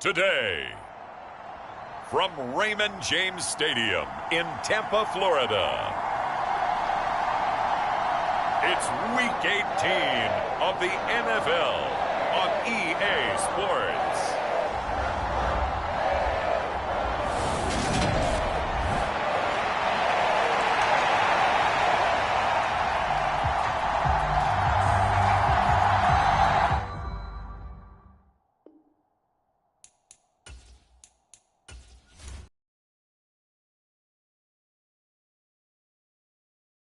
Today, from Raymond James Stadium in Tampa, Florida, it's Week 18 of the NFL on EA Sports.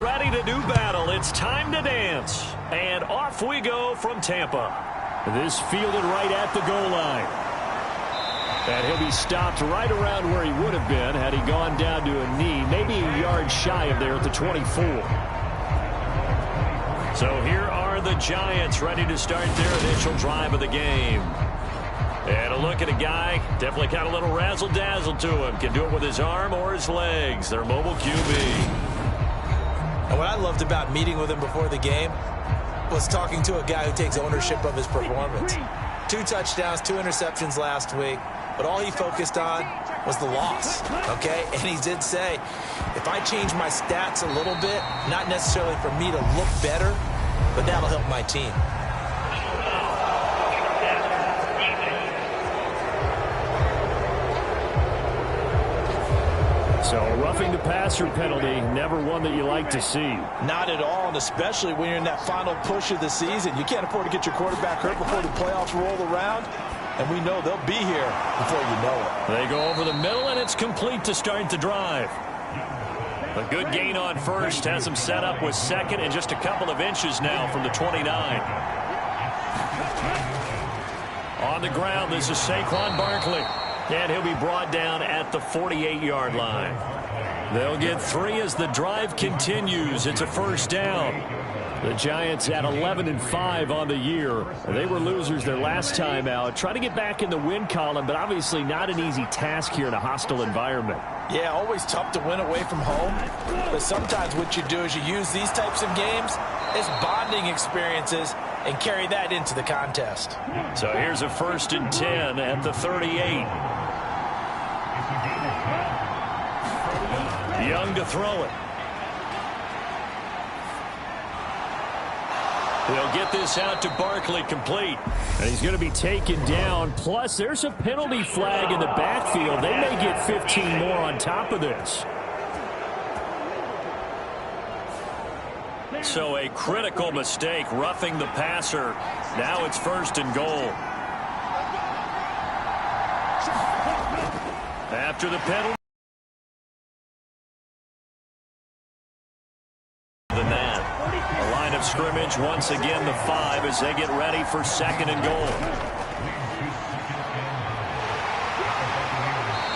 Ready to do battle. It's time to dance. And off we go from Tampa. This fielded right at the goal line. And he'll be stopped right around where he would have been had he gone down to a knee, maybe a yard shy of there at the 24. So here are the Giants ready to start their initial drive of the game. And a look at a guy, definitely got a little razzle-dazzle to him. Can do it with his arm or his legs. Their mobile QB. And what I loved about meeting with him before the game was talking to a guy who takes ownership of his performance. 2 touchdowns, 2 interceptions last week, but all he focused on was the loss, okay? And he did say, if I change my stats a little bit, not necessarily for me to look better, but that'll help my team. So a roughing the passer penalty, never one that you like to see. Not at all, and especially when you're in that final push of the season. You can't afford to get your quarterback hurt before the playoffs roll around, and we know they'll be here before you know it. They go over the middle, and it's complete to start the drive. A good gain on first has him set up with second and just a couple of inches now from the 29. On the ground, this is Saquon Barkley. And he'll be brought down at the 48-yard line. They'll get 3 as the drive continues. It's a first down. The Giants at 11-5 on the year. They were losers their last time out. Try to get back in the win column, but obviously not an easy task here in a hostile environment. Yeah, always tough to win away from home. But sometimes what you do is you use these types of games as bonding experiences and carry that into the contest. So here's a 1st and 10 at the 38. Young to throw it. They'll get this out to Barkley, complete. And he's going to be taken down. Plus, there's a penalty flag in the backfield. They may get 15 more on top of this. So a critical mistake, roughing the passer. Now it's 1st and goal. After the penalty. Scrimmage once again the 5 as they get ready for 2nd and goal.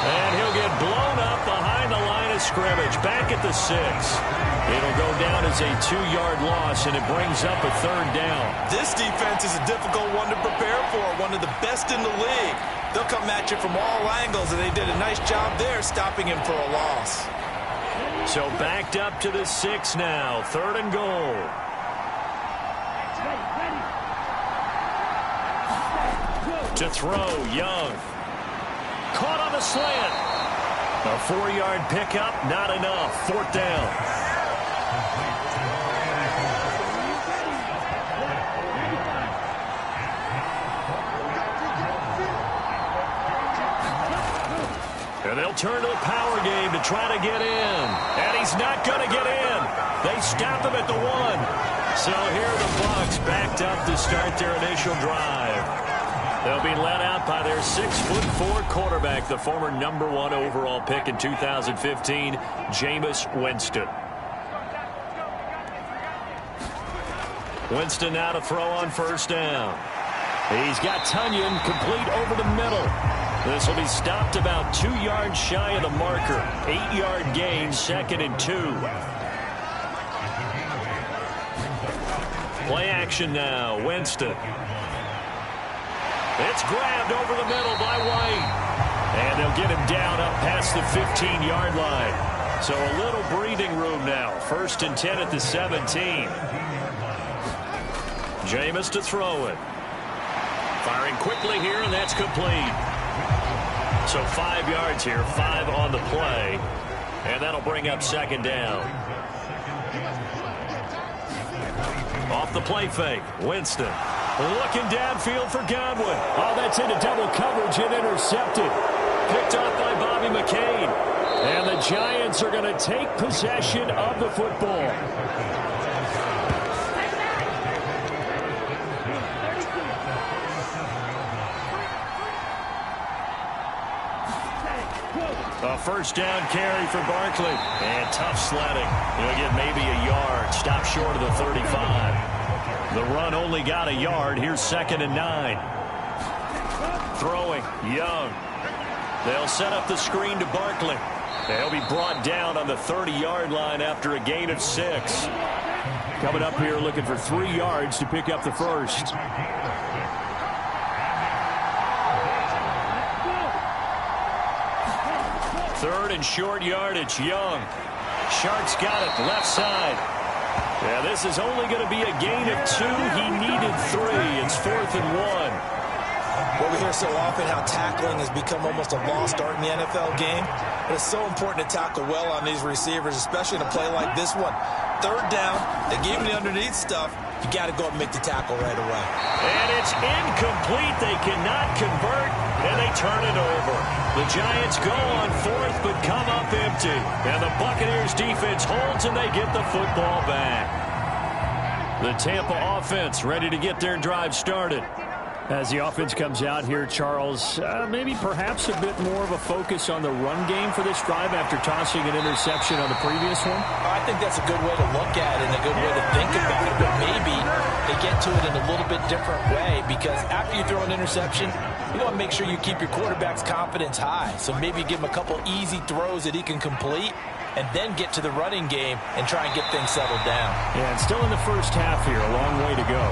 And he'll get blown up behind the line of scrimmage, back at the 6. It'll go down as a 2-yard loss, and it brings up a 3rd down. This defense is a difficult one to prepare for, one of the best in the league. They'll come at you from all angles, and they did a nice job there stopping him for a loss. So backed up to the 6 now, 3rd and goal. To throw, Young. Caught on the slant. A 4-yard pickup, not enough. 4th down. And they'll turn to the power game to try to get in. And he's not going to get in. They stop him at the 1. So here are the Bucs backed up to start their initial drive. They'll be led out by their 6'4" quarterback, the former #1 overall pick in 2015, Jameis Winston. Winston now to throw on 1st down. He's got Tunyon complete over the middle. This will be stopped about 2 yards shy of the marker. 8-yard gain, 2nd and 2. Play action now, Winston. It's grabbed over the middle by White. And they'll get him down up past the 15-yard line. So a little breathing room now. 1st and 10 at the 17. Jameis to throw it. Firing quickly here, and that's complete. So 5 yards here, 5 on the play. And that'll bring up second down. Off the play fake, Winston. Looking downfield for Godwin. Oh, that's into double coverage and intercepted. Picked off by Bobby McCain. And the Giants are going to take possession of the football. A first down carry for Barkley. And tough sledding. He'll get maybe a yard. Stop short of the 35. The run only got a yard. Here's 2nd and 9. Throwing. Young. They'll set up the screen to Barkley. They'll be brought down on the 30-yard line after a gain of 6. Coming up here looking for 3 yards to pick up the first. Third and short yardage, Young. Sharks got it, left side. Yeah, this is only going to be a gain of 2. He needed 3. It's 4th and 1. Well, we hear so often how tackling has become almost a lost art in the NFL game. But it's so important to tackle well on these receivers, especially in a play like this one. 3rd down, they gave him the underneath stuff. You got to go and make the tackle right away. And it's incomplete. They cannot convert, and they turn it over. The Giants go on 4th, but come up empty. And the Buccaneers defense holds, and they get the football back. The Tampa offense ready to get their drive started. As the offense comes out here, Charles, maybe perhaps a bit more of a focus on the run game for this drive after tossing an interception on the previous one? I think that's a good way to look at it and a good way to think about it, but maybe they get to it in a little bit different way, because after you throw an interception, you want to make sure you keep your quarterback's confidence high. So maybe give him a couple easy throws that he can complete and then get to the running game and try and get things settled down. Yeah, and still in the first half here, a long way to go.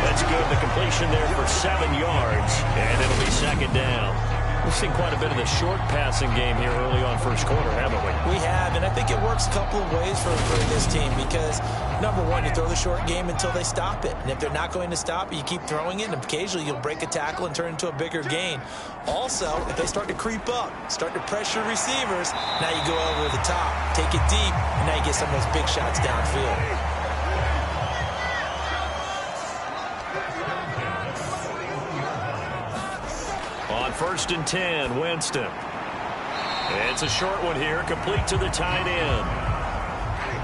That's good. The completion there for 7 yards, and it'll be 2nd down. We've seen quite a bit of the short passing game here early on first quarter, haven't we? We have, and I think it works a couple of ways for this team because, number one, you throw the short game until they stop it. And if they're not going to stop it, you keep throwing it, and occasionally you'll break a tackle and turn it into a bigger gain. Also, if they start to creep up, start to pressure receivers, now you go over the top, take it deep, and now you get some of those big shots downfield. On 1st and 10, Winston. It's a short one here, complete to the tight end.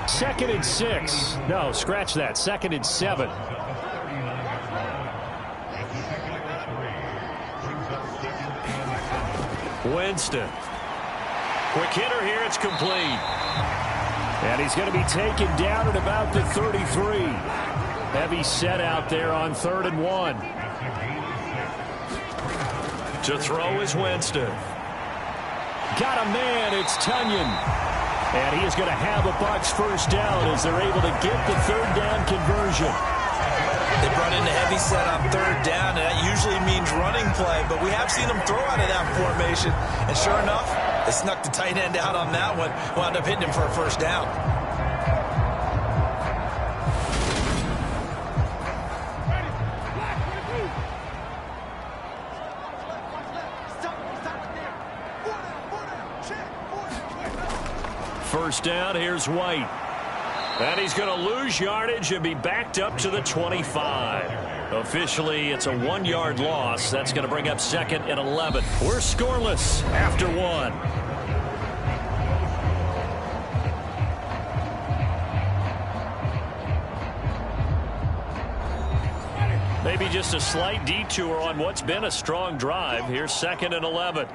2nd and 6. No, scratch that. 2nd and 7. Winston. Quick hitter here, it's complete. And he's going to be taken down at about the 33. Heavy set out there on 3rd and 1. To throw is Winston. Got a man, it's Tunyon. And he is going to have the Bucs first down as they're able to get the 3rd down conversion. They brought in a heavy set on 3rd down, and that usually means running play, but we have seen them throw out of that formation. And sure enough, they snuck the tight end out on that one, wound up hitting him for a first down. First down, here's White. And he's going to lose yardage and be backed up to the 25. Officially, it's a 1-yard loss. That's going to bring up 2nd and 11. We're scoreless after 1. Maybe just a slight detour on what's been a strong drive. Here's 2nd and 11.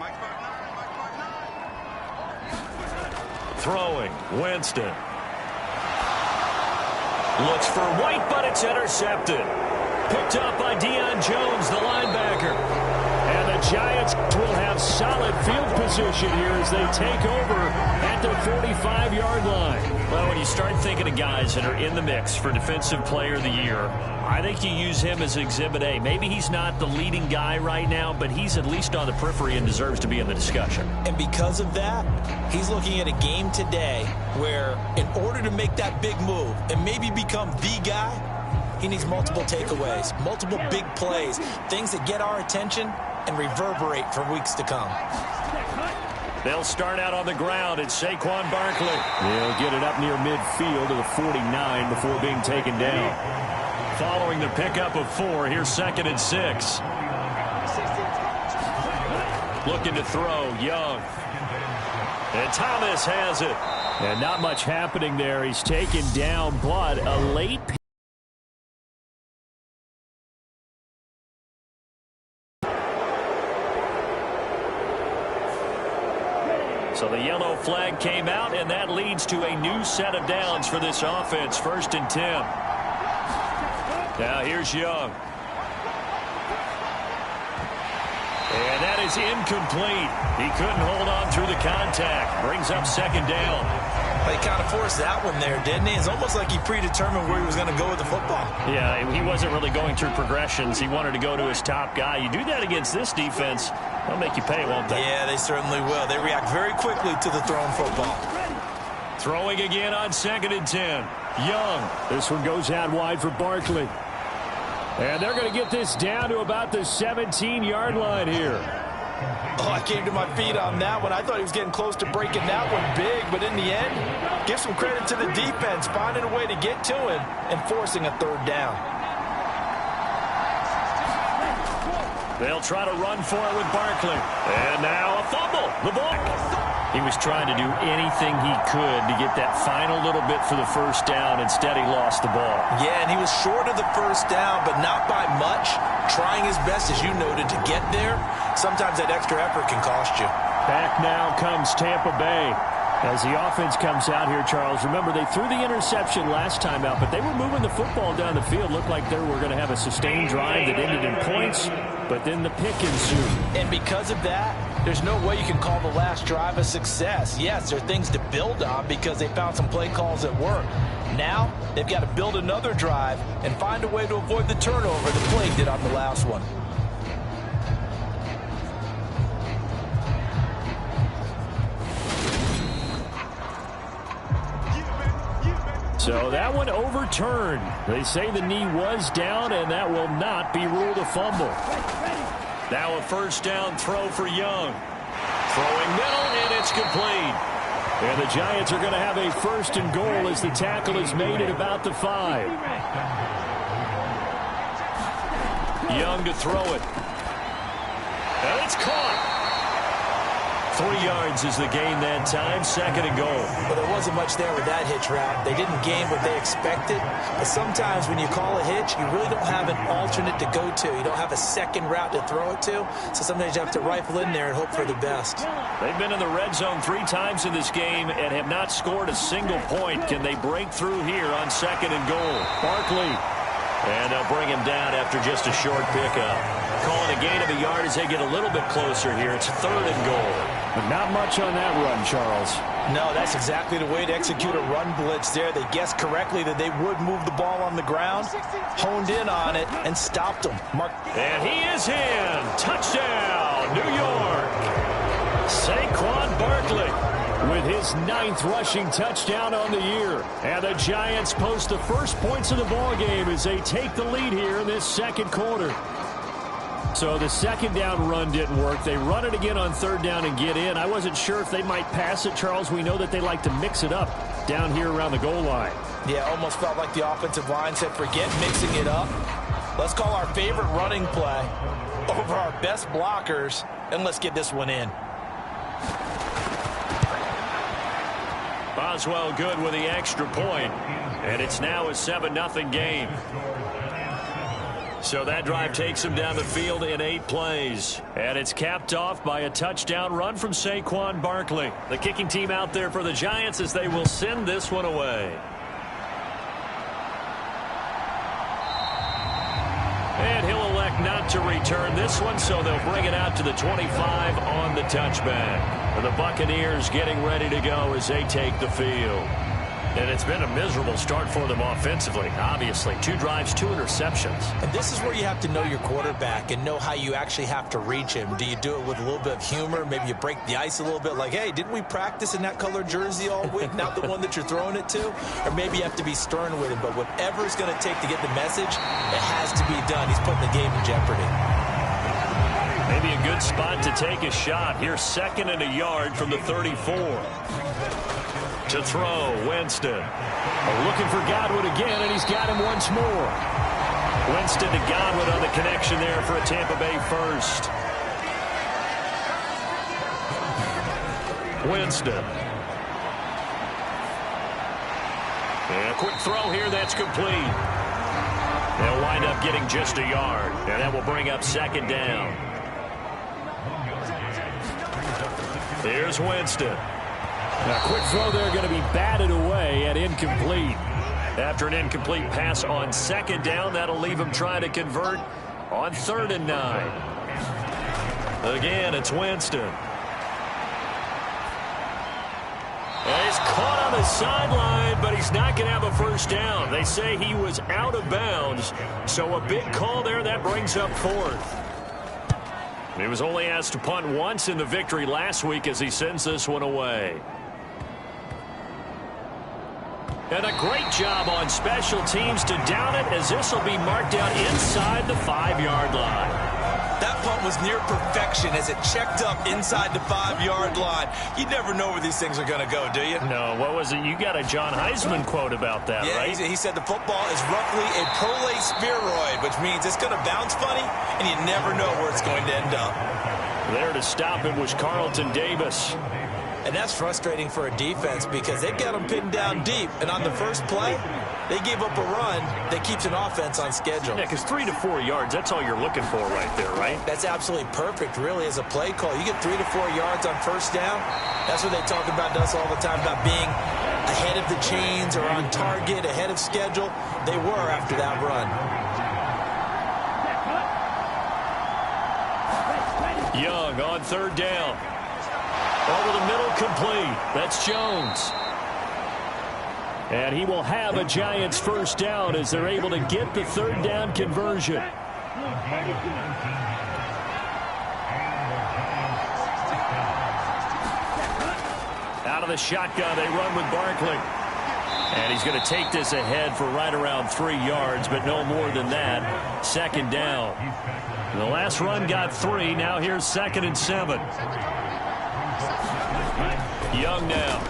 Throwing, Winston. Looks for White, but it's intercepted. Picked up by Deion Jones, the linebacker. And the Giants will have solid field position here as they take over at the 45-yard line. Well, when you start thinking of guys that are in the mix for Defensive Player of the Year, I think you use him as Exhibit A. Maybe he's not the leading guy right now, but he's at least on the periphery and deserves to be in the discussion. And because of that, he's looking at a game today where in order to make that big move and maybe become the guy, he needs multiple takeaways, multiple big plays, things that get our attention and reverberate for weeks to come. They'll start out on the ground. It's Saquon Barkley. They'll get it up near midfield to the 49 before being taken down. Following the pickup of 4, here's 2nd and 6. Looking to throw, Young. And Thomas has it. And not much happening there. He's taken down, but a late So the yellow flag came out, and that leads to a new set of downs for this offense. 1st and 10. Now here's Young. And that is incomplete. He couldn't hold on through the contact. Brings up 2nd down. He kind of forced that one there, didn't he? It's almost like he predetermined where he was going to go with the football. Yeah, he wasn't really going through progressions. He wanted to go to his top guy. You do that against this defense, they'll make you pay, won't they? Yeah, they certainly will. They react very quickly to the thrown football. Throwing again on 2nd and 10. Young. This one goes out wide for Barkley. And they're going to get this down to about the 17-yard line here. Oh, I came to my feet on that one. I thought he was getting close to breaking that one big, but in the end, give some credit to the defense, finding a way to get to him and forcing a 3rd down. They'll try to run for it with Barkley. And now a fumble. The ball. He was trying to do anything he could to get that final little bit for the 1st down. Instead, he lost the ball. Yeah, and he was short of the 1st down, but not by much. Trying his best, as you noted, to get there. Sometimes that extra effort can cost you. Back now comes Tampa Bay. As the offense comes out here, Charles, remember they threw the interception last time out, but they were moving the football down the field. Looked like they were going to have a sustained drive that ended in points, but then the pick ensued. And because of that, there's no way you can call the last drive a success. Yes, there are things to build on because they found some play calls that work. Now, they've got to build another drive and find a way to avoid the turnover the play did on the last one. So that one overturned. They say the knee was down, and that will not be ruled a fumble. Now a 1st down throw for Young. Throwing middle, and it's complete. And the Giants are going to have a 1st and goal as the tackle is made at about the 5. Young to throw it. And it's caught. 3 yards is the gain that time. 2nd and goal. But there wasn't much there with that hitch route. They didn't gain what they expected. But sometimes when you call a hitch, you really don't have an alternate to go to. You don't have a 2nd route to throw it to. So sometimes you have to rifle in there and hope for the best. They've been in the red zone 3 times in this game and have not scored a single point. Can they break through here on 2nd and goal? Barkley. And they'll bring him down after just a short pickup. Calling a gain of a yard as they get a little bit closer here. It's 3rd and goal. But not much on that run, Charles. No, that's exactly the way to execute a run blitz there. They guessed correctly that they would move the ball on the ground, honed in on it, and stopped them. And he is in. Touchdown, New York. Saquon Barkley with his 9th rushing touchdown on the year. And the Giants post the first points of the ballgame as they take the lead here in this 2nd quarter. So the 2nd down run didn't work. They run it again on 3rd down and get in. I wasn't sure if they might pass it, Charles. We know that they like to mix it up down here around the goal line. Yeah, almost felt like the offensive line said, forget mixing it up. Let's call our favorite running play over our best blockers, and let's get this one in. Boswell good with the extra point, and it's now a 7-0 game. So that drive takes him down the field in 8 plays. And it's capped off by a touchdown run from Saquon Barkley. The kicking team out there for the Giants as they will send this one away. And he'll elect not to return this one, so they'll bring it out to the 25 on the touchback. And the Buccaneers getting ready to go as they take the field. And it's been a miserable start for them offensively, obviously. 2 drives, 2 interceptions. And this is where you have to know your quarterback and know how you actually have to reach him. Do you do it with a little bit of humor? Maybe you break the ice a little bit like, hey, didn't we practice in that colored jersey all week? Not the one that you're throwing it to? Or maybe you have to be stern with him. But whatever it's going to take to get the message, it has to be done. He's putting the game in jeopardy. Maybe a good spot to take a shot. Here's 2nd and a yard from the 34. To throw, Winston. Looking for Godwin again, and he's got him once more. Winston to Godwin on the connection there for a Tampa Bay first. Winston. And a quick throw here, that's complete. They'll wind up getting just a yard, and that will bring up 2nd down. Here's Winston. Now, quick throw there, going to be batted away and incomplete. After an incomplete pass on 2nd down, that'll leave him trying to convert on 3rd and 9. Again, it's Winston. And he's caught on the sideline, but he's not going to have a first down. They say he was out of bounds, so a big call there. That brings up 4th. He was only asked to punt once in the victory last week as he sends this one away. And a great job on special teams to down it, as this will be marked out inside the 5-yard line. That punt was near perfection as it checked up inside the 5-yard line. You never know where these things are going to go, do you? No, what was it? You got a John Heisman quote about that, yeah, right? He said the football is roughly a prolate spheroid, which means it's going to bounce funny, and you never know where it's going to end up. There to stop it was Carlton Davis. And that's frustrating for a defense because they've got them pinned down deep. And on the first play, they gave up a run that keeps an offense on schedule. Yeah, because 3 to 4 yards, that's all you're looking for right there, right? That's absolutely perfect, really, as a play call. You get 3 to 4 yards on first down. That's what they talk about to us all the time, about being ahead of the chains or on target, ahead of schedule. They were after that run. Young on 3rd down. Over the middle, complete. That's Jones. And he will have a Giants first down as they're able to get the 3rd down conversion. Out of the shotgun, they run with Barkley. And he's going to take this ahead for right around 3 yards, but no more than that. 2nd down. The last run got 3. Now here's 2nd and 7. Young now.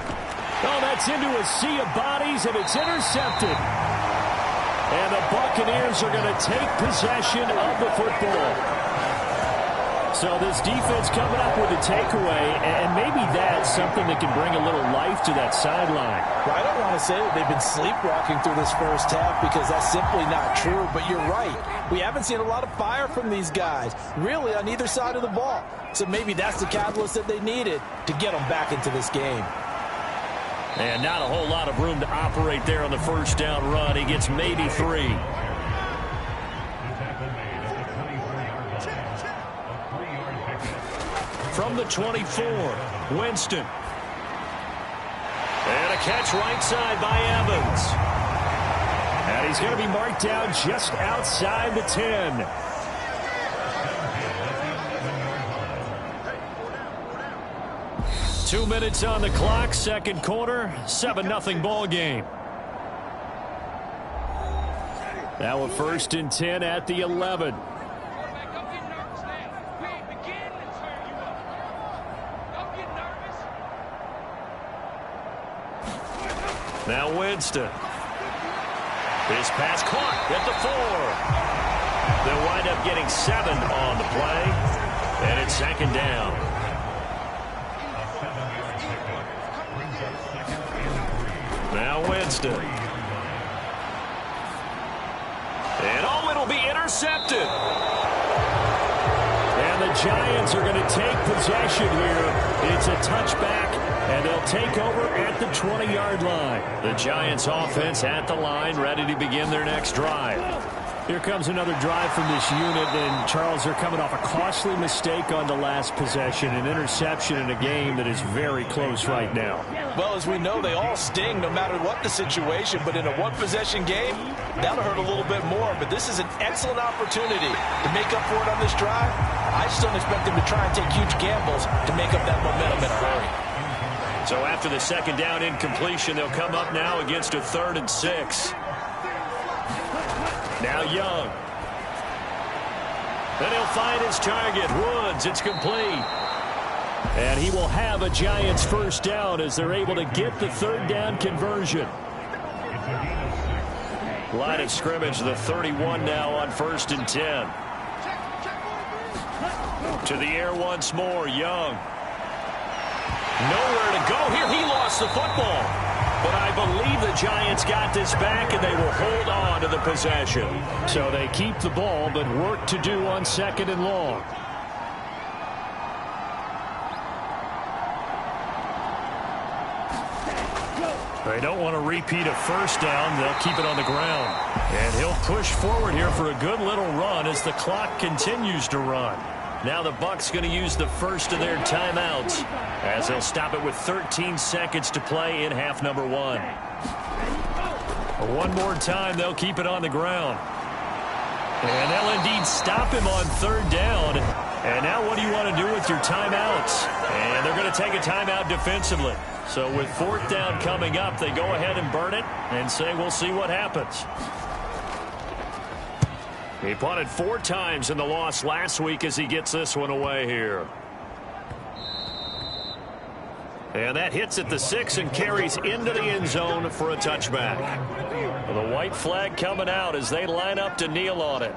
Oh, that's into a sea of bodies, and it's intercepted. And the Buccaneers are going to take possession of the football. So this defense coming up with a takeaway, and maybe that's something that can bring a little life to that sideline. Well, I don't want to say that they've been sleepwalking through this first half because that's simply not true, but you're right. We haven't seen a lot of fire from these guys, really, on either side of the ball. So maybe that's the catalyst that they needed to get them back into this game. And not a whole lot of room to operate there on the first down run. He gets maybe 3. From the 24, Winston. And a catch right side by Evans. And he's going to be marked down just outside the 10. Two minutes on the clock, 2nd quarter, 7-0 ball game. Now a 1st and 10 at the 11. Now Winston. His pass caught at the 4. They'll wind up getting 7 on the play, and it's 2nd down. Now Winston. And oh, it'll be intercepted. And the Giants are going to take possession here. It's a touchback, and they'll take over at the 20-yard line. The Giants offense at the line, ready to begin their next drive. Here comes another drive from this unit, and Charles, they're coming off a costly mistake on the last possession, an interception in a game that is very close right now. Well, as we know, they all sting no matter what the situation, but in a one-possession game, that'll hurt a little bit more. But this is an excellent opportunity to make up for it on this drive. I just don't expect them to try and take huge gambles to make up that momentum in a hurry. So after the 2nd down incompletion, they'll come up now against a 3rd and 6. Now Young. And he'll find his target, Woods. It's complete. And he will have a Giants first down as they're able to get the third down conversion. Line of scrimmage, the 31 now on 1st and 10. To the air once more, Young. Nowhere to go here. He lost the football. But I believe the Giants got this back, and they will hold on to the possession. So they keep the ball, but work to do on 2nd and long. They don't want to repeat a first down. They'll keep it on the ground. And he'll push forward here for a good little run as the clock continues to run. Now the Bucs going to use the first of their timeouts as they'll stop it with 13 seconds to play in half number 1. One more time, they'll keep it on the ground. And they'll indeed stop him on 3rd down. And now what do you want to do with your timeouts? And they're going to take a timeout defensively. So with 4th down coming up, they go ahead and burn it and say we'll see what happens. He punted 4 times in the loss last week as he gets this one away here. And that hits at the 6 and carries into the end zone for a touchback. The white flag coming out as they line up to kneel on it.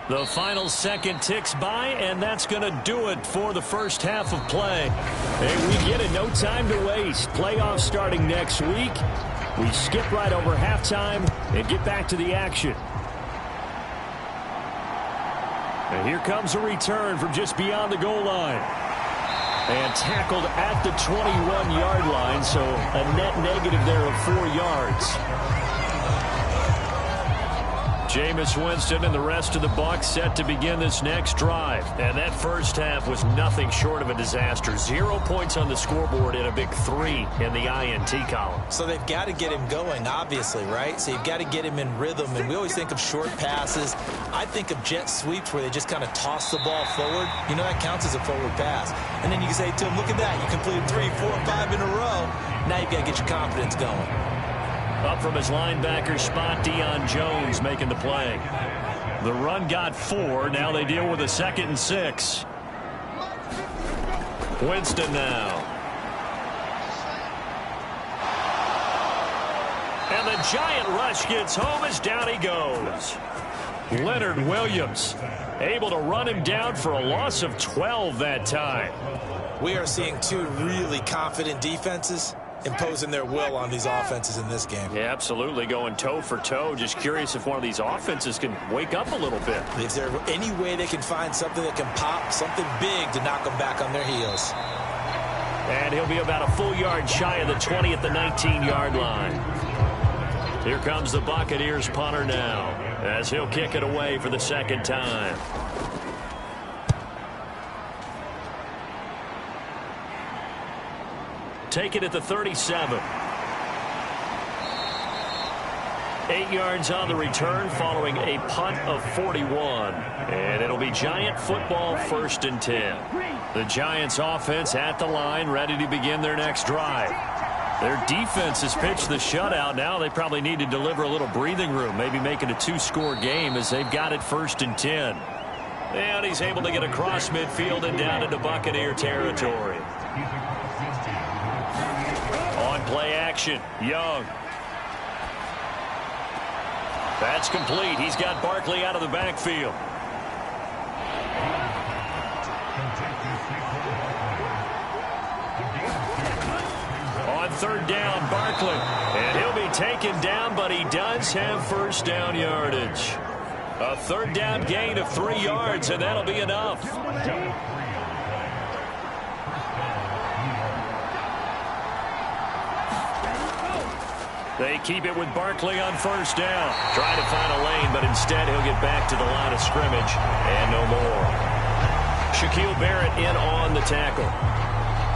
The final second ticks by, and that's going to do it for the first half of play. And we get it, no time to waste. Playoffs starting next week. We skip right over halftime and get back to the action. And here comes a return from just beyond the goal line. And tackled at the 21-yard line, so a net negative there of 4 yards. Jameis Winston and the rest of the Bucs set to begin this next drive. And that first half was nothing short of a disaster. 0 points on the scoreboard and a big 3 in the INT column. So they've got to get him going, obviously, right? So you've got to get him in rhythm. And we always think of short passes. I think of jet sweeps where they just kind of toss the ball forward. You know, that counts as a forward pass. And then you can say to him, look at that. You completed 3, 4, 5 in a row. Now you've got to get your confidence going. Up from his linebacker spot, Deion Jones making the play. The run got 4. Now they deal with a 2nd and 6. Winston now. And the giant rush gets home as down he goes. Leonard Williams able to run him down for a loss of 12 that time. We are seeing 2 really confident defenses imposing their will on these offenses in this game. Yeah, absolutely, going toe for toe. Just curious if one of these offenses can wake up a little bit. Is there any way they can find something that can pop, something big to knock them back on their heels? And he'll be about a full yard shy of the 20 at the 19-yard line. Here comes the Buccaneers punter now as he'll kick it away for the 2nd time. Take it at the 37. 8 yards on the return following a punt of 41. And it'll be Giant football, 1st and 10. The Giants offense at the line, ready to begin their next drive. Their defense has pitched the shutout. Now they probably need to deliver a little breathing room, maybe make it a 2-score game as they've got it 1st and 10. And he's able to get across midfield and down into Buccaneer territory. On play action, Young. That's complete. He's got Barkley out of the backfield. On 3rd down, Barkley. And he'll be taken down, but he does have 1st down yardage. A 3rd down gain of 3 yards, and that'll be enough. They keep it with Barkley on 1st down. Trying to find a lane, but instead he'll get back to the line of scrimmage and no more. Shaquille Barrett in on the tackle.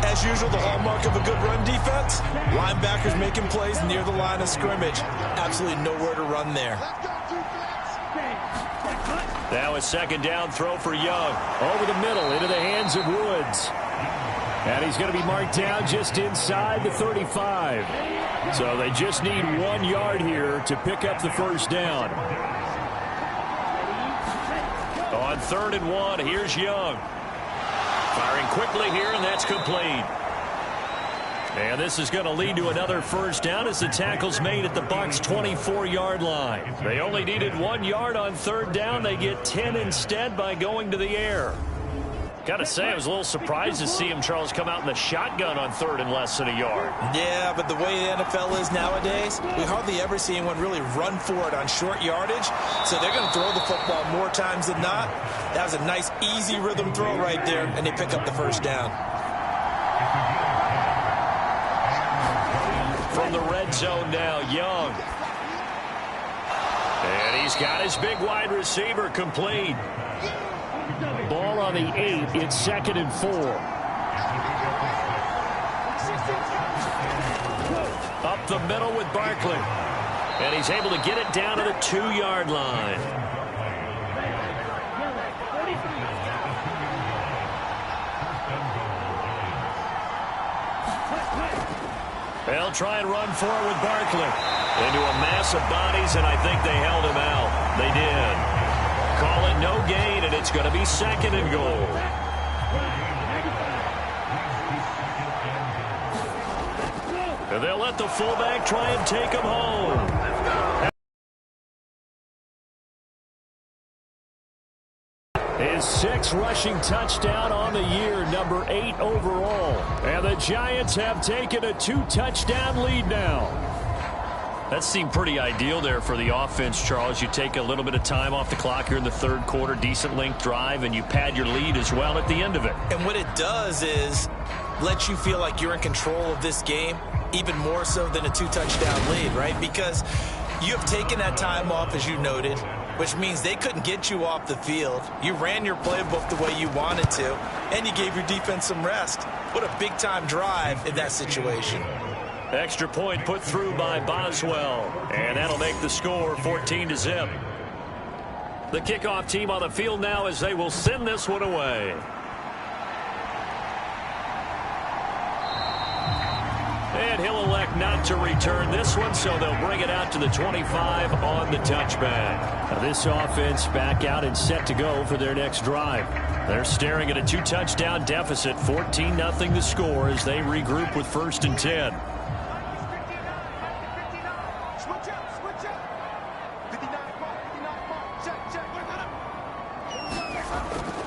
As usual, the hallmark of a good run defense, linebackers making plays near the line of scrimmage. Absolutely nowhere to run there. Now a 2nd down throw for Young. Over the middle into the hands of Woods. And he's going to be marked down just inside the 35. So they just need 1 yard here to pick up the 1st down. On 3rd and 1, here's Young. Firing quickly here, and that's complete. And this is going to lead to another first down as the tackle's made at the Bucs' 24-yard line. They only needed 1 yard on 3rd down. They get 10 instead by going to the air. Got to say, I was a little surprised to see him, Charles, come out in the shotgun on 3rd and less than a yard. Yeah, but the way the NFL is nowadays, we hardly ever see anyone really run for it on short yardage. So they're going to throw the football more times than not. That was a nice, easy rhythm throw right there, and they pick up the first down. From the red zone now, Young. And he's got his big wide receiver complete. Ball on the 8. It's 2nd and 4. Up the middle with Barkley. And he's able to get it down to the 2-yard line. They'll try and run forward with Barkley. Into a mass of bodies, and I think they held him out. They did. Call it no gain, and it's going to be 2nd and goal. And they'll let the fullback try and take him home. His 6th rushing touchdown on the year, number 8 overall. And the Giants have taken a 2-touchdown lead now. That seemed pretty ideal there for the offense, Charles. You take a little bit of time off the clock here in the 3rd quarter, decent length drive, and you pad your lead as well at the end of it. And what it does is let you feel like you're in control of this game, even more so than a 2-touchdown lead, right? Because you have taken that time off, as you noted, which means they couldn't get you off the field. You ran your playbook the way you wanted to, and you gave your defense some rest. What a big-time drive in that situation. Extra point put through by Boswell, and that'll make the score 14-0. The kickoff team on the field now as they will send this one away. And he'll elect not to return this one, so they'll bring it out to the 25 on the touchback. Now this offense back out and set to go for their next drive. They're staring at a 2-touchdown deficit, 14-0 the score as they regroup with 1st and 10.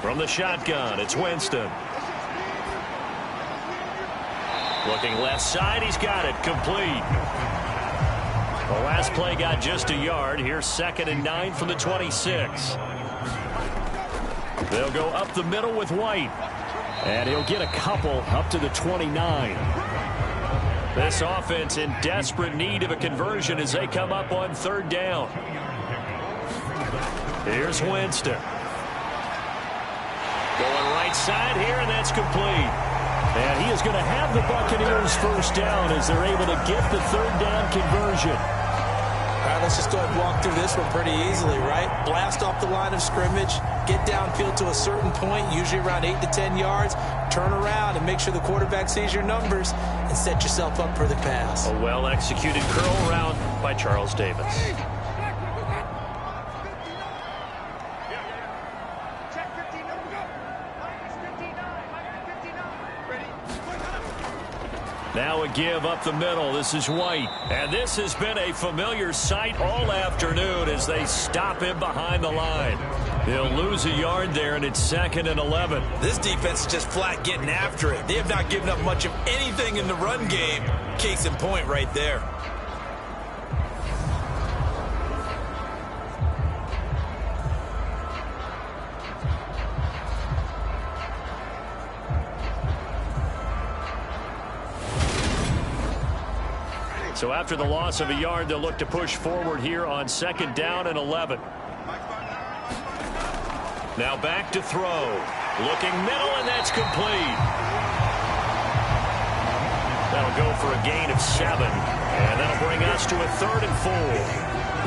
From the shotgun, it's Winston. Looking left side, he's got it, complete. The last play got just a yard. Here's 2nd and 9 from the 26. They'll go up the middle with White. And he'll get a couple up to the 29. This offense in desperate need of a conversion as they come up on 3rd down. Here's Winston. Going right side here, and that's complete. And he is going to have the Buccaneers first down as they're able to get the 3rd down conversion. All right, let's just go ahead and walk through this one pretty easily, right? Blast off the line of scrimmage, get downfield to a certain point, usually around 8 to 10 yards, turn around and make sure the quarterback sees your numbers and set yourself up for the pass. A well-executed curl route by Charles Davis. Now a give up the middle. This is White. And this has been a familiar sight all afternoon as they stop him behind the line. He'll lose a yard there, and it's 2nd and 11. This defense is just flat getting after it. They have not given up much of anything in the run game. Case in point right there. So after the loss of a yard, they'll look to push forward here on 2nd down and 11. Now back to throw. Looking middle, and that's complete. That'll go for a gain of 7. And that'll bring us to a 3rd and 4.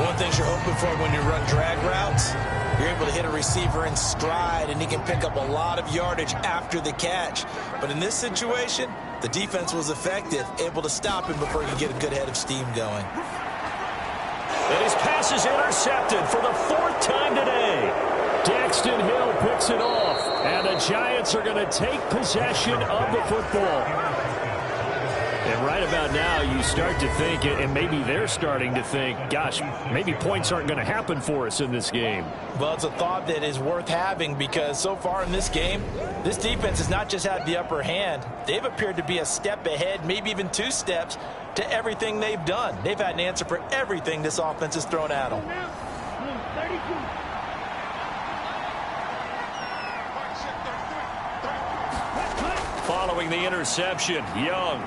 One of the things you're hoping for when you run drag routes, you're able to hit a receiver in stride, and he can pick up a lot of yardage after the catch. But in this situation, the defense was effective, able to stop him before he could get a good head of steam going. And his pass is intercepted for the 4th time today. Daxton Hill picks it off, and the Giants are going to take possession of the football. And right about now, you start to think, and maybe they're starting to think, gosh, maybe points aren't going to happen for us in this game. Well, it's a thought that is worth having because so far in this game, this defense has not just had the upper hand. They've appeared to be a step ahead, maybe even 2 steps, to everything they've done. They've had an answer for everything this offense has thrown at them. Following the interception, Young.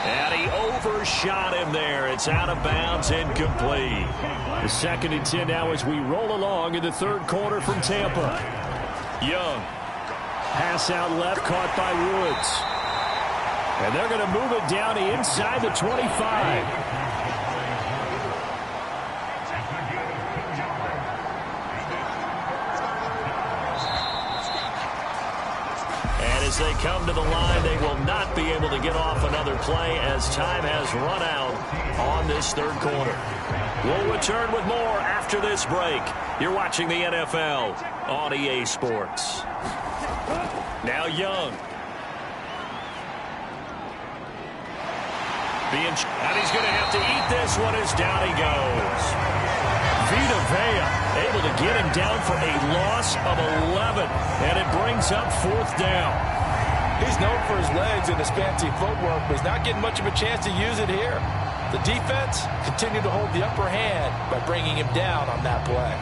And he overshot him there. It's out of bounds, incomplete. The 2nd and 10 now as we roll along in the 3rd quarter from Tampa. Young. Pass out left, caught by Woods. And they're going to move it down inside the 25. As they come to the line, they will not be able to get off another play as time has run out on this 3rd quarter. We'll return with more after this break. You're watching the NFL on EA Sports. Now Young. And he's going to have to eat this one as down he goes. Vita Vea able to get him down for a loss of 11, and it brings up 4th down. He's known for his legs and his fancy footwork, but he's not getting much of a chance to use it here. The defense continued to hold the upper hand by bringing him down on that play.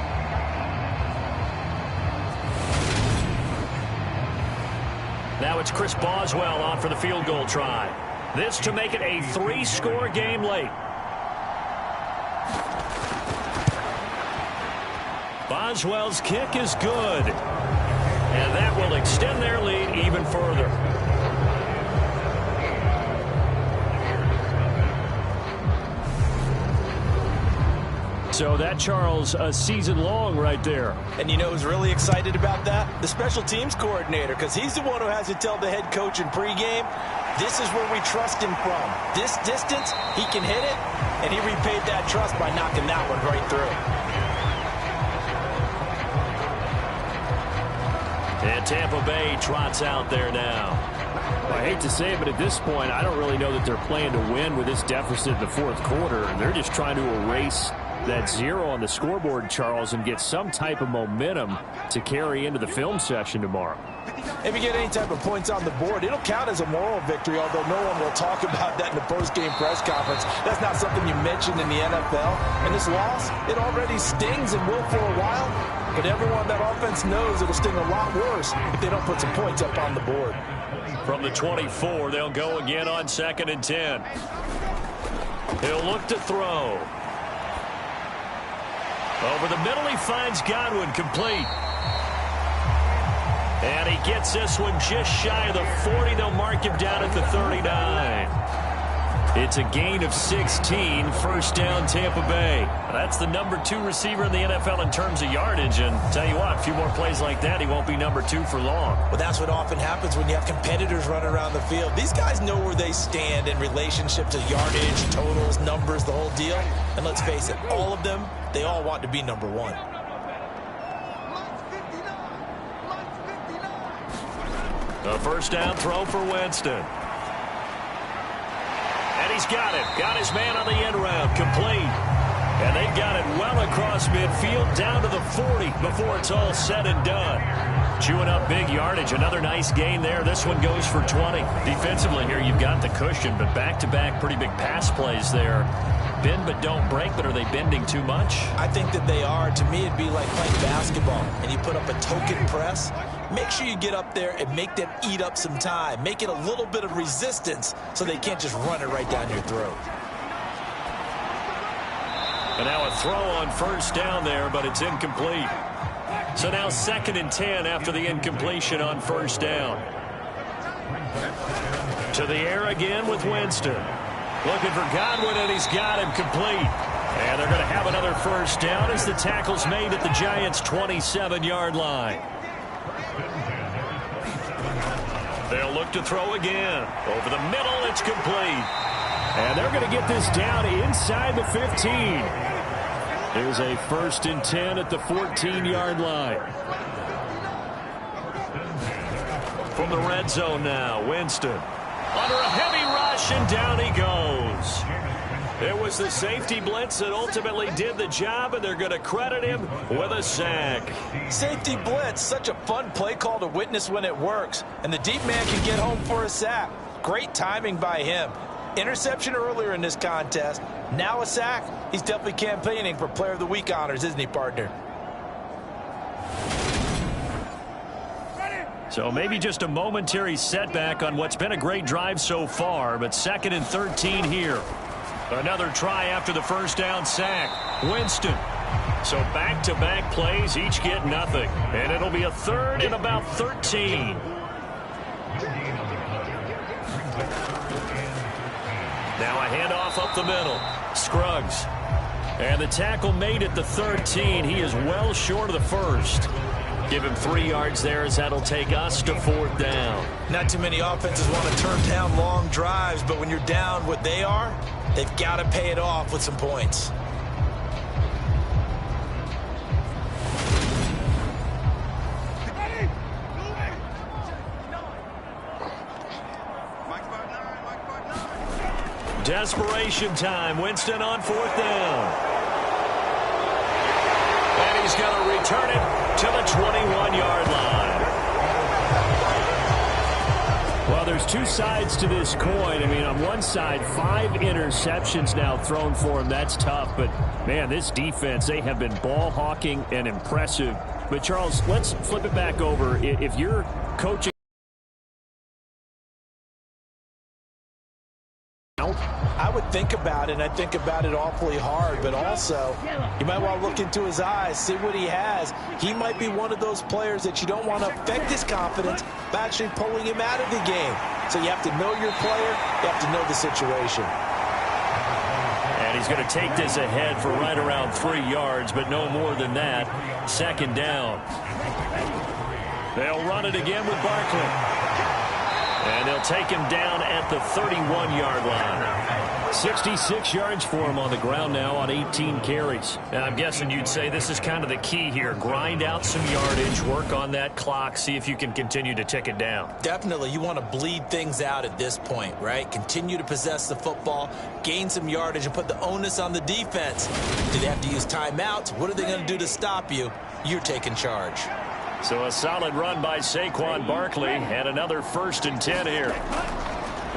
Now it's Chris Boswell on for the field goal try. This to make it a 3-score game late. Boswell's kick is good. And that will extend their lead even further. So that, Charles, a season long right there. And you know who's really excited about that? The special teams coordinator, because he's the one who has to tell the head coach in pregame, this is where we trust him from. This distance, he can hit it, and he repaid that trust by knocking that one right through. And Tampa Bay trots out there now. I hate to say it, but at this point, I don't really know that they're playing to win with this deficit in the 4th quarter. They're just trying to erase that 0 on the scoreboard, Charles, and get some type of momentum to carry into the film session tomorrow. If you get any type of points on the board, it'll count as a moral victory, although no one will talk about that in the post-game press conference. That's not something you mentioned in the NFL. And this loss, it already stings and will for a while, but everyone that offense knows it'll sting a lot worse if they don't put some points up on the board. From the 24, they'll go again on 2nd and 10. He'll look to throw. Over the middle, he finds Godwin, complete. And he gets this one just shy of the 40. They'll mark him down at the 39. It's a gain of 16, 1st down Tampa Bay. That's the number 2 receiver in the NFL in terms of yardage. And tell you what, a few more plays like that, he won't be number 2 for long. Well, that's what often happens when you have competitors running around the field. These guys know where they stand in relationship to yardage, totals, numbers, the whole deal. And let's face it, all of them, they all want to be number 1. A 1st down throw for Winston. And he's got it. Got his man on the end route. Complete. And they've got it well across midfield down to the 40 before it's all said and done. Chewing up big yardage. Another nice gain there. This one goes for 20. Defensively here, you've got the cushion, but back-to-back pretty big pass plays there. Bend but don't break, but are they bending too much? I think that they are. To me, it'd be like playing basketball, and you put up a token press. Make sure you get up there and make them eat up some time. Make it a little bit of resistance so they can't just run it right down your throat. And now a throw on 1st down there, but it's incomplete. So now 2nd and 10 after the incompletion on 1st down. To the air again with Winston. Looking for Godwin, and he's got him complete. And they're going to have another 1st down as the tackle's made at the Giants' 27-yard line. They'll look to throw again. Over the middle, it's complete. And they're going to get this down inside the 15. Here's a 1st and 10 at the 14-yard line. From the red zone now, Winston. Under a heavy rush, and down he goes. It was the safety blitz that ultimately did the job, and they're going to credit him with a sack. Safety blitz, such a fun play call to witness when it works. And the deep man can get home for a sack. Great timing by him. Interception earlier in this contest. Now a sack. He's definitely campaigning for Player of the Week honors, isn't he, partner? So maybe just a momentary setback on what's been a great drive so far, but 2nd and 13 here. Another try after the first down sack. Winston. So back-to-back plays, each get nothing. And it'll be a 3rd and about 13. Now a handoff up the middle. Scruggs. And the tackle made at the 13. He is well short of the first. Give him 3 yards there as that'll take us to 4th down. Not too many offenses want to turn down long drives, but when you're down what they are, they've got to pay it off with some points. Desperation time. Winston on 4th down. And he's going to return it to the 21-yard line. Well, there's 2 sides to this coin. I mean, on one side, 5 interceptions now thrown for him. That's tough. But, man, this defense, they have been ball hawking and impressive. But, Charles, let's flip it back over. If you're coaching, I would think about it, and I think about it awfully hard, but also you might want to look into his eyes, see what he has. He might be one of those players that you don't want to affect his confidence by actually pulling him out of the game. So you have to know your player, you have to know the situation. And he's going to take this ahead for right around 3 yards, but no more than that. 2nd down. They'll run it again with Barkley. And they'll take him down at the 31-yard line. 66 yards for him on the ground now on 18 carries. Now, I'm guessing you'd say this is kind of the key here. Grind out some yardage, work on that clock, see if you can continue to tick it down. Definitely. You want to bleed things out at this point, right? Continue to possess the football, gain some yardage, and put the onus on the defense. Do they have to use timeouts? What are they going to do to stop you? You're taking charge. So a solid run by Saquon Barkley, and another 1st and 10 here.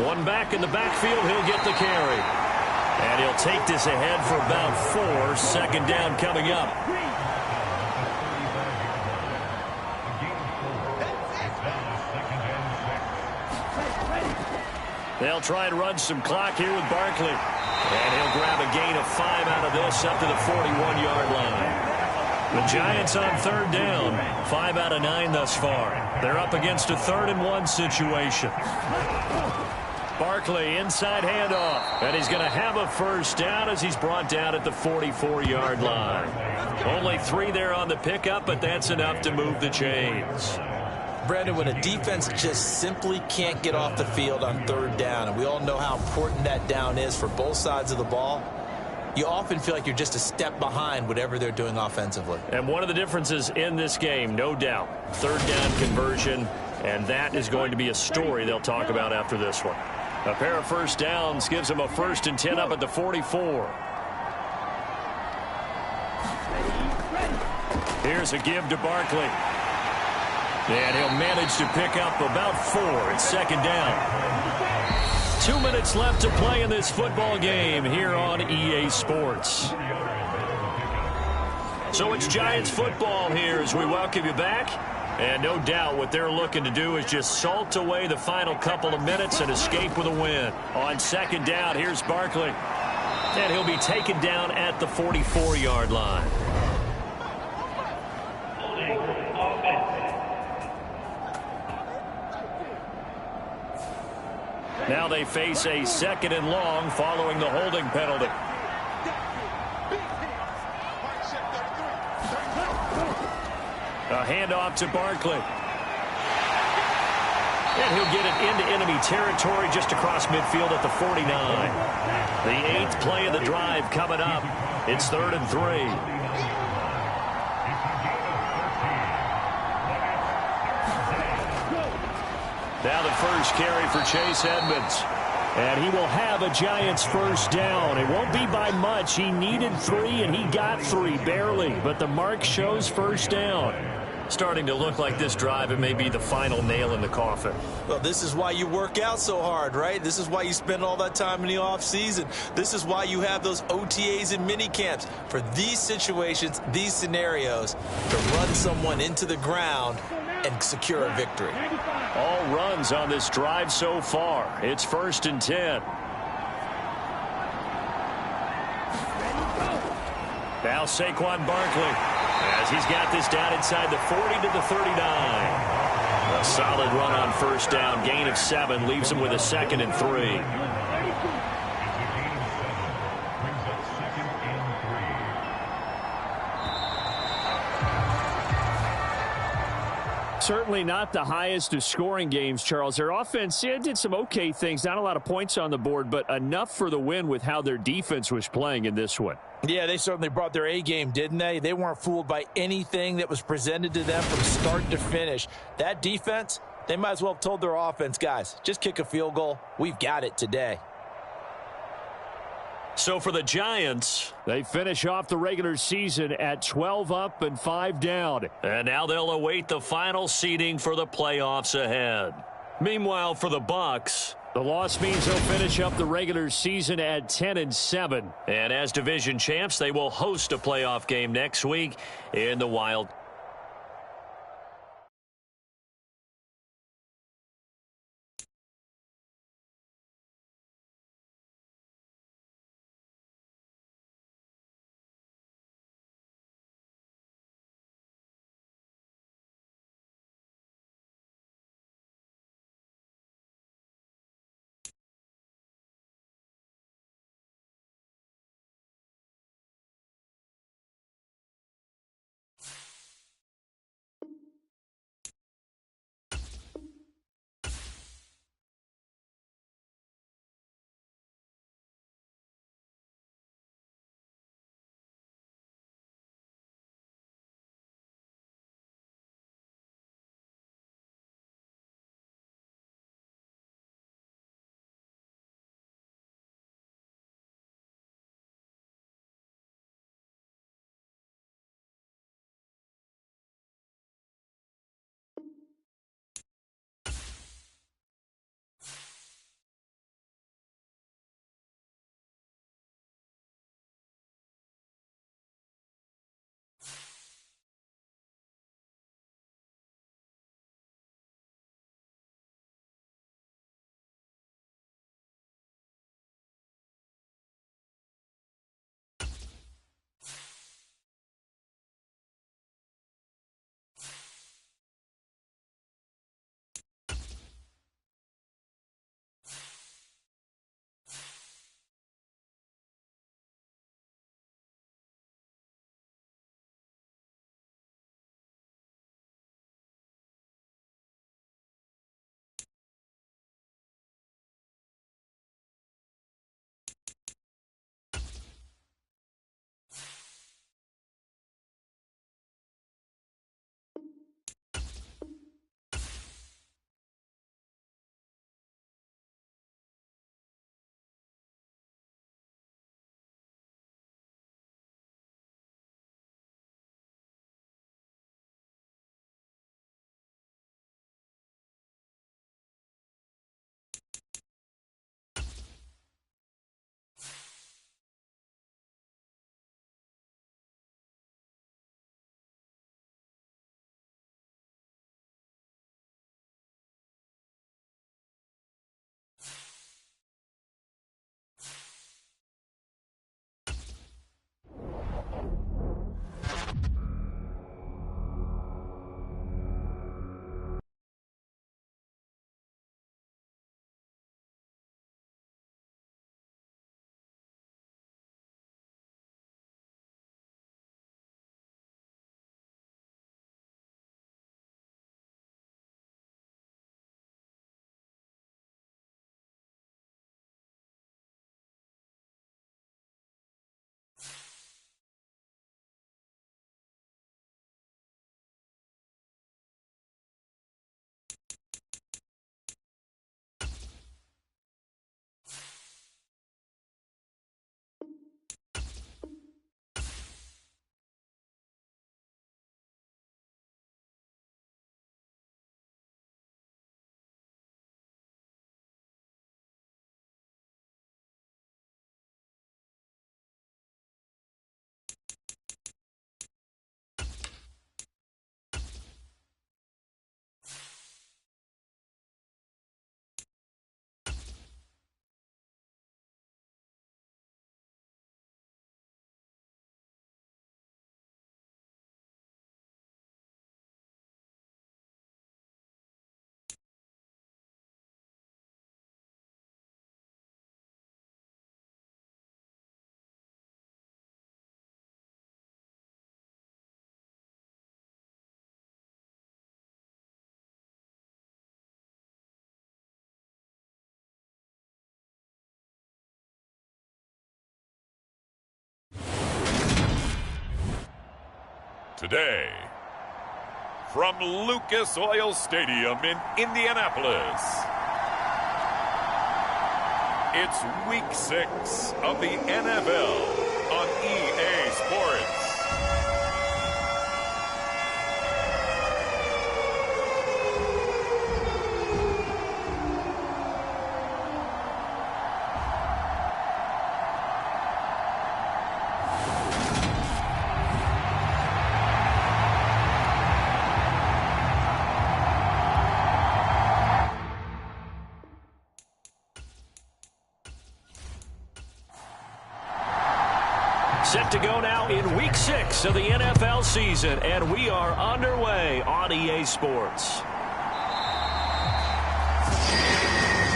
One back in the backfield, he'll get the carry. And he'll take this ahead for about 4. 2nd down coming up. They'll try and run some clock here with Barkley. And he'll grab a gain of 5 out of this up to the 41-yard line. The Giants on 3rd down, 5 out of 9 thus far. They're up against a 3rd and 1 situation. Barkley inside handoff, and he's going to have a 1st down as he's brought down at the 44-yard line. Only 3 there on the pickup, but that's enough to move the chains. Brandon, when a defense just simply can't get off the field on 3rd down, and we all know how important that down is for both sides of the ball, you often feel like you're just a step behind whatever they're doing offensively. And one of the differences in this game, no doubt, 3rd down conversion, and that is going to be a story they'll talk about after this one. A pair of 1st downs gives them a 1st and 10 up at the 44. Here's a give to Barkley. And he'll manage to pick up about 4 at 2nd down. 2 minutes left to play in this football game here on EA Sports. So it's Giants football here as we welcome you back. And no doubt what they're looking to do is just salt away the final couple of minutes and escape with a win. On 2nd down, here's Barkley. And he'll be taken down at the 44-yard line. Now they face a 2nd and long following the holding penalty. A handoff to Barkley. And he'll get it into enemy territory just across midfield at the 49. The 8th play of the drive coming up. It's 3rd and 3. Now the first carry for Chase Edmonds. And he will have a Giants first down. It won't be by much. He needed 3, and he got 3, barely. But the mark shows first down. Starting to look like this drive, it may be the final nail in the coffin. Well, this is why you work out so hard, right? This is why you spend all that time in the offseason. This is why you have those OTAs and mini camps. For these situations, these scenarios, to run someone into the ground and secure a victory. All runs on this drive so far. It's 1st and 10. Now Saquon Barkley, as he's got this down inside the 40 to the 39. A solid run on first down. Gain of 7 leaves him with a 2nd and 3. Certainly not the highest of scoring games, Charles. Their offense did some okay things. Not a lot of points on the board, but enough for the win with how their defense was playing in this one. Yeah, they certainly brought their A game, didn't they? They weren't fooled by anything that was presented to them from start to finish. That defense, they might as well have told their offense, guys, just kick a field goal. We've got it today. So for the Giants, they finish off the regular season at 12 up and 5 down. And now they'll await the final seeding for the playoffs ahead. Meanwhile, for the Bucs, the loss means they'll finish up the regular season at 10 and 7. And as division champs, they will host a playoff game next week in the Wild. Today, from Lucas Oil Stadium in Indianapolis, it's Week 6 of the NFL on EA Sports. Set to go now in Week 6 of the NFL season, and we are underway on EA Sports.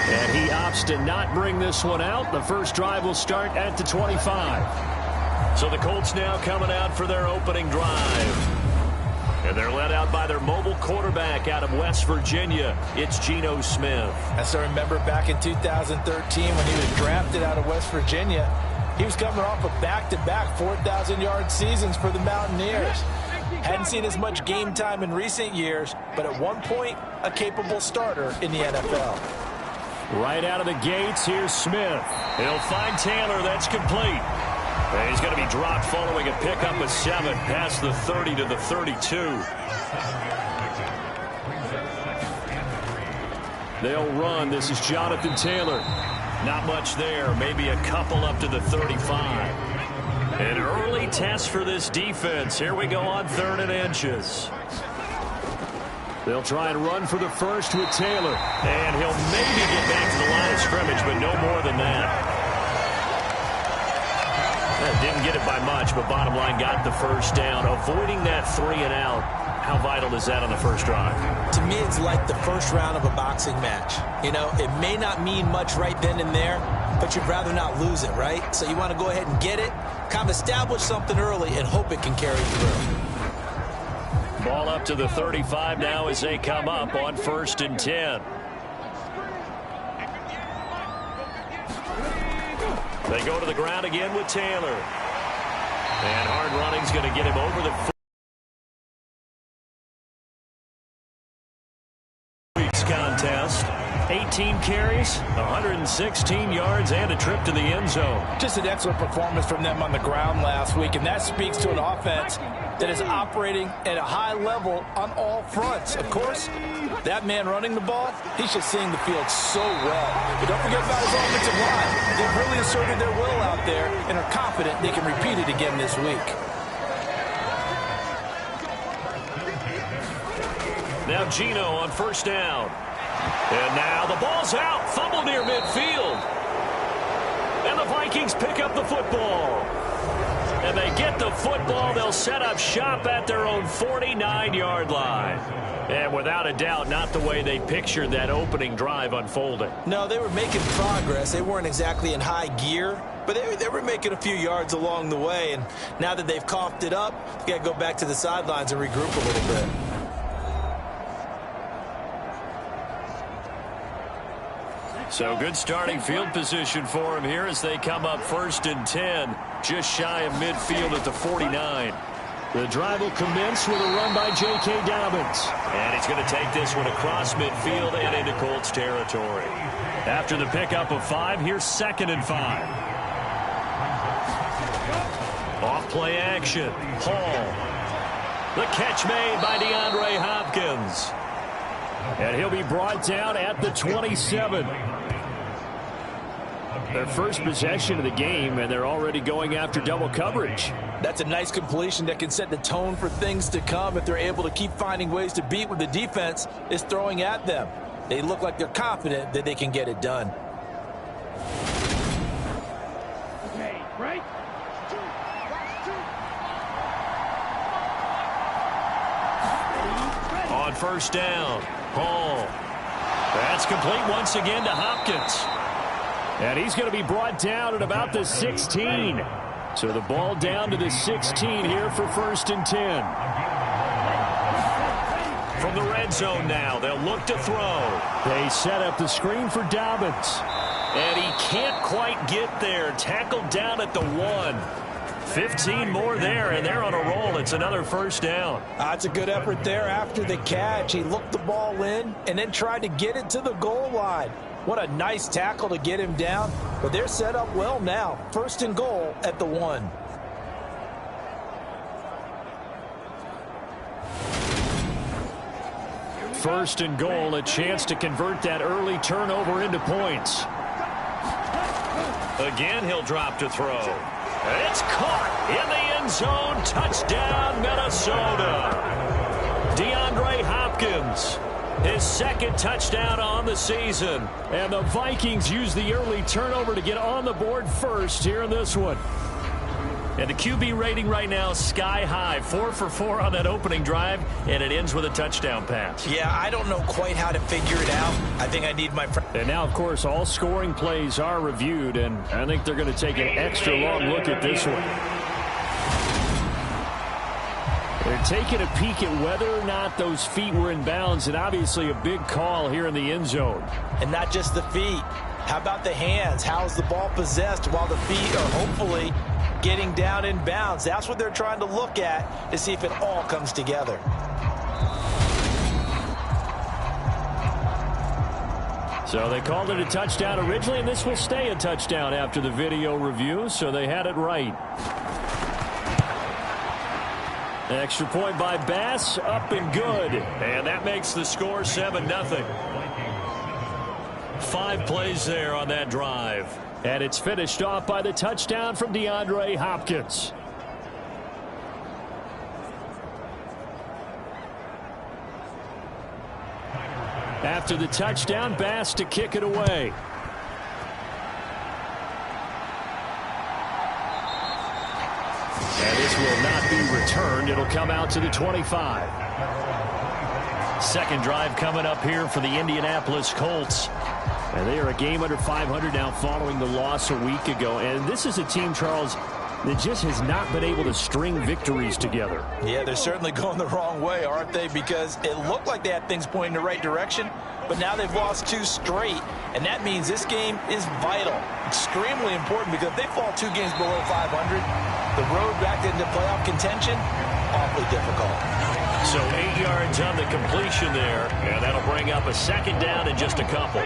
And he opts to not bring this one out. The first drive will start at the 25. So the Colts now coming out for their opening drive. And they're led out by their mobile quarterback out of West Virginia. It's Geno Smith. I still remember back in 2013 when he was drafted out of West Virginia. He was coming off of back-to-back 4,000-yard seasons for the Mountaineers. Hadn't seen as much game time in recent years, but at one point, a capable starter in the NFL. Right out of the gates, here's Smith. He'll find Taylor. That's complete. And he's going to be dropped following a pickup of 7 past the 30 to the 32. They'll run. This is Jonathan Taylor. Not much there. Maybe a couple up to the 35. An early test for this defense. Here we go on 3rd and inches. They'll try and run for the first with Taylor. And he'll maybe get back to the line of scrimmage, but no more than that. Didn't get it by much, but bottom line got the first down. Avoiding that 3 and out. How vital is that on the first drive? To me, it's like the first round of a boxing match. You know, it may not mean much right then and there, but you'd rather not lose it, right? So you want to go ahead and get it, kind of establish something early, and hope it can carry through. Ball up to the 35 now as they come up on 1st and 10. They go to the ground again with Taylor. And hard running's going to get him over the contest. 18 carries, 116 yards, and a trip to the end zone. Just an excellent performance from them on the ground last week, and that speaks to an offense that is operating at a high level on all fronts. Of course, that man running the ball, he's just seeing the field so well. But don't forget about his offensive line. They've really asserted their will out there and are confident they can repeat it again this week. Now Geno on 1st down. And now the ball's out. Fumble near midfield. And the Vikings pick up the football. And they get the football. They'll set up shop at their own 49-yard line. And without a doubt, not the way they pictured that opening drive unfolding. No, they were making progress. They weren't exactly in high gear, but they were making a few yards along the way. And now that they've coughed it up, they got to go back to the sidelines and regroup a little bit. So good starting field position for him here as they come up 1st and 10, just shy of midfield at the 49. The drive will commence with a run by J.K. Dobbins. And he's going to take this one across midfield and into Colts territory. After the pickup of 5, here's 2nd and 5. Off play action. Hall. The catch made by DeAndre Hopkins. And he'll be brought down at the 27. Their first possession of the game, and they're already going after double coverage. That's a nice completion that can set the tone for things to come if they're able to keep finding ways to beat what the defense is throwing at them. They look like they're confident that they can get it done. Okay, right? On 1st down, Hall. That's complete once again to Hopkins. And he's going to be brought down at about the 16. So the ball down to the 16 here for 1st and 10. From the red zone now, they'll look to throw. They set up the screen for Dobbins. And he can't quite get there. Tackled down at the 1. 15 more there, and they're on a roll. It's another first down. That's a good effort there after the catch. He looked the ball in and then tried to get it to the goal line. What a nice tackle to get him down. But they're set up well now. First and goal at the 1. First and goal, a chance to convert that early turnover into points. Again, he'll drop to throw. It's caught in the end zone. Touchdown, Minnesota. DeAndre Hopkins, his second touchdown on the season. And the Vikings use the early turnover to get on the board first here in this one. And the QB rating right now is sky high. 4 for 4 on that opening drive, and it ends with a touchdown pass. Yeah, I don't know quite how to figure it out. I think I need my... And now, of course, all scoring plays are reviewed, and I think they're going to take an extra long look at this one. They're taking a peek at whether or not those feet were in bounds, and obviously a big call here in the end zone. And not just the feet. How about the hands? How's the ball possessed while the feet are hopefully getting down in bounds? That's what they're trying to look at to see if it all comes together. So they called it a touchdown originally, and this will stay a touchdown after the video review, so they had it right. Extra point by Bass, up and good. And that makes the score 7-0. 5 plays there on that drive. And it's finished off by the touchdown from DeAndre Hopkins. After the touchdown, Bass to kick it away. And this will not be returned. It'll come out to the 25. Second drive coming up here for the Indianapolis Colts. And they are a game under 500 now following the loss a week ago. And this is a team, Charles, that just has not been able to string victories together. Yeah, they're certainly going the wrong way, aren't they? Because it looked like they had things pointing in the right direction, but now they've lost 2 straight. And that means this game is vital, extremely important, because if they fall 2 games below 500, the road back into playoff contention, awfully difficult. So 8 yards on the completion there, and that'll bring up a second down in just a couple.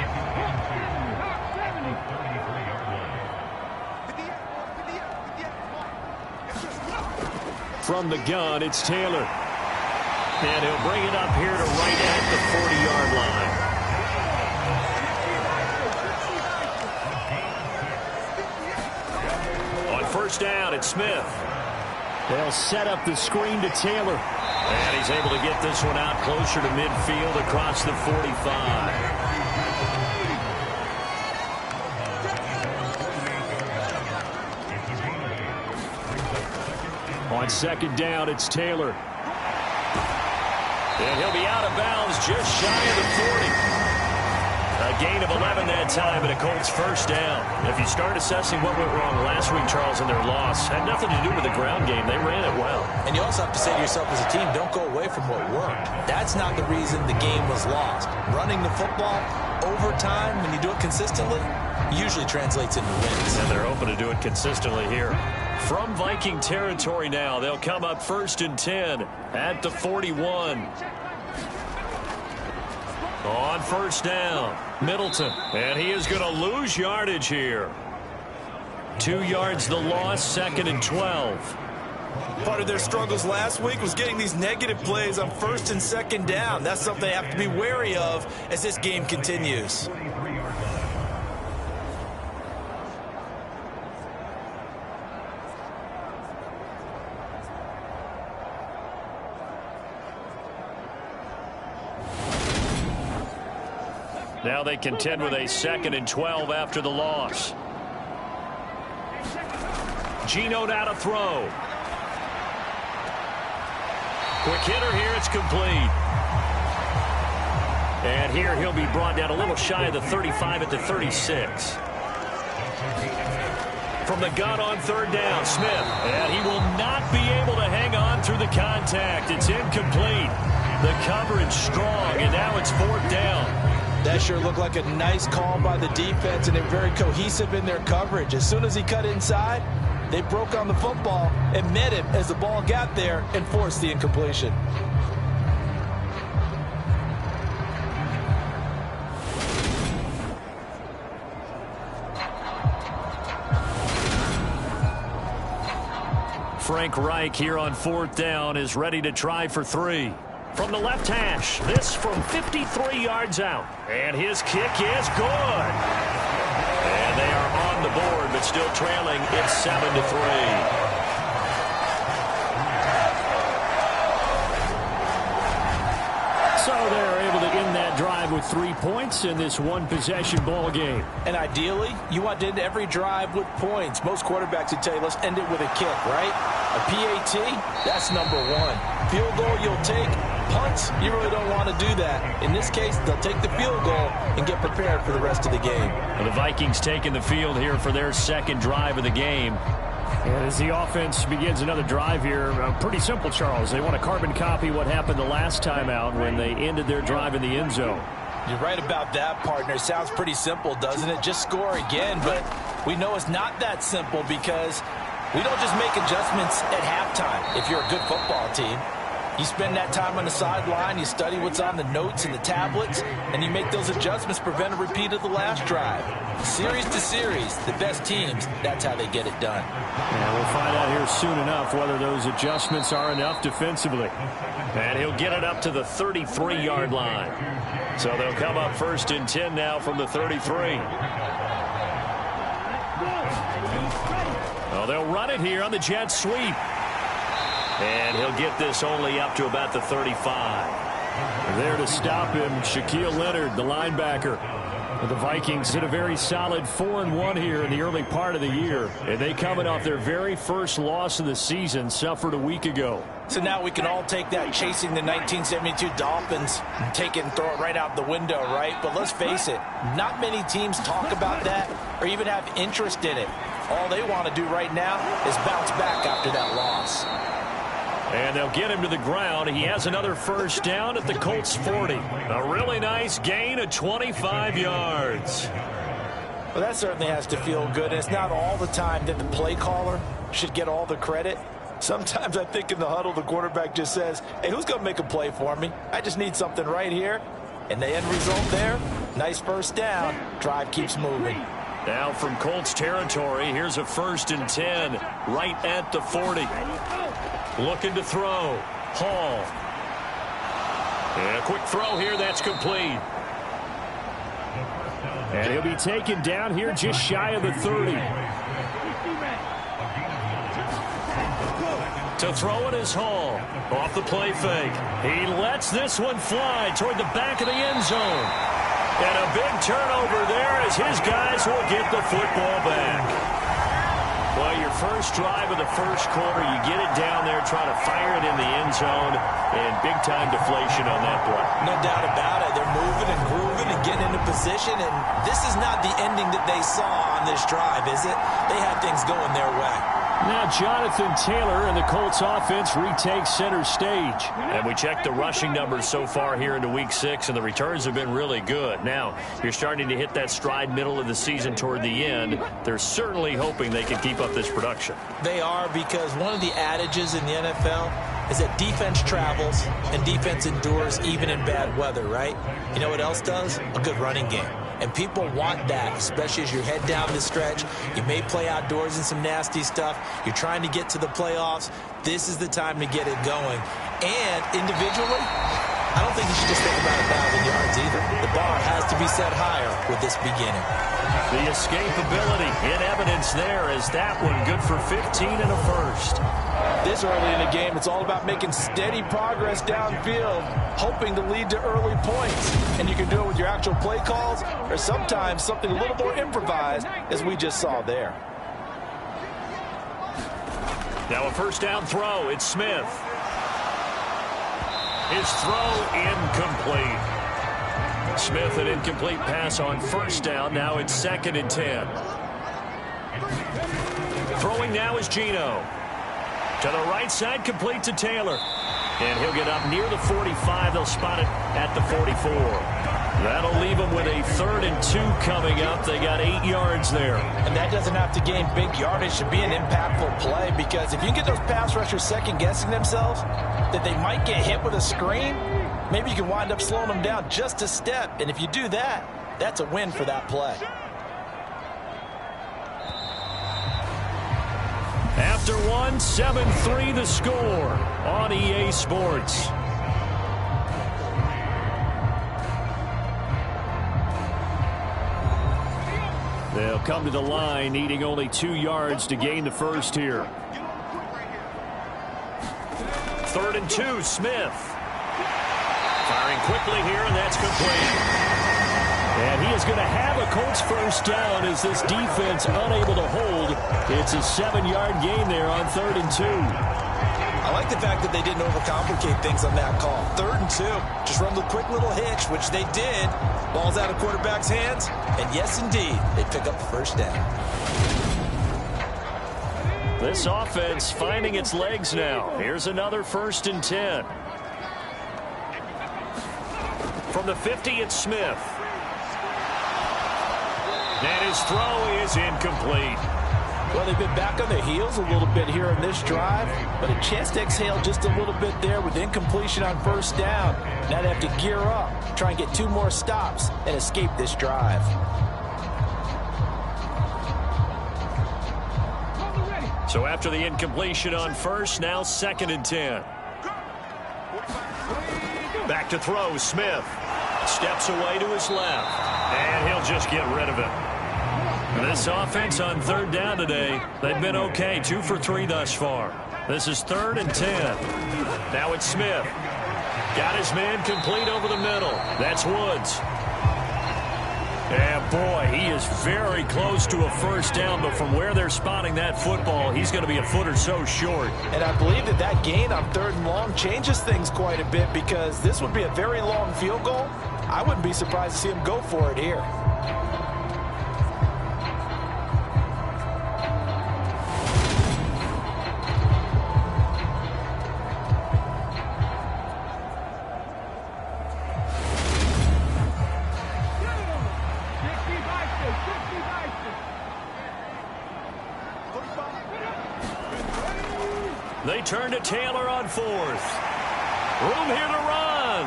From the gun, it's Taylor. And he'll bring it up here to right at the 40-yard line. On first down, it's Smith. They'll set up the screen to Taylor. And he's able to get this one out closer to midfield across the 45. On second down, it's Taylor. And he'll be out of bounds just shy of the 40. A gain of 11 that time, and a Colts first down. If you start assessing what went wrong last week, Charles, in their loss, had nothing to do with the ground game. They ran it well. And you also have to say to yourself as a team, don't go away from what worked. That's not the reason the game was lost. Running the football over time, when you do it consistently, usually translates into wins. And they're open to do it consistently here. From Viking territory now, they'll come up first and 10 at the 41. On first down, Middleton. And he is going to lose yardage here. 2 yards the loss, second and 12. Part of their struggles last week was getting these negative plays on first and second down. That's something they have to be wary of as this game continues. Now they contend with a second and 12 after the loss. Geno now to throw. Quick hitter here, it's complete. And here he'll be brought down a little shy of the 35 at the 36. From the gun on third down, Smith. And he will not be able to hang on through the contact. It's incomplete. The coverage strong, and now it's fourth down. That sure looked like a nice call by the defense, and they're very cohesive in their coverage. As soon as he cut inside, They broke on the football and met him as the ball got there and forced the incompletion. Frank Reich here on 4th down is ready to try for 3. From the left hash, this from 53 yards out. And his kick is good. And they are on the board, but still trailing. It's 7-3. So they're able to end that drive with 3 points in this one-possession ball game. And ideally, you want to end every drive with points. Most quarterbacks would tell you, let's end it with a kick, right? A PAT, that's number 1. Field goal you'll take. Punts, you really don't want to do that. In this case, they'll take the field goal and get prepared for the rest of the game. Well, the Vikings taking the field here for their second drive of the game. And as the offense begins another drive here, pretty simple, Charles. They want to carbon copy what happened the last time out when they ended their drive in the end zone. You're right about that, partner. Sounds pretty simple, doesn't it? Just score again, but we know it's not that simple because we don't just make adjustments at halftime if you're a good football team. You spend that time on the sideline, you study what's on the notes and the tablets, and you make those adjustments, prevent a repeat of the last drive. Series to series, the best teams, that's how they get it done. And we'll find out here soon enough whether those adjustments are enough defensively. And he'll get it up to the 33-yard line. So they'll come up 1st and 10 now from the 33. Well, they'll run it here on the jet sweep. And he'll get this only up to about the 35. There to stop him, Shaquille Leonard, the linebacker. The Vikings did a very solid 4-1 here in the early part of the year. And they coming off their very first loss of the season, suffered a week ago. So now we can all take that chasing the 1972 Dolphins and take it and throw it right out the window, right? But let's face it, not many teams talk about that or even have interest in it. All they want to do right now is bounce back after that loss. And they'll get him to the ground. He has another first down at the Colts 40. A really nice gain of 25 yards. Well, that certainly has to feel good. And it's not all the time that the play caller should get all the credit. Sometimes I think in the huddle, the quarterback just says, hey, who's going to make a play for me? I just need something right here. And the end result there, nice first down. Drive keeps moving. Now from Colts territory, here's a 1st and 10 right at the 40. Looking to throw. Hall. And a quick throw here. That's complete. And he'll be taken down here just shy of the 30. To throw it is Hall. Off the play fake. He lets this one fly toward the back of the end zone. And a big turnover there as his guys will get the football back. Well, your first drive of the first quarter, you get it down there, try to fire it in the end zone, and big-time deflation on that play. No doubt about it. They're moving and grooving and getting into position, and this is not the ending that they saw on this drive, is it? They had things going their way. Now Jonathan Taylor and the Colts offense retakes center stage. And we checked the rushing numbers so far here into Week 6, and the returns have been really good. Now, you're starting to hit that stride middle of the season toward the end. They're certainly hoping they can keep up this production. They are, because one of the adages in the NFL is that defense travels and defense endures even in bad weather, right? You know what else does? A good running game. And people want that, especially as you head down the stretch. You may play outdoors in some nasty stuff. You're trying to get to the playoffs. This is the time to get it going. And individually, I don't think you should just think about 1,000 yards either. The bar has to be set higher with this beginning. The escapability in evidence there as that one good for 15 and a first. This early in the game, it's all about making steady progress downfield, hoping to lead to early points. And you can do it with your actual play calls or sometimes something a little more improvised, as we just saw there. Now a first down throw. It's Smith. His throw incomplete. Smith, an incomplete pass on first down. Now it's 2nd and 10. Throwing now is Geno. To the right side, complete to Taylor. And he'll get up near the 45. They'll spot it at the 44. That'll leave them with a 3rd and 2 coming up. They got 8 yards there. And that doesn't have to gain big yardage to be an impactful play, because if you can get those pass rushers second-guessing themselves that they might get hit with a screen, maybe you can wind up slowing them down just a step. And if you do that, that's a win for that play. After 1, 7-3 the score on EA Sports. They'll come to the line, needing only 2 yards to gain the first here. 3rd and 2, Smith. Firing quickly here, and that's complete. And he is going to have a Colts first down as this defense unable to hold. It's a 7-yard gain there on 3rd and 2. I like the fact that they didn't overcomplicate things on that call. 3rd and 2. Just run the quick little hitch, which they did. Ball's out of quarterback's hands. And yes, indeed, they pick up the first down. This offense finding its legs now. Here's another 1st and 10. From the 50, it's Smith. And his throw is incomplete. Well, they've been back on their heels a little bit here in this drive, but a chance to exhale just a little bit there with incompletion on 1st down. Now they have to gear up, try and get 2 more stops and escape this drive. So after the incompletion on 1st, now 2nd and 10. Back to throw, Smith. Steps away to his left, and he'll just get rid of it. This offense on 3rd down today, they've been okay. 2 for 3 thus far. This is 3rd and 10. Now it's Smith. Got his man complete over the middle. That's Woods. And boy, he is very close to a first down, but from where they're spotting that football, he's going to be a foot or so short. And I believe that that gain on 3rd and long changes things quite a bit, because this would be a very long field goal. I wouldn't be surprised to see him go for it here. They turn to Taylor on 4th. Room here to run.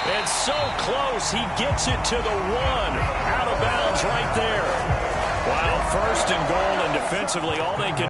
And so close, he gets it to the 1. Out of bounds right there. Wow, 1st and goal, and defensively, all they can.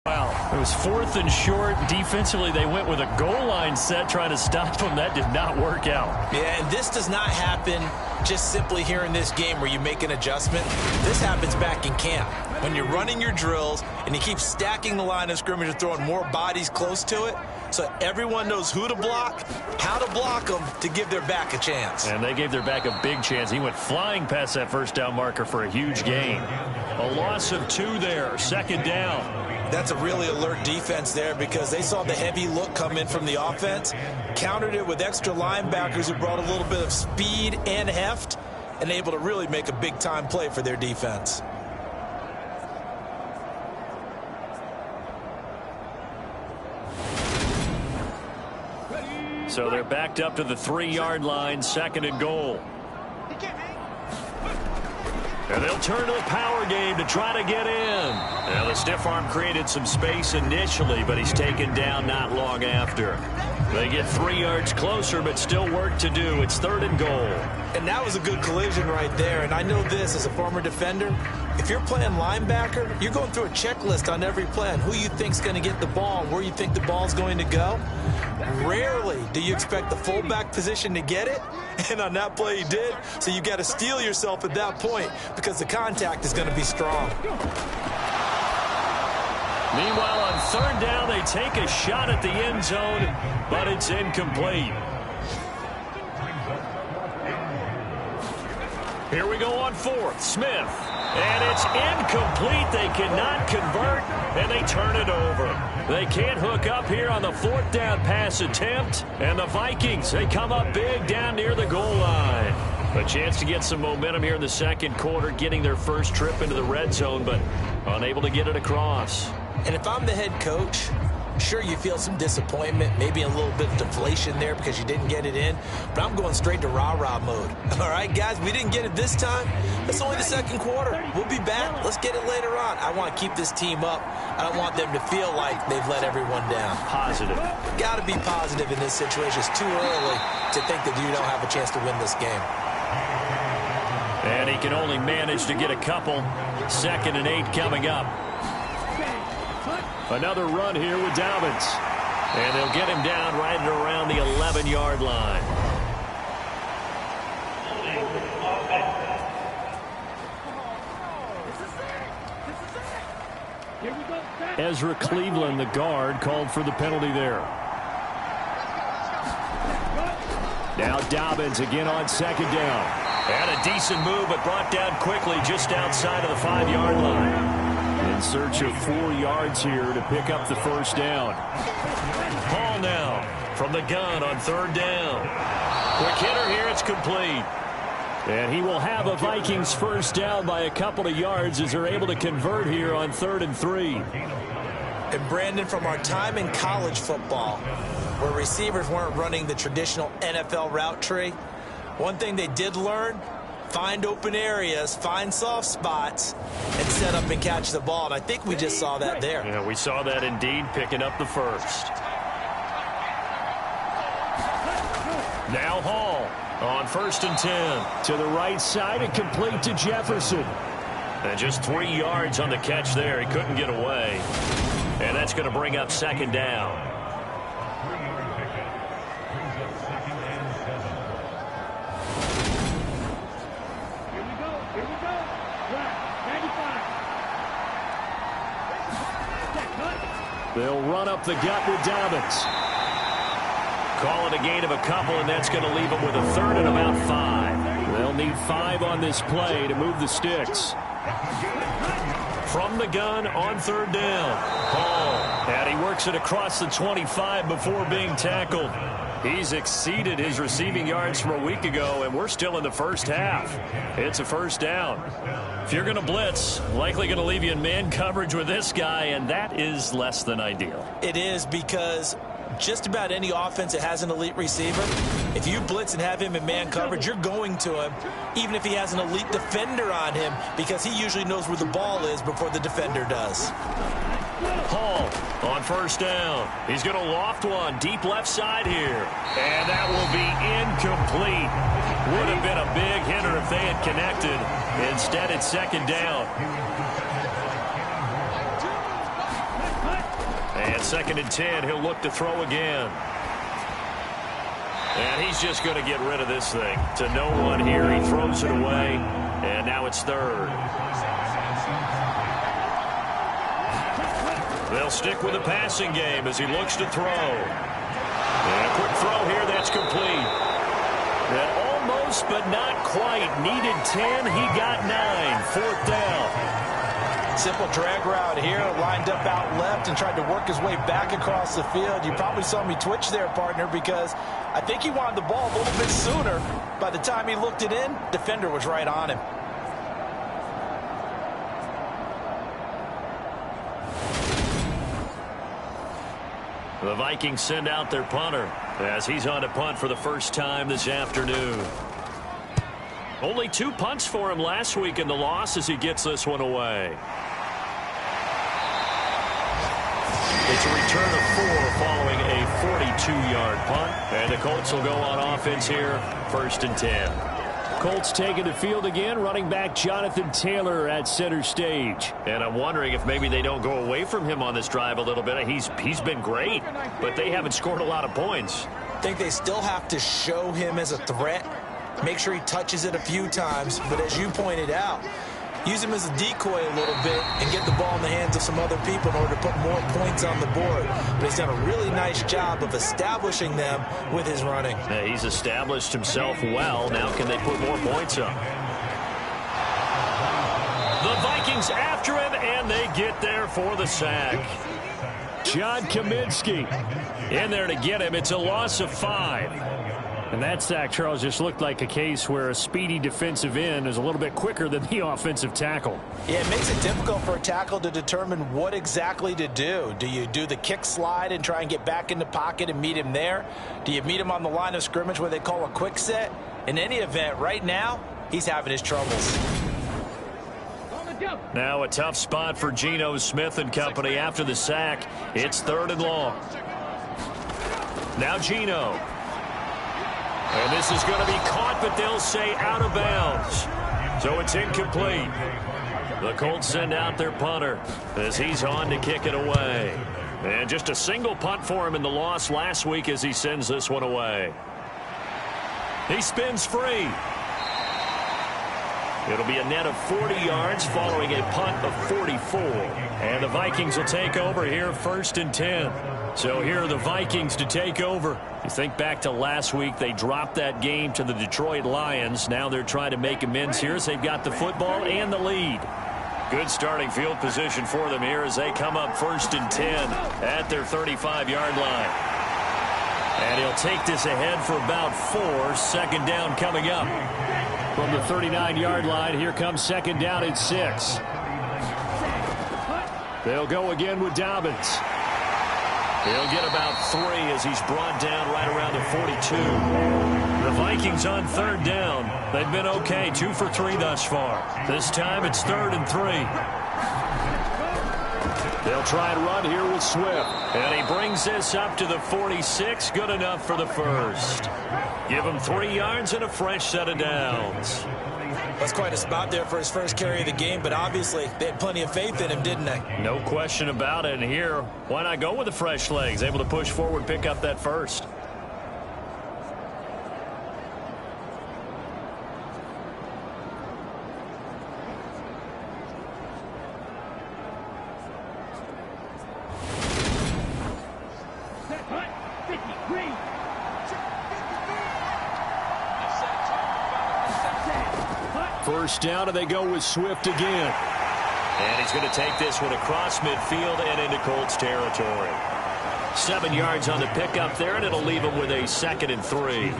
Wow, it was 4th and short. Defensively, they went with a goal line set trying to stop them. That did not work out. Yeah, and this does not happen just simply here in this game where you make an adjustment. This happens back in camp when you're running your drills and you keep stacking the line of scrimmage and throwing more bodies close to it, so everyone knows who to block, how to block them to give their back a chance. And they gave their back a big chance. He went flying past that first down marker for a huge gain. A loss of 2 there, 2nd down. That's a really alert defense there, because they saw the heavy look come in from the offense, countered it with extra linebackers who brought a little bit of speed and heft, and able to really make a big-time play for their defense. So they're backed up to the 3-yard line, 2nd and goal. And they'll turn to the power game to try to get in. Now, the stiff arm created some space initially, but he's taken down not long after. They get 3 yards closer, but still work to do. It's 3rd and goal. And that was a good collision right there. And I know this as a former defender. If you're playing linebacker, you're going through a checklist on every play on who you think's going to get the ball and where you think the ball's going to go. Rarely do you expect the fullback position to get it. And on that play, he did. So you got to steel yourself at that point, because the contact is going to be strong. Meanwhile, on 3rd down, they take a shot at the end zone, but it's incomplete. Here we go on 4th. Smith. And it's incomplete. They cannot convert, and they turn it over. They can't hook up here on the 4th down pass attempt. And the Vikings, they come up big down near the goal line. A chance to get some momentum here in the 2nd quarter, getting their first trip into the red zone, but unable to get it across. And if I'm the head coach, Sure, you feel some disappointment, maybe a little bit of deflation there because you didn't get it in, but I'm going straight to rah-rah mode. All right, guys, we didn't get it this time. It's only the second quarter. We'll be back. Let's get it later on. I want to keep this team up. I don't want them to feel like they've let everyone down. Positive. Got to be positive in this situation. It's too early to think that you don't have a chance to win this game. And he can only manage to get a couple. 2nd and 8 coming up. Another run here with Dobbins. And they'll get him down right at around the 11-yard line. Ezra Cleveland, the guard, called for the penalty there. Now Dobbins again on 2nd down. And a decent move, but brought down quickly just outside of the 5-yard line. In search of 4 yards here to pick up the first down. Hall now from the gun on 3rd down. Quick hitter here, it's complete. And he will have a Vikings first down by a couple of yards as they're able to convert here on 3rd and 3. And Brandon, from our time in college football, where receivers weren't running the traditional NFL route tree, one thing they did learn: find open areas, find soft spots, and set up and catch the ball. And I think we just saw that there. Yeah, we saw that indeed, picking up the first. Now Hall on 1st and 10. To the right side and complete to Jefferson. And just 3 yards on the catch there. He couldn't get away. And that's going to bring up 2nd down. They'll run up the gut with Dobbins. Call it a gain of a couple, and that's going to leave them with a 3rd and about 5. They'll need 5 on this play to move the sticks. From the gun on 3rd down. Hall. And he works it across the 25 before being tackled. He's exceeded his receiving yards from a week ago, and we're still in the first half. It's a first down. If you're going to blitz, likely going to leave you in man coverage with this guy, and that is less than ideal. It is, because just about any offense that has an elite receiver, if you blitz and have him in man coverage, you're going to him, even if he has an elite defender on him, because he usually knows where the ball is before the defender does. Hall on 1st down. He's going to loft one deep left side here. And that will be incomplete. Would have been a big hitter if they had connected. Instead, it's 2nd down. And 2nd and 10, he'll look to throw again. And he's just going to get rid of this thing. To no one here, he throws it away. And now it's 3rd. They'll stick with the passing game as he looks to throw. And a quick throw here, that's complete. And almost, but not quite. Needed 10, he got 9. 4th down. Simple drag route here, lined up out left and tried to work his way back across the field. You probably saw me twitch there, partner, because I think he wanted the ball a little bit sooner. By the time he looked it in, defender was right on him. The Vikings send out their punter as he's on to punt for the first time this afternoon. Only 2 punts for him last week in the loss as he gets this one away. It's a return of 4 following a 42-yard punt. And the Colts will go on offense here, 1st and 10. Colts taking the field again, running back Jonathan Taylor at center stage. And I'm wondering if maybe they don't go away from him on this drive a little bit. He's been great, but they haven't scored a lot of points. I think they still have to show him as a threat, make sure he touches it a few times, but as you pointed out, use him as a decoy a little bit and get the ball in the hands of some other people in order to put more points on the board. But he's done a really nice job of establishing them with his running. Yeah, he's established himself well. Now can they put more points up? The Vikings after him, and they get there for the sack. John Kaminsky in there to get him. It's a loss of 5. And that sack, Charles, just looked like a case where a speedy defensive end is a little bit quicker than the offensive tackle. Yeah, it makes it difficult for a tackle to determine what exactly to do. Do you do the kick slide and try and get back in the pocket and meet him there? Do you meet him on the line of scrimmage where they call a quick set? In any event, right now, he's having his troubles. Now a tough spot for Geno Smith and company after the sack. It's 3rd and long. Now Geno. And this is going to be caught, but they'll say out of bounds. So it's incomplete. The Colts send out their punter as he's on to kick it away. And just a single punt for him in the loss last week as he sends this one away. He spins free. It'll be a net of 40 yards following a punt of 44. And the Vikings will take over here 1st and 10. So here are the Vikings to take over. You think back to last week, they dropped that game to the Detroit Lions. Now they're trying to make amends here as they've got the football and the lead. Good starting field position for them here as they come up 1st and 10 at their 35-yard line. And he'll take this ahead for about 4. 2nd down coming up. From the 39-yard line, here comes 2nd down and 6. They'll go again with Dobbins. He'll get about 3 as he's brought down right around the 42. The Vikings on 3rd down. They've been okay, 2 for 3 thus far. This time it's 3rd and 3. They'll try and run here with Swift. And he brings this up to the 46. Good enough for the first. Give him 3 yards and a fresh set of downs. That's quite a spot there for his first carry of the game, but obviously they had plenty of faith in him, didn't they? No question about it. And here, why not go with the fresh legs? Able to push forward, pick up that first. First down, and they go with Swift again. And he's going to take this one across midfield and into Colts territory. 7 yards on the pickup there, and it'll leave him with a 2nd and 3.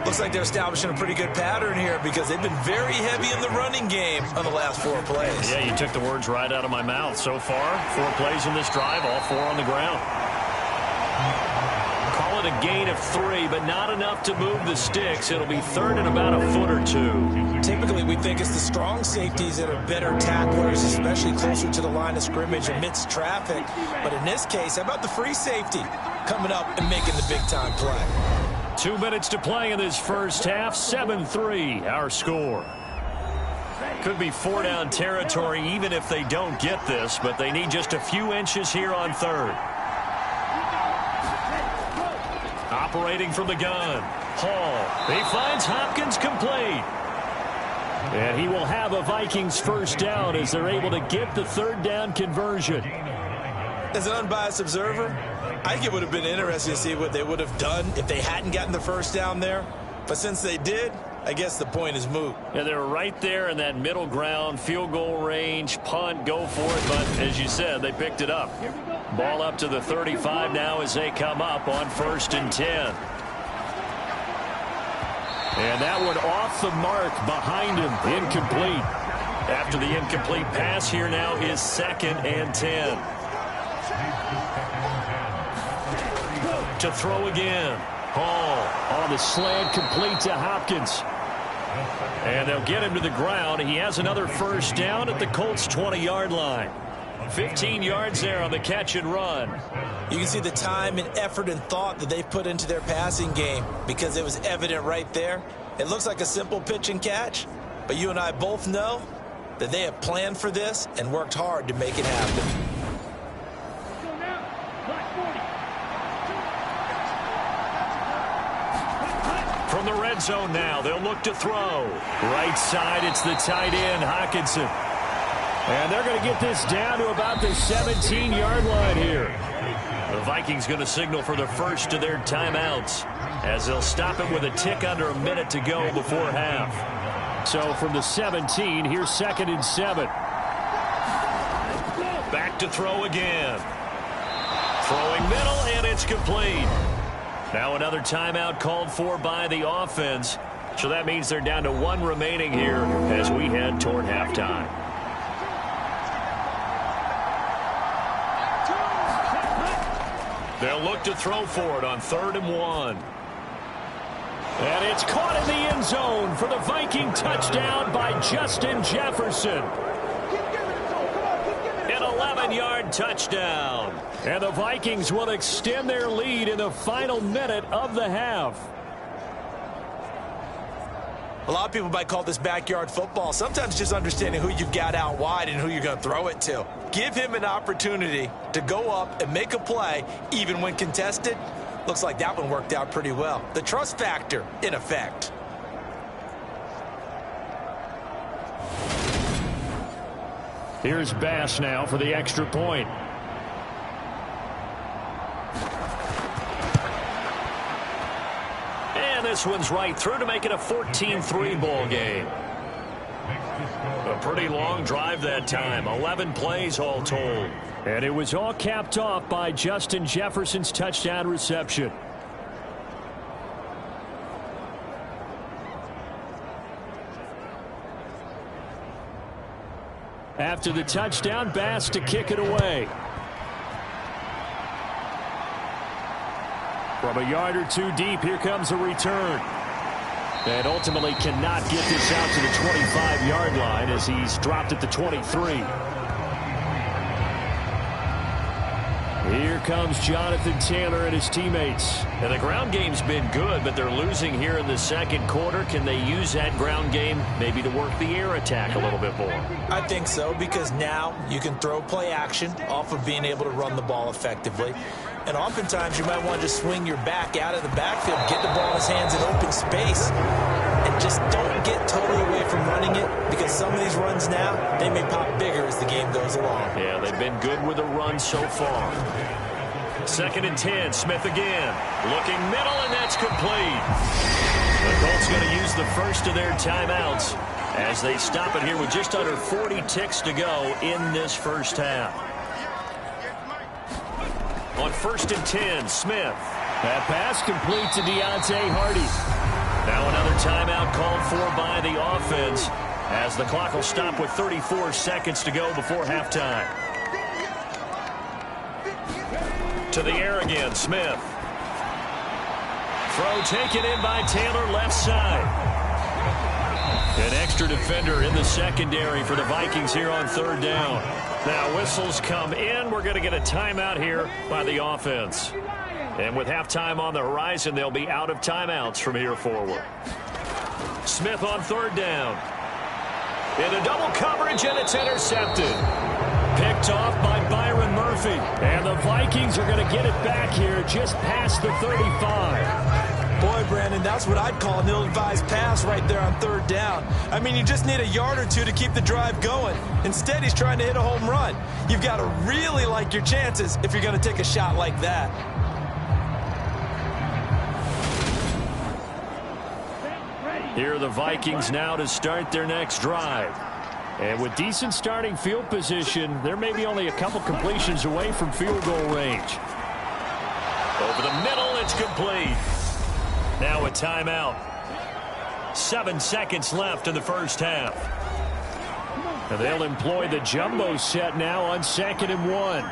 Looks like they're establishing a pretty good pattern here because they've been very heavy in the running game on the last 4 plays. Yeah, you took the words right out of my mouth. So far, 4 plays in this drive, all 4 on the ground. Call it a gain of 3, but not enough to move the sticks. It'll be 3rd and about a foot or 2. Typically, we think it's the strong safeties that are better tacklers, especially closer to the line of scrimmage amidst traffic. But in this case, how about the free safety coming up and making the big-time play? 2 minutes to play in this first half. 7-3, our score. Could be 4-down territory even if they don't get this, but they need just a few inches here on 3rd. Operating from the gun. Hall. He finds Hopkins complete. And he will have a Vikings first down as they're able to get the 3rd down conversion. As an unbiased observer, I think it would have been interesting to see what they would have done if they hadn't gotten the first down there. But since they did, I guess the point is moot. Yeah, they're right there in that middle ground, field goal range, punt, go for it. But as you said, they picked it up. Ball up to the 35 now as they come up on 1st and 10. And that one off the mark behind him, incomplete. After the incomplete pass, here now is 2nd and 10. To throw again. Hall on the slant, complete to Hopkins. And they'll get him to the ground. He has another first down at the Colts' 20-yard line. 15 yards there on the catch and run. You can see the time and effort and thought that they've put into their passing game because it was evident right there. It looks like a simple pitch and catch, but you and I both know that they have planned for this and worked hard to make it happen. From the red zone now, they'll look to throw. Right side, it's the tight end, Hockenson. And they're going to get this down to about the 17-yard line here. The Vikings going to signal for the first of their timeouts as they'll stop it with a tick under a minute to go before half. So from the 17, here's 2nd and 7. Back to throw again. Throwing middle, and it's complete. Now another timeout called for by the offense. So that means they're down to 1 remaining here as we head toward halftime. They'll look to throw for it on 3rd and 1. And it's caught in the end zone for the Viking touchdown by Justin Jefferson. An 11-yard touchdown. And the Vikings will extend their lead in the final minute of the half. A lot of people might call this backyard football. Sometimes just understanding who you've got out wide and who you're going to throw it to. Give him an opportunity to go up and make a play, even when contested. Looks like that one worked out pretty well. The trust factor, in effect. Here's Bass now for the extra point. And this one's right through to make it a 14-3 ball game. A pretty long drive that time. 11 plays all told. And it was all capped off by Justin Jefferson's touchdown reception. After the touchdown, Bass to kick it away. From a yard or two deep, here comes a return. And ultimately cannot get this out to the 25-yard line as he's dropped at the 23. Here comes Jonathan Taylor and his teammates. And the ground game's been good, but they're losing here in the second quarter. Can they use that ground game maybe to work the air attack a little bit more? I think so, because now you can throw play action off of being able to run the ball effectively. And oftentimes you might want to just swing your back out of the backfield, get the ball in his hands in open space, and just don't get totally away from running it, because some of these runs now, they may pop bigger as the game goes along. Yeah, they've been good with the run so far. 2nd and 10, Smith again. Looking middle, and that's complete. The Colts going to use the first of their timeouts as they stop it here with just under 40 ticks to go in this first half. On 1st and 10, Smith. That pass complete to Deontay Hardy. Now another timeout called for by the offense as the clock will stop with 34 seconds to go before halftime. To the air again, Smith. Throw taken in by Taylor, left side. An extra defender in the secondary for the Vikings here on 3rd down. Now whistles come in. We're going to get a timeout here by the offense. And with halftime on the horizon, they'll be out of timeouts from here forward. Smith on 3rd down. Into double coverage, and it's intercepted. Picked off by Byron Murphy. And the Vikings are going to get it back here just past the 35. Boy, Brandon, that's what I'd call an ill-advised pass right there on 3rd down. I mean, you just need a yard or two to keep the drive going. Instead, he's trying to hit a home run. You've got to really like your chances if you're going to take a shot like that. Here are the Vikings now to start their next drive. And with decent starting field position, there may be only a couple completions away from field goal range. Over the middle, it's complete. Now a timeout. 7 seconds left in the first half. And they'll employ the jumbo set now on 2nd and 1.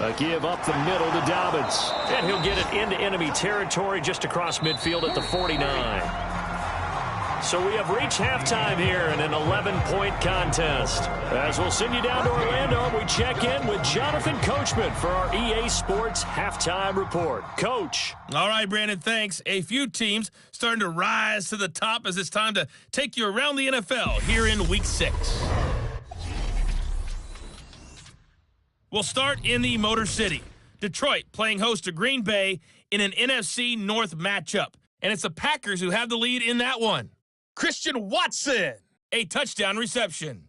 A give up the middle to Dobbins. And he'll get it into enemy territory just across midfield at the 49. So we have reached halftime here in an 11-point contest. As we'll send you down to Orlando, we check in with Jonathan Coachman for our EA Sports Halftime Report. Coach. All right, Brandon, thanks. A few teams starting to rise to the top as it's time to take you around the NFL here in Week 6. We'll start in the Motor City. Detroit playing host to Green Bay in an NFC North matchup. And it's the Packers who have the lead in that one. Christian Watson, a touchdown reception.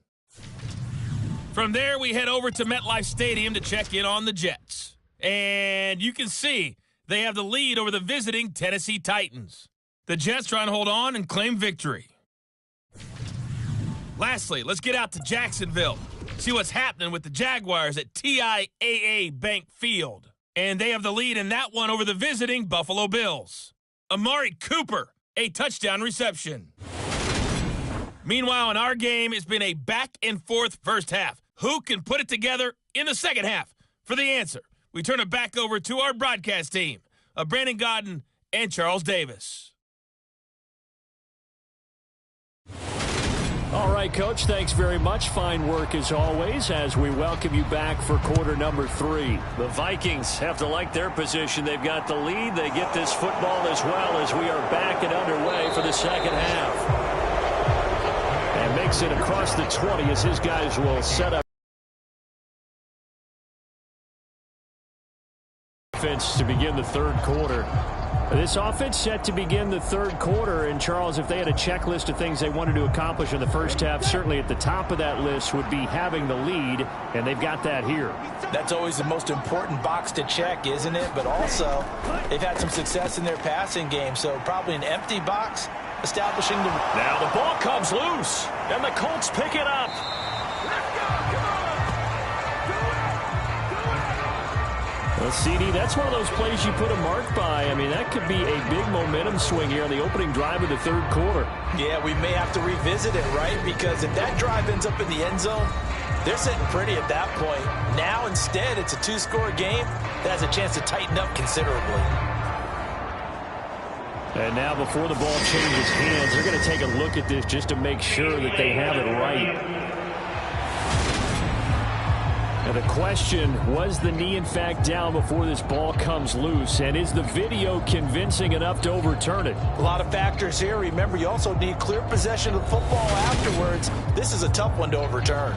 From there, we head over to MetLife Stadium to check in on the Jets. And you can see they have the lead over the visiting Tennessee Titans. The Jets trying to hold on and claim victory. Lastly, let's get out to Jacksonville. See what's happening with the Jaguars at TIAA Bank Field. And they have the lead in that one over the visiting Buffalo Bills. Amari Cooper, a touchdown reception. Meanwhile, in our game, it's been a back-and-forth first half. Who can put it together in the second half? For the answer, we turn it back over to our broadcast team of Brandon Godden and Charles Davis. All right, Coach, thanks very much. Fine work as always as we welcome you back for quarter number 3. The Vikings have to like their position. They've got the lead. They get this football as well as we are back and underway for the second half. And makes it across the 20 as his guys will set up offense to begin the third quarter. This offense set to begin the third quarter, and Charles, if they had a checklist of things they wanted to accomplish in the first half, certainly at the top of that list would be having the lead, and they've got that here. That's always the most important box to check, isn't it? But also, they've had some success in their passing game, so probably an empty box establishing the... Now the ball comes loose, and the Colts pick it up. Well, CD, that's one of those plays you put a mark by. I mean, that could be a big momentum swing here on the opening drive of the third quarter. Yeah, we may have to revisit it, right? Because if that drive ends up in the end zone, they're sitting pretty at that point. Now, instead, it's a 2-score game that has a chance to tighten up considerably. And now, before the ball changes hands, they're going to take a look at this just to make sure that they have it right. Now the question, was the knee in fact down before this ball comes loose? And is the video convincing enough to overturn it? A lot of factors here. Remember, you also need clear possession of the football afterwards. This is a tough one to overturn.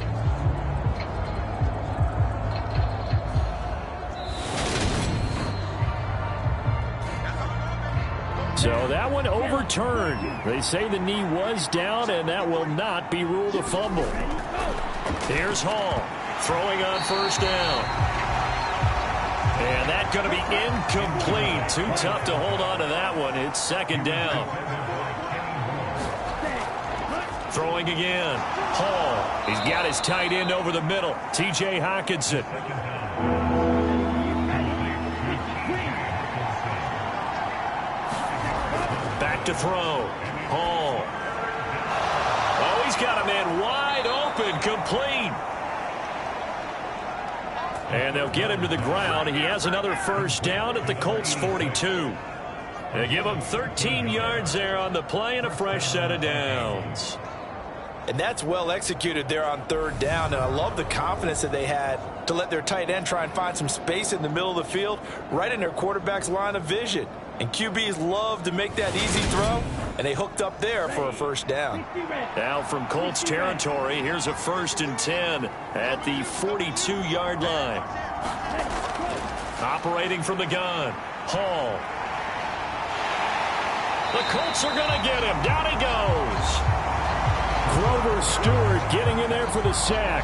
So that one overturned. They say the knee was down, and that will not be ruled a fumble. Here's Hall. Throwing on first down. And that's going to be incomplete. Too tough to hold on to that one. It's second down. Throwing again. Hall. He's got his tight end over the middle. T.J. Hockenson. Back to throw. Hall. Oh, he's got a man wide open. Complete. And they'll get him to the ground. He has another first down at the Colts 42. They give him 13 yards there on the play and a fresh set of downs. And that's well executed there on third down. And I love the confidence that they had to let their tight end try and find some space in the middle of the field, right in their quarterback's line of vision. And QBs love to make that easy throw, and they hooked up there for a first down. Now from Colts territory, here's a 1st and 10 at the 42-yard line. Operating from the gun, Hall. The Colts are going to get him. Down he goes. Grover Stewart getting in there for the sack.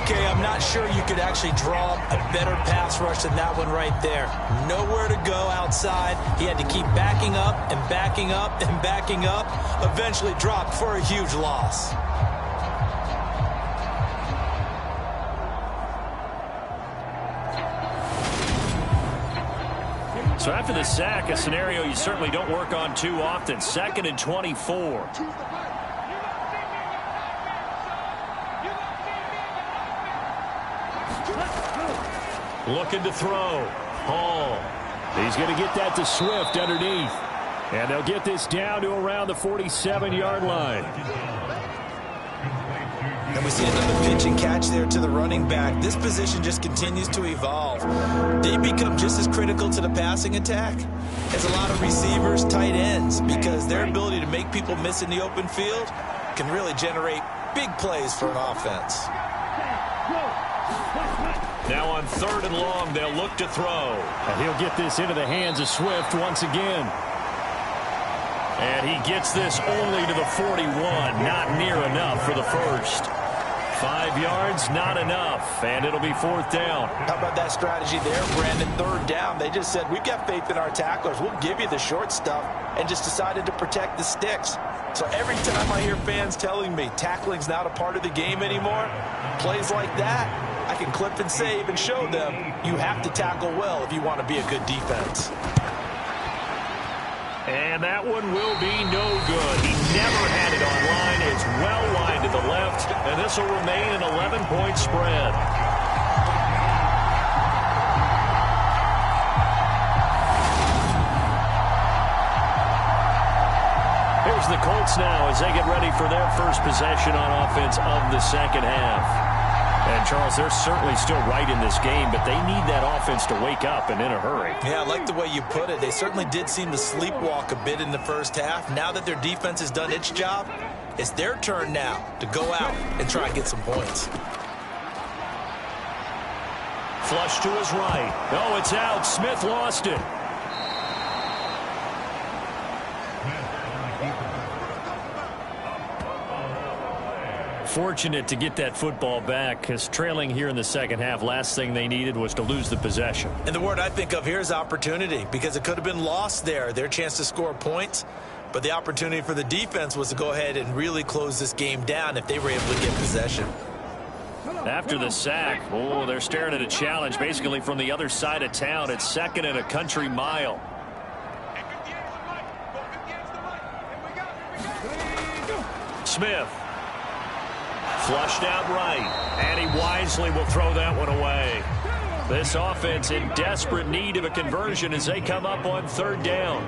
Okay, I'm not sure you could actually draw a better pass rush than that one right there. Nowhere to go outside. He had to keep backing up and backing up and backing up. Eventually dropped for a huge loss. So after the sack, a scenario you certainly don't work on too often. 2nd and 24. Looking to throw. Hall. He's going to get that to Swift underneath. And they'll get this down to around the 47-yard line. And we see another pitch and catch there to the running back. This position just continues to evolve. They become just as critical to the passing attack as a lot of receivers, tight ends, because their ability to make people miss in the open field can really generate big plays for an offense. Now on 3rd and long, they'll look to throw. And he'll get this into the hands of Swift once again. And he gets this only to the 41. Not near enough for the first. 5 yards, not enough. And it'll be 4th down. How about that strategy there, Brandon? 3rd down. They just said, we've got faith in our tacklers. We'll give you the short stuff, and just decided to protect the sticks. So every time I hear fans telling me tackling's not a part of the game anymore, plays like that, I back, and clip and save and show them you have to tackle well if you want to be a good defense. And that one will be no good. He never had it on line. It's well wide to the left, and this will remain an 11-point spread. Here's the Colts now as they get ready for their first possession on offense of the second half. And, Charles, they're certainly still right in this game, but they need that offense to wake up and in a hurry. Yeah, I like the way you put it. They certainly did seem to sleepwalk a bit in the first half. Now that their defense has done its job, it's their turn now to go out and try and get some points. Flush to his right. Oh, it's out. Smith lost it. Fortunate to get that football back, because trailing here in the second half, last thing they needed was to lose the possession. And the word I think of here is opportunity, because it could have been lost there, their chance to score points. But the opportunity for the defense was to go ahead and really close this game down if they were able to get possession. After the sack, oh, they're staring at a challenge basically from the other side of town. It's second and a country mile. Smith. Flushed out right, and he wisely will throw that one away. This offense in desperate need of a conversion as they come up on third down.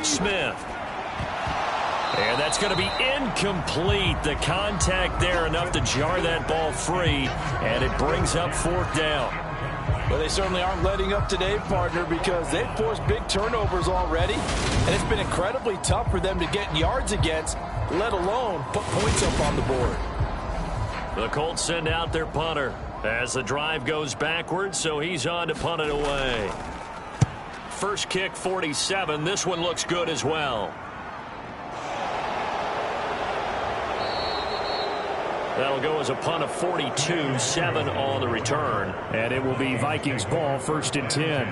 Smith. And that's going to be incomplete. The contact there enough to jar that ball free, and it brings up fourth down. Well, they certainly aren't letting up today, partner, because they've forced big turnovers already, and it's been incredibly tough for them to get yards against, let alone put points up on the board. The Colts send out their punter as the drive goes backwards, so he's on to punt it away. First kick, 47. This one looks good as well. That'll go as a punt of 42, 7 on the return. And it will be Vikings ball, 1st and 10.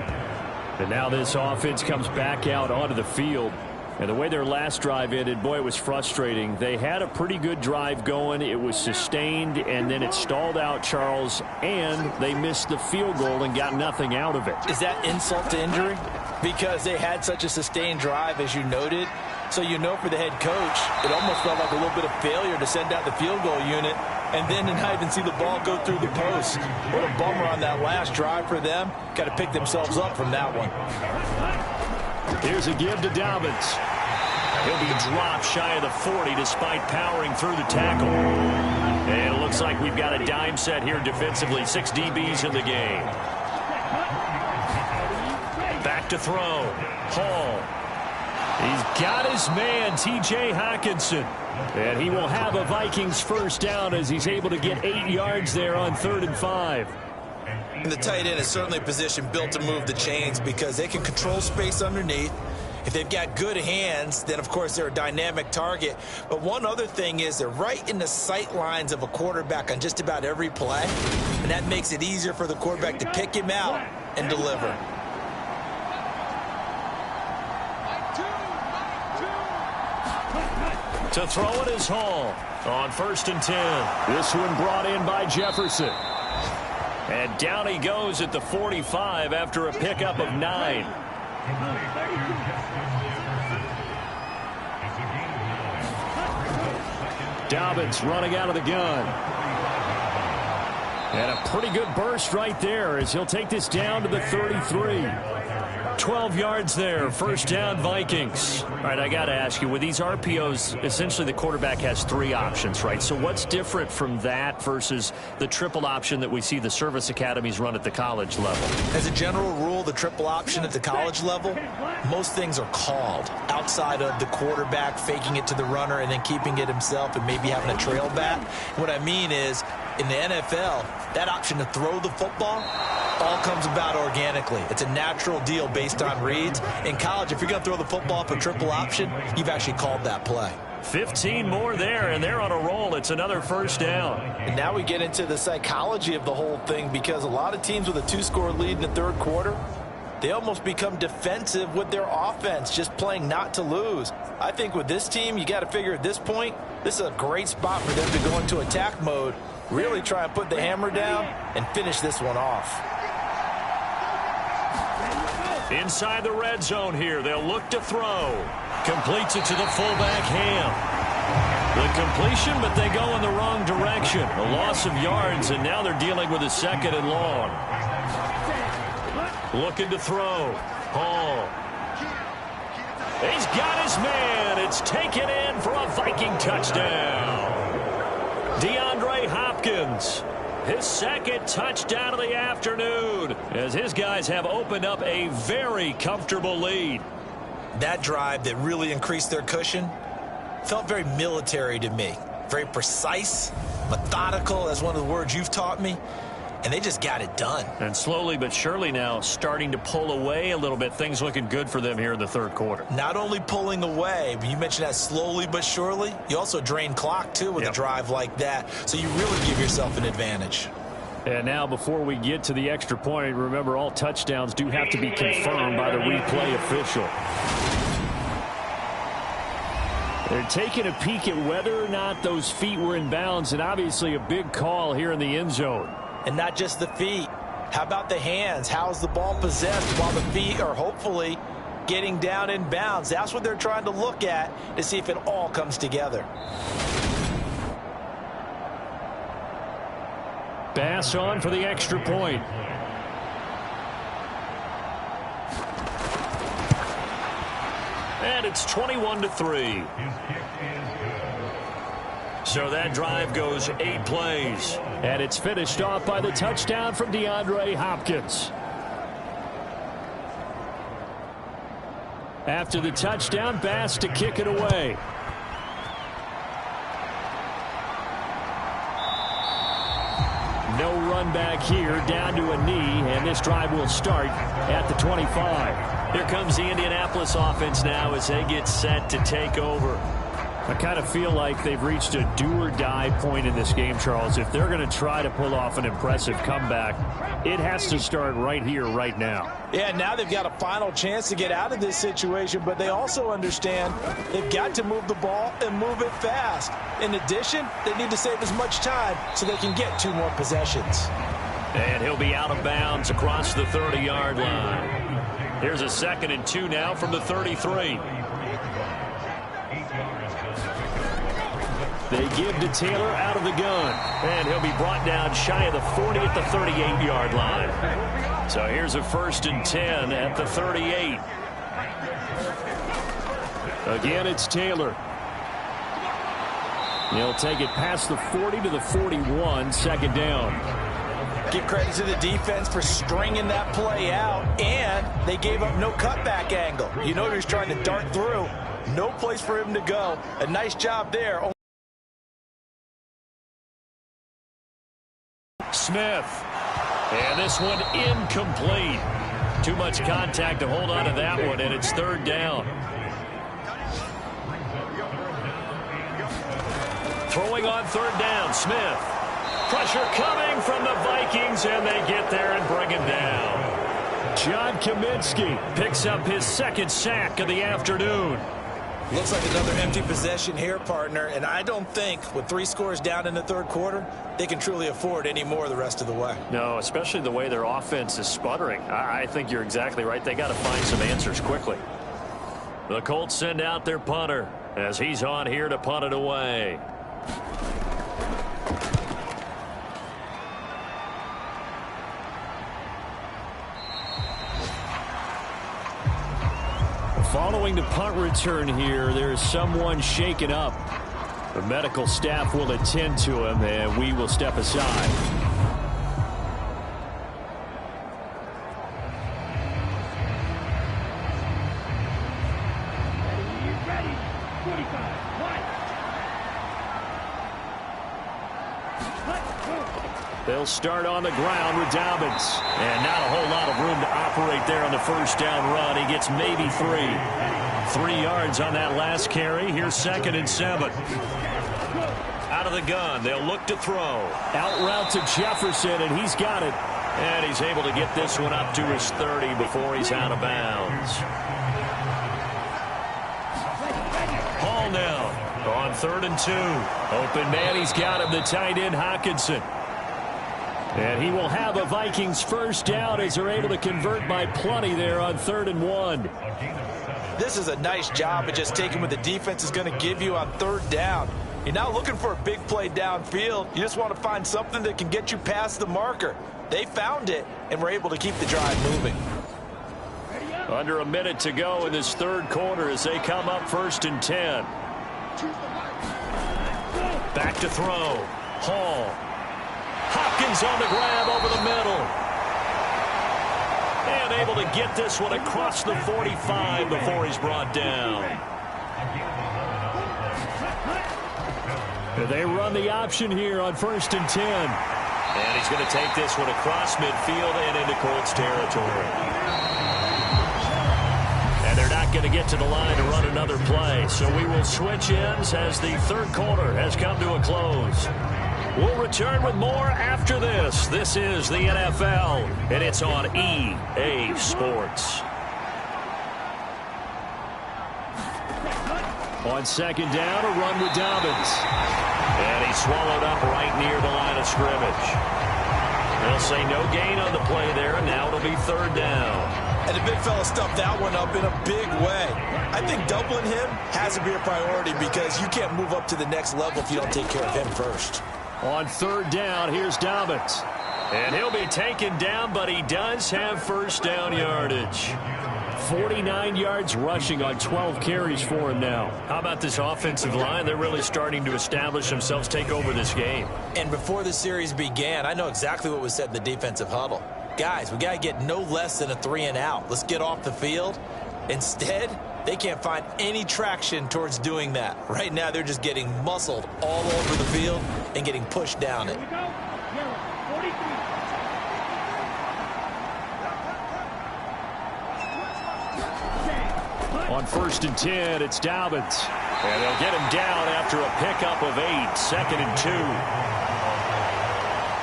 And now this offense comes back out onto the field. And the way their last drive ended, boy, it was frustrating. They had a pretty good drive going. It was sustained, and then it stalled out, Charles, and they missed the field goal and got nothing out of it. Is that insult to injury? Because they had such a sustained drive, as you noted. So you know for the head coach, it almost felt like a little bit of failure to send out the field goal unit and then to not even see the ball go through the post. What a bummer on that last drive for them. Got to pick themselves up from that one. Here's a give to Dobbins. He'll be dropped shy of the 40 despite powering through the tackle. And it looks like we've got a dime set here defensively. 6 DBs in the game. Back to throw. Hall. He's got his man, T.J. Hawkinson. And he will have a Vikings first down as he's able to get 8 yards there on 3rd and 5. And the tight end is certainly a position built to move the chains because they can control space underneath. If they've got good hands, then, of course, they're a dynamic target. But one other thing is they're right in the sight lines of a quarterback on just about every play. And that makes it easier for the quarterback to pick him out and deliver. To throw it is Hall on 1st and 10. This one brought in by Jefferson. And down he goes at the 45 after a pickup of 9. Dobbins running out of the gun. And a pretty good burst right there as he'll take this down to the 33. 12 yards there, first down Vikings. All right, I got to ask you, with these RPOs, essentially the quarterback has 3 options, right? So what's different from that versus the triple option that we see the service academies run at the college level? As a general rule, the triple option at the college level, most things are called outside of the quarterback faking it to the runner and then keeping it himself and maybe having a trail back. What I mean is, in the NFL, that option to throw the football all comes about organically. It's a natural deal based on reads. In college, if you're going to throw the football up a triple option, you've actually called that play. 15 more there, and they're on a roll. It's another first down. And now we get into the psychology of the whole thing because a lot of teams with a 2-score lead in the 3rd quarter, they almost become defensive with their offense, just playing not to lose. I think with this team, you got to figure at this point, this is a great spot for them to go into attack mode, really try and put the hammer down and finish this one off. Inside the red zone here, they'll look to throw. Completes it to the fullback, Ham. The completion, but they go in the wrong direction. A loss of yards, and now they're dealing with a 2nd and long. Looking to throw. Hall. He's got his man. It's taken in for a Viking touchdown. DeAndre Hopkins. His 2nd touchdown of the afternoon, as his guys have opened up a very comfortable lead. That drive that really increased their cushion felt very military to me. Very precise, methodical, that's one of the words you've taught me. And they just got it done. And slowly but surely now starting to pull away a little bit. Things looking good for them here in the 3rd quarter. Not only pulling away, but you mentioned that slowly but surely. You also drain clock, too, with a drive like that. So you really give yourself an advantage. And now before we get to the extra point, remember all touchdowns do have to be confirmed by the replay official. They're taking a peek at whether or not those feet were in bounds, and obviously a big call here in the end zone. And not just the feet. How about the hands? How's the ball possessed while the feet are hopefully getting down in bounds? That's what they're trying to look at to see if it all comes together. Bass on for the extra point. And it's 21-3. So that drive goes 8 plays. And it's finished off by the touchdown from DeAndre Hopkins. After the touchdown, Bass to kick it away. No run back here, down to a knee, and this drive will start at the 25. Here comes the Indianapolis offense now as they get set to take over. I kind of feel like they've reached a do-or-die point in this game, Charles. If they're going to try to pull off an impressive comeback, it has to start right here, right now. Yeah, now they've got a final chance to get out of this situation, but they also understand they've got to move the ball and move it fast. In addition, they need to save as much time so they can get 2 more possessions. And he'll be out of bounds across the 30-yard line. Here's a 2nd and 2 now from the 33. They give to Taylor out of the gun. And he'll be brought down shy of the 40 at the 38-yard line. So here's a 1st and 10 at the 38. Again, it's Taylor. He'll take it past the 40 to the 41, 2nd down. Give credit to the defense for stringing that play out, and they gave up no cutback angle. You know he was trying to dart through. No place for him to go. A nice job there. Smith. And this one incomplete. Too much contact to hold on to that one, and it's 3rd down. Throwing on 3rd down, Smith. Pressure coming from the Vikings, and they get there and bring him down. John Kaminsky picks up his 2nd sack of the afternoon. Looks like another empty possession here, partner, and I don't think with 3 scores down in the 3rd quarter, they can truly afford any more the rest of the way. No, especially the way their offense is sputtering. I think you're exactly right. They got to find some answers quickly. The Colts send out their punter as he's on here to punt it away. Following the punt return here, there is someone shaken up. The medical staff will attend to him, and we will step aside. Ready. 45. They'll start on the ground with Dobbins. And not a whole lot of room to operate there on the 1st down run. He gets maybe 3. 3 yards on that last carry. Here's 2nd and 7. Out of the gun. They'll look to throw. Out route to Jefferson, and he's got it. And he's able to get this one up to his 30 before he's out of bounds. Hall now on 3rd and 2. Open man, he's got him, the tight end Hockenson. And he will have a Vikings first down as they're able to convert by plenty there on 3rd and 1. This is a nice job of just taking what the defense is going to give you on 3rd down. You're not looking for a big play downfield. You just want to find something that can get you past the marker. They found it and were able to keep the drive moving. Under a minute to go in this 3rd quarter as they come up 1st and 10. Back to throw. Hall. Hopkins on the grab over the middle. And able to get this one across the 45 before he's brought down. They run the option here on 1st and 10. And he's going to take this one across midfield and into Colts territory. And they're not going to get to the line to run another play. So we will switch ends as the 3rd quarter has come to a close. We'll return with more after this. This is the NFL, and it's on EA Sports. On 2nd down, a run with Dobbins. And he's swallowed up right near the line of scrimmage. They'll say no gain on the play there, and now it'll be 3rd down. And the big fella stuffed that one up in a big way. I think doubling him has to be a priority because you can't move up to the next level if you don't take care of him first. On 3rd down, here's Dobbins. And he'll be taken down, but he does have first down yardage. 49 yards rushing on 12 carries for him now. How about this offensive line? They're really starting to establish themselves, take over this game. And before the series began, I know exactly what was said in the defensive huddle. Guys, we got to get no less than a 3-and-out. Let's get off the field. Instead, they can't find any traction towards doing that. Right now, they're just getting muscled all over the field and getting pushed down it. On 1st and 10, it's Dobbins. And they'll get him down after a pickup of 8, 2nd and 2.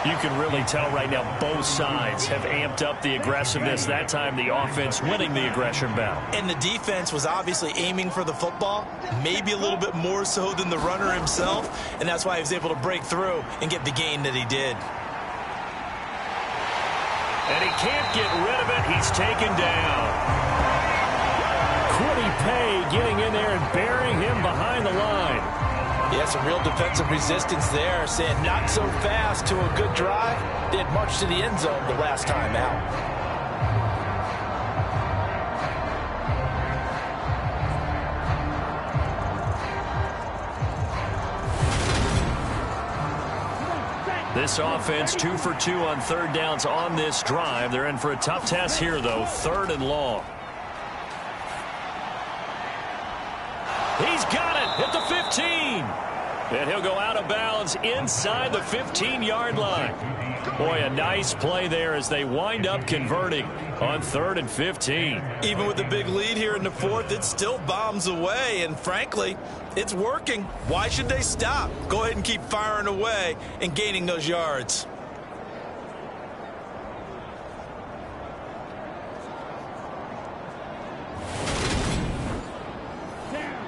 You can really tell right now both sides have amped up the aggressiveness. That time the offense winning the aggression battle. And the defense was obviously aiming for the football, maybe a little bit more so than the runner himself, and that's why he was able to break through and get the gain that he did. And he can't get rid of it. He's taken down. Quiddy Pay getting in there and burying him behind the line. Yeah, some real defensive resistance there, saying not so fast to a good drive. They had marched to the end zone the last time out. This offense 2 for 2 on 3rd downs on this drive. They're in for a tough test here, though. 3rd and long. He's got it at the 15. And he'll go out of bounds inside the 15-yard line. Boy, a nice play there as they wind up converting on 3rd and 15. Even with the big lead here in the 4th, it still bombs away. And frankly, it's working. Why should they stop? Go ahead and keep firing away and gaining those yards.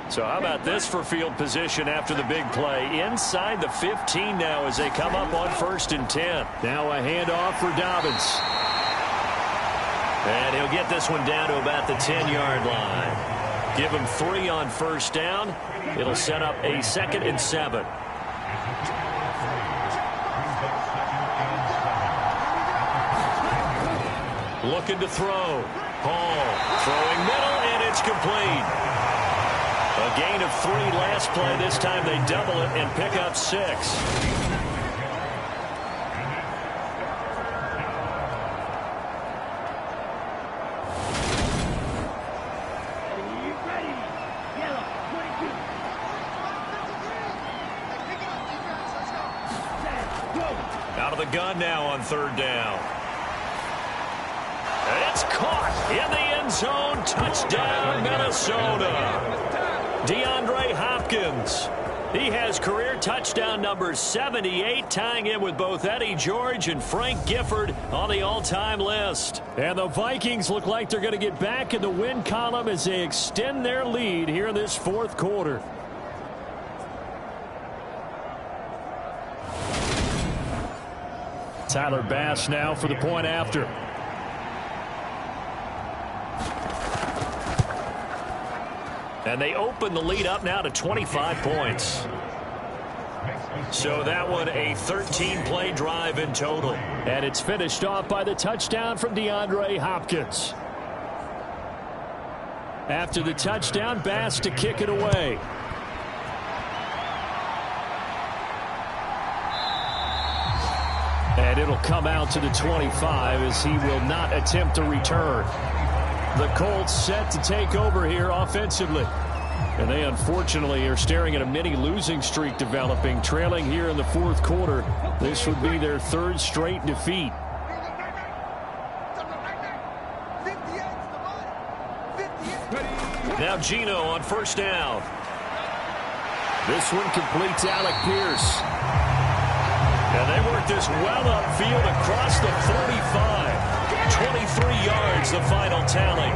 So how about this for field position after the big play? Inside the 15 now as they come up on 1st and 10. Now a handoff for Dobbins. And he'll get this one down to about the 10-yard line. Give him 3 on 1st down. It'll set up a 2nd and 7. Looking to throw. Hall throwing middle, and it's complete. A gain of 3 last play. This time they double it and pick up 6. Out of the gun now on 3rd down. And it's caught in the end zone. Touchdown, Minnesota. DeAndre Hopkins He has career touchdown number 78, tying in with both Eddie George and Frank Gifford on the all-time list. And the Vikings look like they're going to get back in the win column as they extend their lead here in this fourth quarter. Tyler Bass now for the point after. And they open the lead up now to 25 points. So that one a 13-play drive in total. And it's finished off by the touchdown from DeAndre Hopkins. After the touchdown, Bass to kick it away. And it'll come out to the 25 as he will not attempt to return. The Colts set to take over here offensively. And they unfortunately are staring at a mini losing streak developing, trailing here in the fourth quarter. This would be their third straight defeat. Now Geno on first down. This one completes Alec Pierce. And they work this well upfield across the 45. 23 yards, the final tally.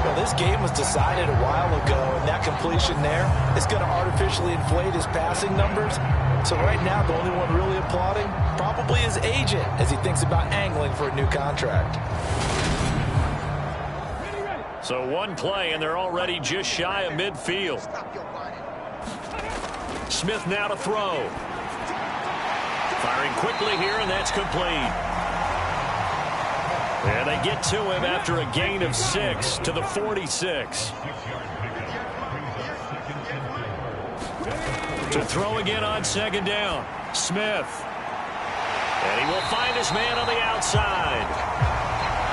Well, this game was decided a while ago, and that completion there is going to artificially inflate his passing numbers. So right now, the only one really applauding probably his agent as he thinks about angling for a new contract. So one play, and they're already just shy of midfield. Smith now to throw. Firing quickly here, and that's complete. And they get to him after a gain of 6 to the 46. To throw again on second down. Smith. And he will find his man on the outside.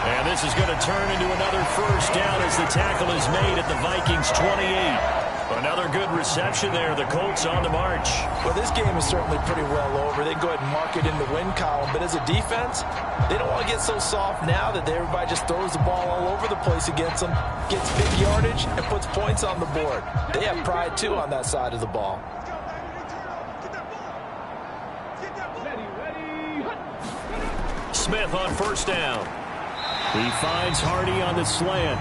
And this is going to turn into another first down as the tackle is made at the Vikings 28. Another good reception there. The Colts on the march. Well, this game is certainly pretty well over. They can go ahead and mark it in the win column. But as a defense, they don't want to get so soft now that everybody just throws the ball all over the place against them, gets big yardage, and puts points on the board. They have pride, too, on that side of the ball. Smith on first down. He finds Hardy on the slant.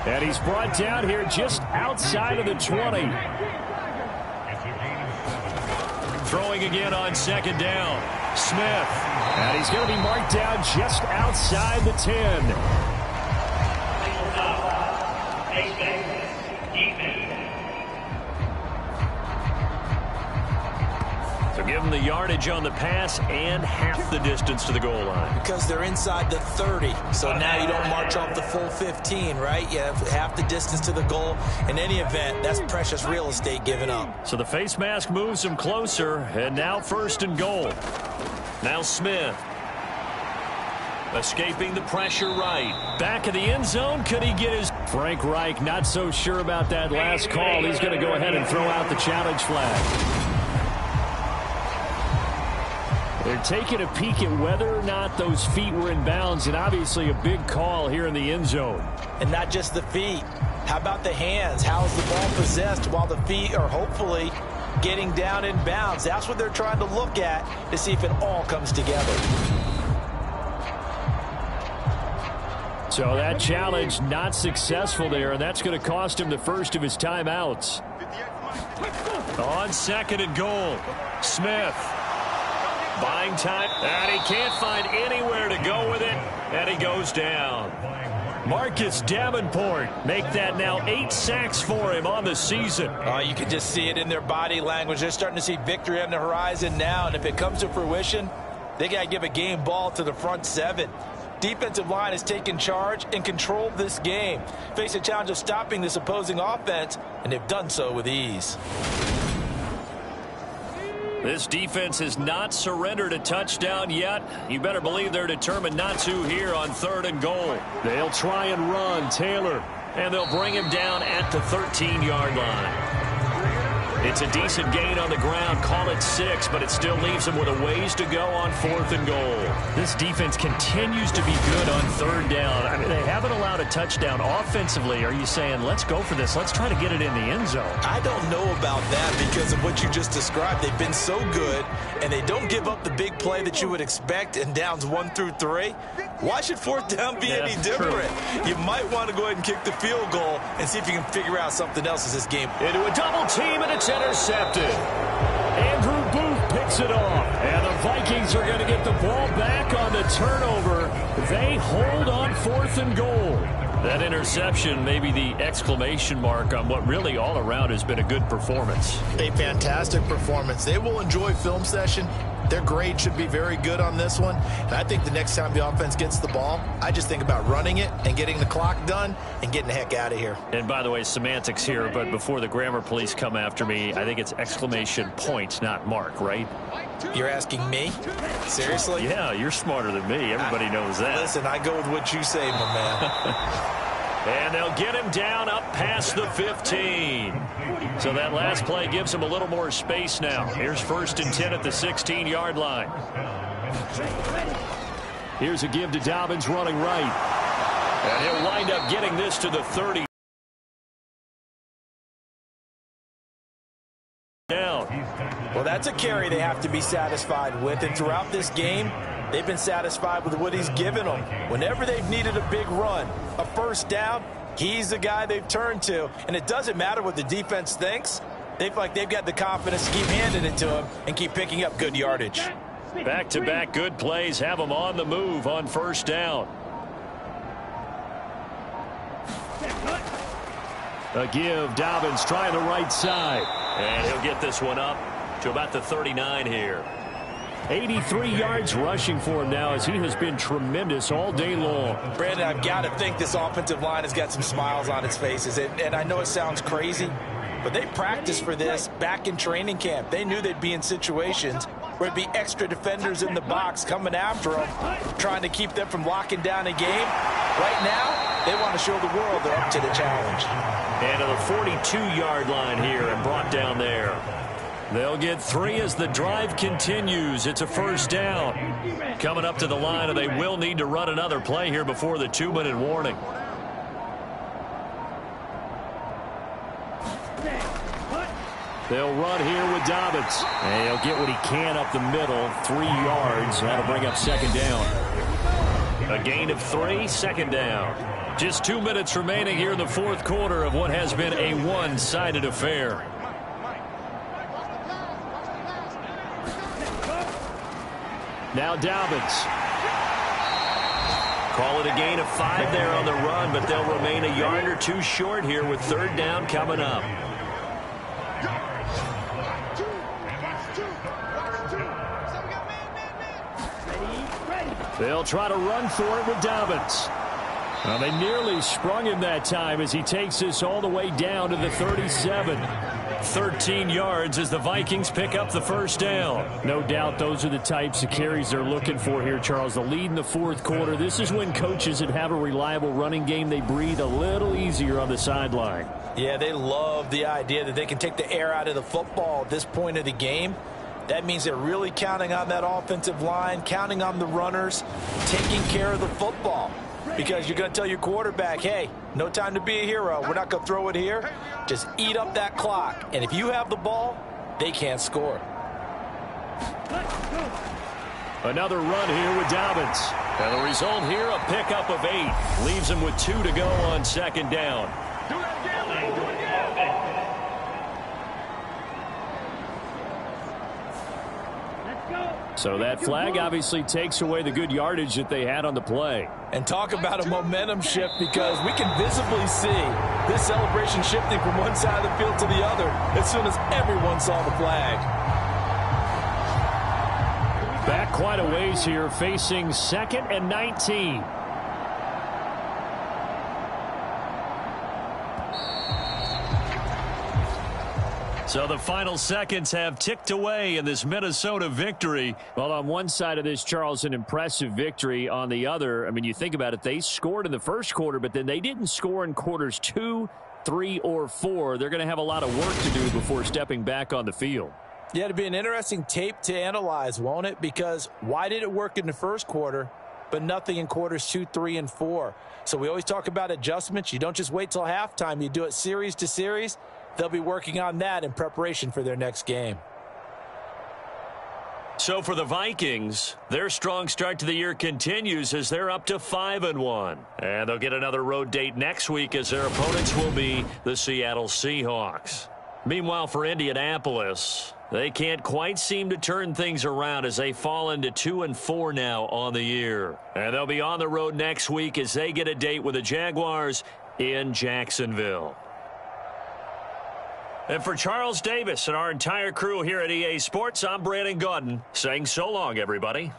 And he's brought down here just outside of the 20. Throwing again on second down. Smith. And he's going to be marked down just outside the 10. So give them the yardage on the pass and half the distance to the goal line. Because they're inside the 30. So now you don't march off the full 15, right? You have half the distance to the goal. In any event, that's precious real estate given up. So the face mask moves him closer, and now first and goal. Now Smith. Escaping the pressure right. Back of the end zone. Could he get his... Frank Reich not so sure about that last call. He's going to go ahead and throw out the challenge flag. They're taking a peek at whether or not those feet were in bounds, and obviously a big call here in the end zone. And not just the feet. How about the hands? How is the ball possessed while the feet are hopefully getting down in bounds? That's what they're trying to look at to see if it all comes together. So that challenge not successful there, and that's going to cost him the first of his timeouts. On second and goal, Smith. Buying time, and he can't find anywhere to go with it, and he goes down. Marcus Davenport make that now 8 sacks for him on the season. You can just see it in their body language. They're starting to see victory on the horizon now, and if it comes to fruition, they got to give a game ball to the front 7. Defensive line has taken charge and controlled this game. Face a challenge of stopping this opposing offense, and they've done so with ease. This defense has not surrendered a touchdown yet. You better believe they're determined not to here on third and goal. They'll try and run Taylor, and they'll bring him down at the 13-yard line. It's a decent gain on the ground. Call it 6, but it still leaves them with a ways to go on 4th and goal. This defense continues to be good on 3rd down. I mean, they haven't allowed a touchdown. Offensively, are you saying, let's go for this? Let's try to get it in the end zone. I don't know about that because of what you just described. They've been so good, and they don't give up the big play that you would expect in downs 1 through 3. Why should 4th down be any different? True. You might want to go ahead and kick the field goal and see if you can figure out something else as this game. Into a double team, and it's intercepted. Andrew Booth picks it off, and the Vikings are going to get the ball back on the turnover. They hold on 4th and goal. That interception may be the exclamation mark on what really all around has been a good performance. A fantastic performance. They will enjoy film session. Their grade should be very good on this one. And I think the next time the offense gets the ball, I just think about running it and getting the clock done and getting the heck out of here. And by the way, semantics here, but before the grammar police come after me, I think it's exclamation point, not mark, right? You're asking me? Seriously? Yeah, you're smarter than me. Everybody knows that. Listen, I go with what you say, my man. And they'll get him down up past the 15. So that last play gives him a little more space now. Here's 1st and 10 at the 16-yard line. Here's a give to Dobbins running right. And he'll wind up getting this to the 30. Down. Well, that's a carry they have to be satisfied with. And throughout this game, they've been satisfied with what he's given them. Whenever they've needed a big run, a 1st down, he's the guy they've turned to. And it doesn't matter what the defense thinks. They feel like they've got the confidence to keep handing it to him and keep picking up good yardage. Back-to-back good plays have them on the move on 1st down. A give. Dobbins trying the right side. And he'll get this one up to about the 39 here. 83 yards rushing for him now as he has been tremendous all day long. Brandon, I've got to think this offensive line has got some smiles on its faces. And I know it sounds crazy, but they practiced for this back in training camp. They knew they'd be in situations where it'd be extra defenders in the box coming after them, trying to keep them from locking down a game. Right now, they want to show the world they're up to the challenge. And to the 42-yard line here and brought down there. They'll get 3 as the drive continues. It's a 1st down. Coming up to the line, and they will need to run another play here before the 2-minute warning. They'll run here with Dobbins. And he'll get what he can up the middle, 3 yards. That'll bring up 2nd down. A gain of 3, 2nd down. Just 2 minutes remaining here in the 4th quarter of what has been a one-sided affair. Now Dobbins. Call it a gain of 5 there on the run, but they'll remain a yard or 2 short here with 3rd down coming up. They'll try to run for it with Dobbins. Well, they nearly sprung him that time as he takes this all the way down to the 37. 13 yards as the Vikings pick up the 1st down. No doubt those are the types of carries they're looking for here, Charles. The lead in the 4th quarter. This is when coaches that have a reliable running game, they breathe a little easier on the sideline. Yeah, they love the idea that they can take the air out of the football at this point of the game. That means they're really counting on that offensive line, counting on the runners, taking care of the football. Because you're going to tell your quarterback, hey, no time to be a hero. We're not going to throw it here. Just eat up that clock. And if you have the ball, they can't score. Another run here with Dobbins. And the result here, a pickup of 8. Leaves them with 2 to go on 2nd down. So that flag obviously takes away the good yardage that they had on the play. And talk about a momentum shift, because we can visibly see this celebration shifting from one side of the field to the other as soon as everyone saw the flag. Back quite a ways here, facing 2nd and 19. So the final seconds have ticked away in this Minnesota victory. Well, on one side of this, Charles, an impressive victory. On the other, I mean, you think about it, they scored in the 1st quarter, but then they didn't score in quarters 2 3 or 4, they're going to have a lot of work to do before stepping back on the field. Yeah, it'll be an interesting tape to analyze, won't it? Because why did it work in the first quarter, but nothing in quarters 2, 3, and 4? So we always talk about adjustments. You don't just wait till halftime. You do it series to series. They'll be working on that in preparation for their next game. So for the Vikings, their strong start to the year continues as they're up to 5-1. And they'll get another road date next week as their opponents will be the Seattle Seahawks. Meanwhile, for Indianapolis, they can't quite seem to turn things around as they fall into 2-4 now on the year. And they'll be on the road next week as they get a date with the Jaguars in Jacksonville. And for Charles Davis and our entire crew here at EA Sports, I'm Brandon Gaudin saying so long, everybody.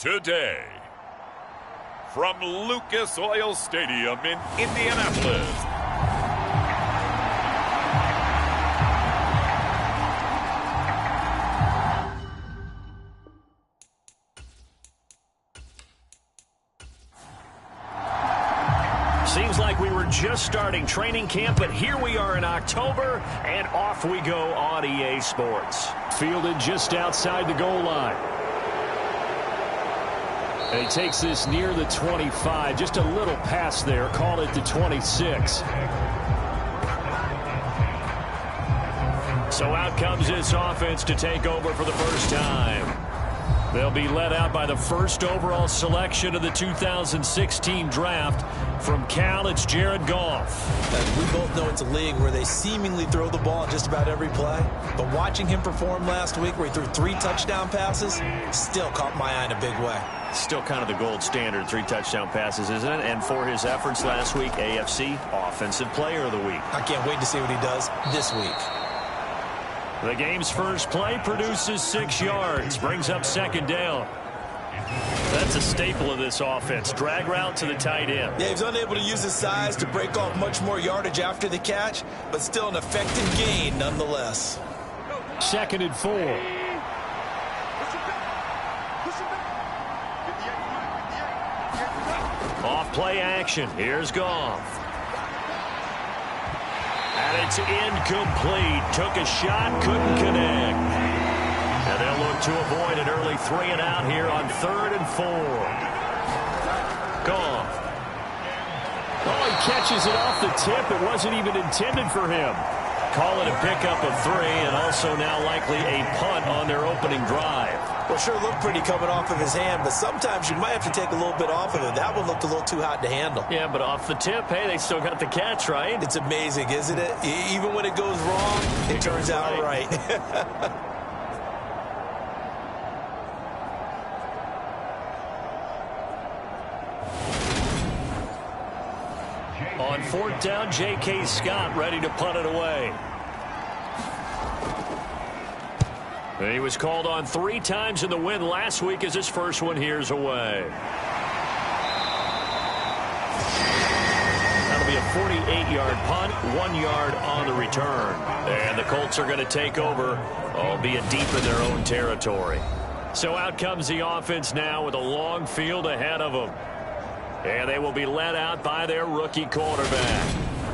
today. From Lucas Oil Stadium in Indianapolis, seems like we were just starting training camp, but here we are in October, and off we go on EA Sports. Fielded just outside the goal line. And he takes this near the 25. Just a little pass there. Call it the 26. So out comes this offense to take over for the first time. They'll be led out by the first overall selection of the 2016 draft. From Cal, it's Jared Goff. We both know it's a league where they seemingly throw the ball just about every play. But watching him perform last week where he threw 3 touchdown passes still caught my eye in a big way. Still kind of the gold standard, 3 touchdown passes, isn't it? And for his efforts last week, AFC Offensive Player of the Week. I can't wait to see what he does this week. The game's first play produces 6 yards, brings up second down. That's a staple of this offense. Drag route to the tight end. Yeah, he's unable to use his size to break off much more yardage after the catch, but still an effective gain nonetheless. 2nd and 4. Off play action. Here's Goff. And it's incomplete. Took a shot, couldn't connect. And they'll look to avoid an early 3 and out here on 3rd and 4. Goff. Oh, he catches it off the tip. It wasn't even intended for him. Call it a pickup of 3, and also now likely a punt on their opening drive. Well, sure looked pretty coming off of his hand, but sometimes you might have to take a little bit off of it. That one looked a little too hot to handle. Yeah, but off the tip, hey, they still got the catch, right? It's amazing, isn't it? Even when it goes wrong, it turns out right. On 4th down, J.K. Scott ready to punt it away. He was called on 3 times in the win last week as his first one here's away. That'll be a 48-yard punt, 1 yard on the return. And the Colts are going to take over, albeit deep in their own territory. So out comes the offense now with a long field ahead of them. And they will be led out by their rookie quarterback.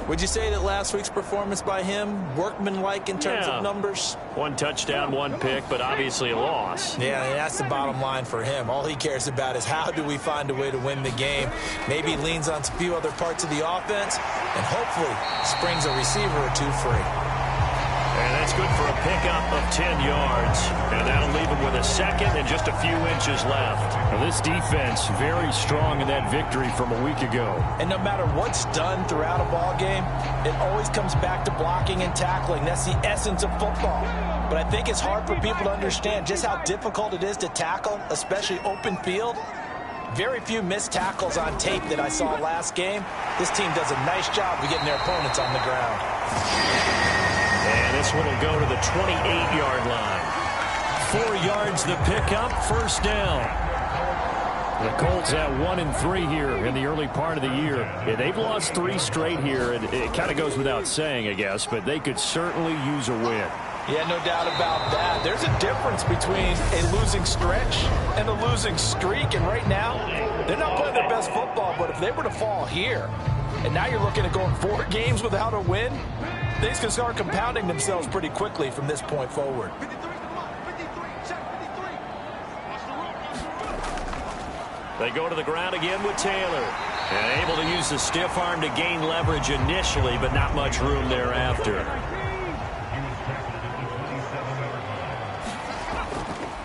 Would you say that last week's performance by him, workmanlike in terms of numbers? 1 touchdown, 1 pick, but obviously a loss. Yeah, that's the bottom line for him. All he cares about is how do we find a way to win the game. Maybe he leans on a few other parts of the offense and hopefully springs a receiver or 2 free. And that's good for a pickup of 10 yards. And that'll leave him with a second and just a few inches left. Now this defense very strong in that victory from a week ago. And no matter what's done throughout a ball game, it always comes back to blocking and tackling. That's the essence of football. But I think it's hard for people to understand just how difficult it is to tackle, especially open field. Very few missed tackles on tape that I saw last game. This team does a nice job of getting their opponents on the ground. And this one will go to the 28-yard line. 4 yards the pickup, first down. The Colts at 1-3 here in the early part of the year. Yeah, they've lost 3 straight here, and it kind of goes without saying, I guess, but they could certainly use a win. Yeah, no doubt about that. There's a difference between a losing stretch and a losing streak, and right now, they're not playing their best football, but if they were to fall here, and now you're looking at going 4 games without a win, things can start compounding themselves pretty quickly from this point forward. They go to the ground again with Taylor. And able to use the stiff arm to gain leverage initially, but not much room thereafter.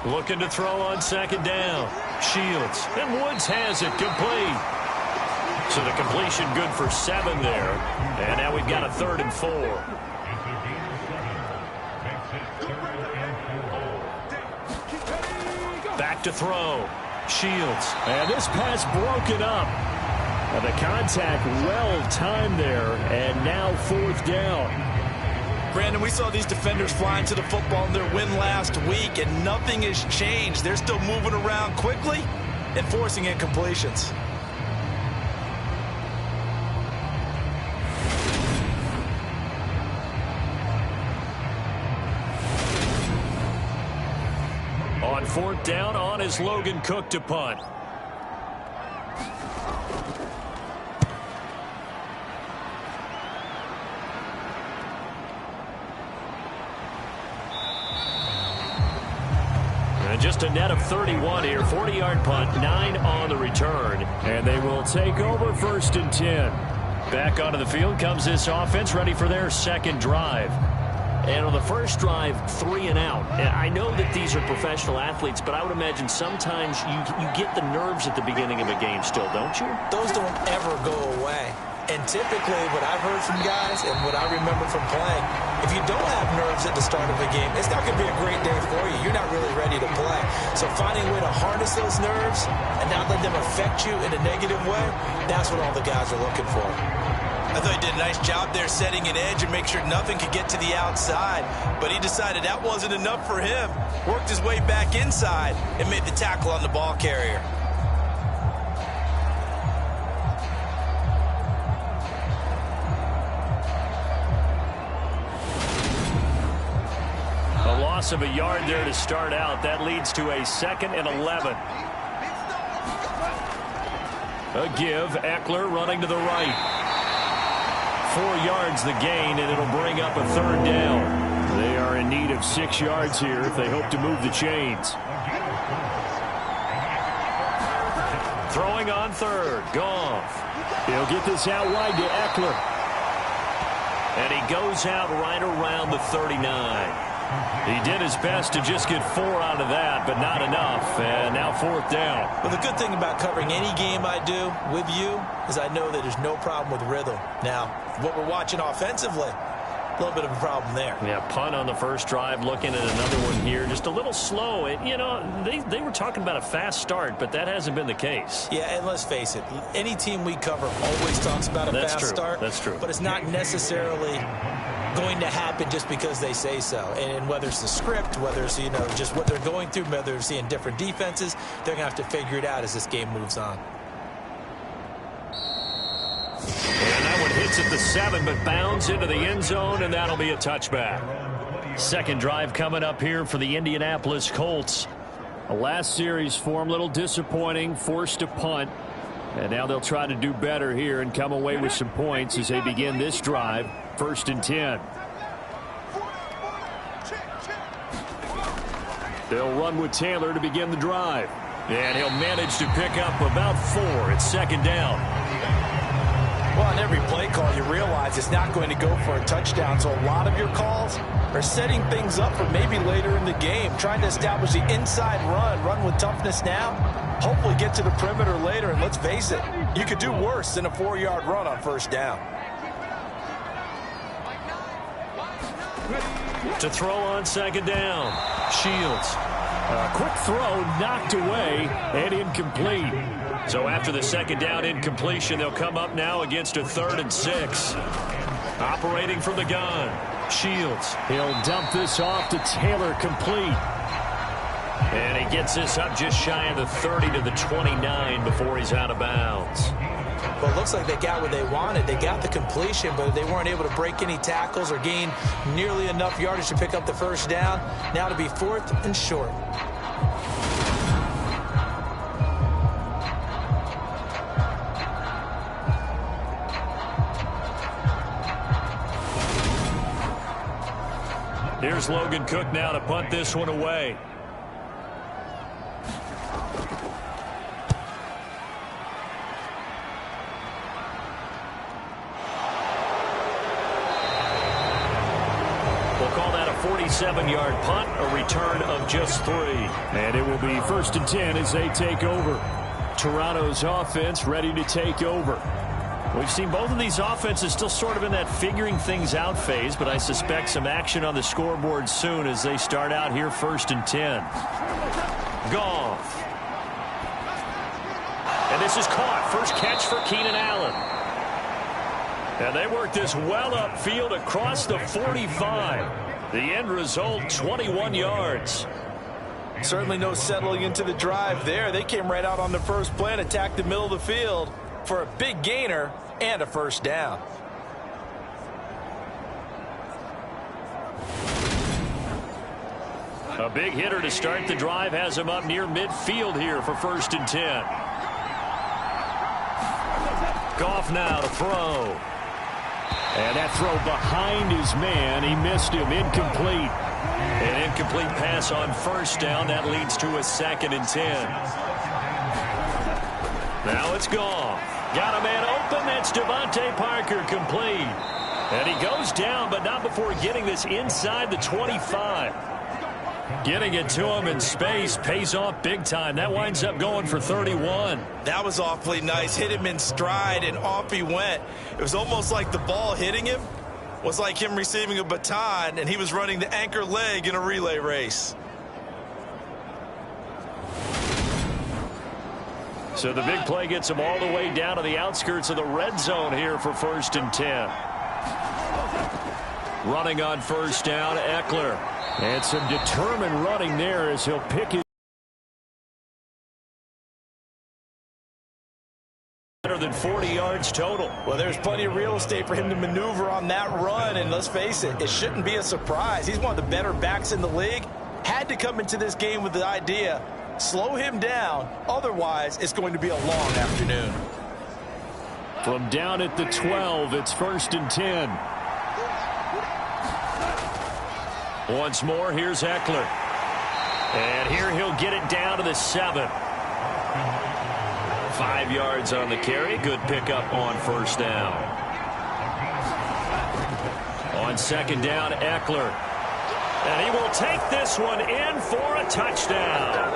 Looking to throw on second down. Shields. And Woods has it complete. So the completion good for 7 there. And now we've got a 3rd and 4. Back to throw. Shields. And this pass broken up. And the contact well timed there. And now 4th down. Brandon, we saw these defenders flying to the football in their win last week, and nothing has changed. They're still moving around quickly, and forcing incompletions. On fourth down, on is Logan Cook to punt. And just a net of 31 here. 40-yard punt, 9 on the return. And they will take over 1st and 10. Back onto the field comes this offense, ready for their second drive. And on the first drive, 3 and out. And I know that these are professional athletes, but I would imagine sometimes you get the nerves at the beginning of a game still, don't you? Those don't ever go away. And typically, what I've heard from guys and what I remember from playing, if you don't have nerves at the start of a game, it's not going to be a great day for you. You're not really ready to play. So finding a way to harness those nerves and not let them affect you in a negative way, that's what all the guys are looking for. I thought he did a nice job there setting an edge and make sure nothing could get to the outside. But he decided that wasn't enough for him. Worked his way back inside and made the tackle on the ball carrier. A loss of a yard there to start out. That leads to a 2nd and 11. A give. Eckler running to the right. 4 yards the gain, and it'll bring up a 3rd down. They are in need of 6 yards here if they hope to move the chains. Throwing on 3rd. Goff. He'll get this out wide to Eckler. And he goes out right around the 39. He did his best to just get 4 out of that, but not enough. And now 4th down. Well, the good thing about covering any game I do with you is I know that there's no problem with rhythm. Now, what we're watching offensively, a little bit of a problem there. Yeah, punt on the first drive, looking at another one here. Just a little slow. And, you know, they were talking about a fast start, but that hasn't been the case. Yeah, and let's face it, any team we cover always talks about a fast start. That's true. But it's not necessarily going to happen just because they say so. And whether it's the script, whether it's, you know, just what they're going through, whether they're seeing different defenses, they're going to have to figure it out as this game moves on. And that one hits at the 7, but bounds into the end zone, and that'll be a touchback. Second drive coming up here for the Indianapolis Colts. A last series for them, a little disappointing, forced to punt. And now they'll try to do better here and come away with some points as they begin this drive. 1st and 10. They'll run with Taylor to begin the drive. And he'll manage to pick up about 4. It's 2nd down. Well, on every play call, you realize it's not going to go for a touchdown. So a lot of your calls are setting things up for maybe later in the game, trying to establish the inside run with toughness now, hopefully get to the perimeter later. And let's face it, you could do worse than a 4-yard run on 1st down. To throw on 2nd down. Shields. A quick throw knocked away and incomplete. So after the 2nd down incompletion, they'll come up now against a 3rd and 6. Operating from the gun. Shields. He'll dump this off to Taylor, complete. And he gets this up just shy of the 30 to the 29 before he's out of bounds. Well, it looks like they got what they wanted. They got the completion, but they weren't able to break any tackles or gain nearly enough yardage to pick up the 1st down. Now to be 4th and short. Here's Logan Cook now to punt this one away. We'll call that a 47-yard punt, a return of just 3. And it will be 1st and 10 as they take over. Toronto's offense ready to take over. We've seen both of these offenses still sort of in that figuring things out phase, but I suspect some action on the scoreboard soon as they start out here 1st and 10. Goff. And this is caught. First catch for Keenan Allen. And they work this well upfield across the 45. The end result, 21 yards. Certainly no settling into the drive there. They came right out on the first play and attacked the middle of the field for a big gainer and a first down. A big hitter to start the drive has him up near midfield here for 1st and 10. Goff now to throw. And that throw behind his man, he missed him, incomplete. An incomplete pass on 1st down. That leads to a 2nd and 10. Now it's Goff. Got a man open. That's Devontae Parker, complete. And he goes down, but not before getting this inside the 25. Getting it to him in space pays off big time. That winds up going for 31. That was awfully nice. Hit him in stride, and off he went. It was almost like the ball hitting him was like him receiving a baton, and he was running the anchor leg in a relay race. So the big play gets him all the way down to the outskirts of the red zone here for 1st and 10. Running on 1st down, Eckler. And some determined running there as he'll pick it. Better than 40 yards total. Well, there's plenty of real estate for him to maneuver on that run, and let's face it, it shouldn't be a surprise. He's one of the better backs in the league. Had to come into this game with the idea, slow him down, otherwise it's going to be a long afternoon. From down at the 12, it's 1st and 10. Once more, here's Eckler. And here he'll get it down to the 7. 5 yards on the carry. Good pickup on 1st down. On 2nd down, Eckler. And he will take this one in for a touchdown.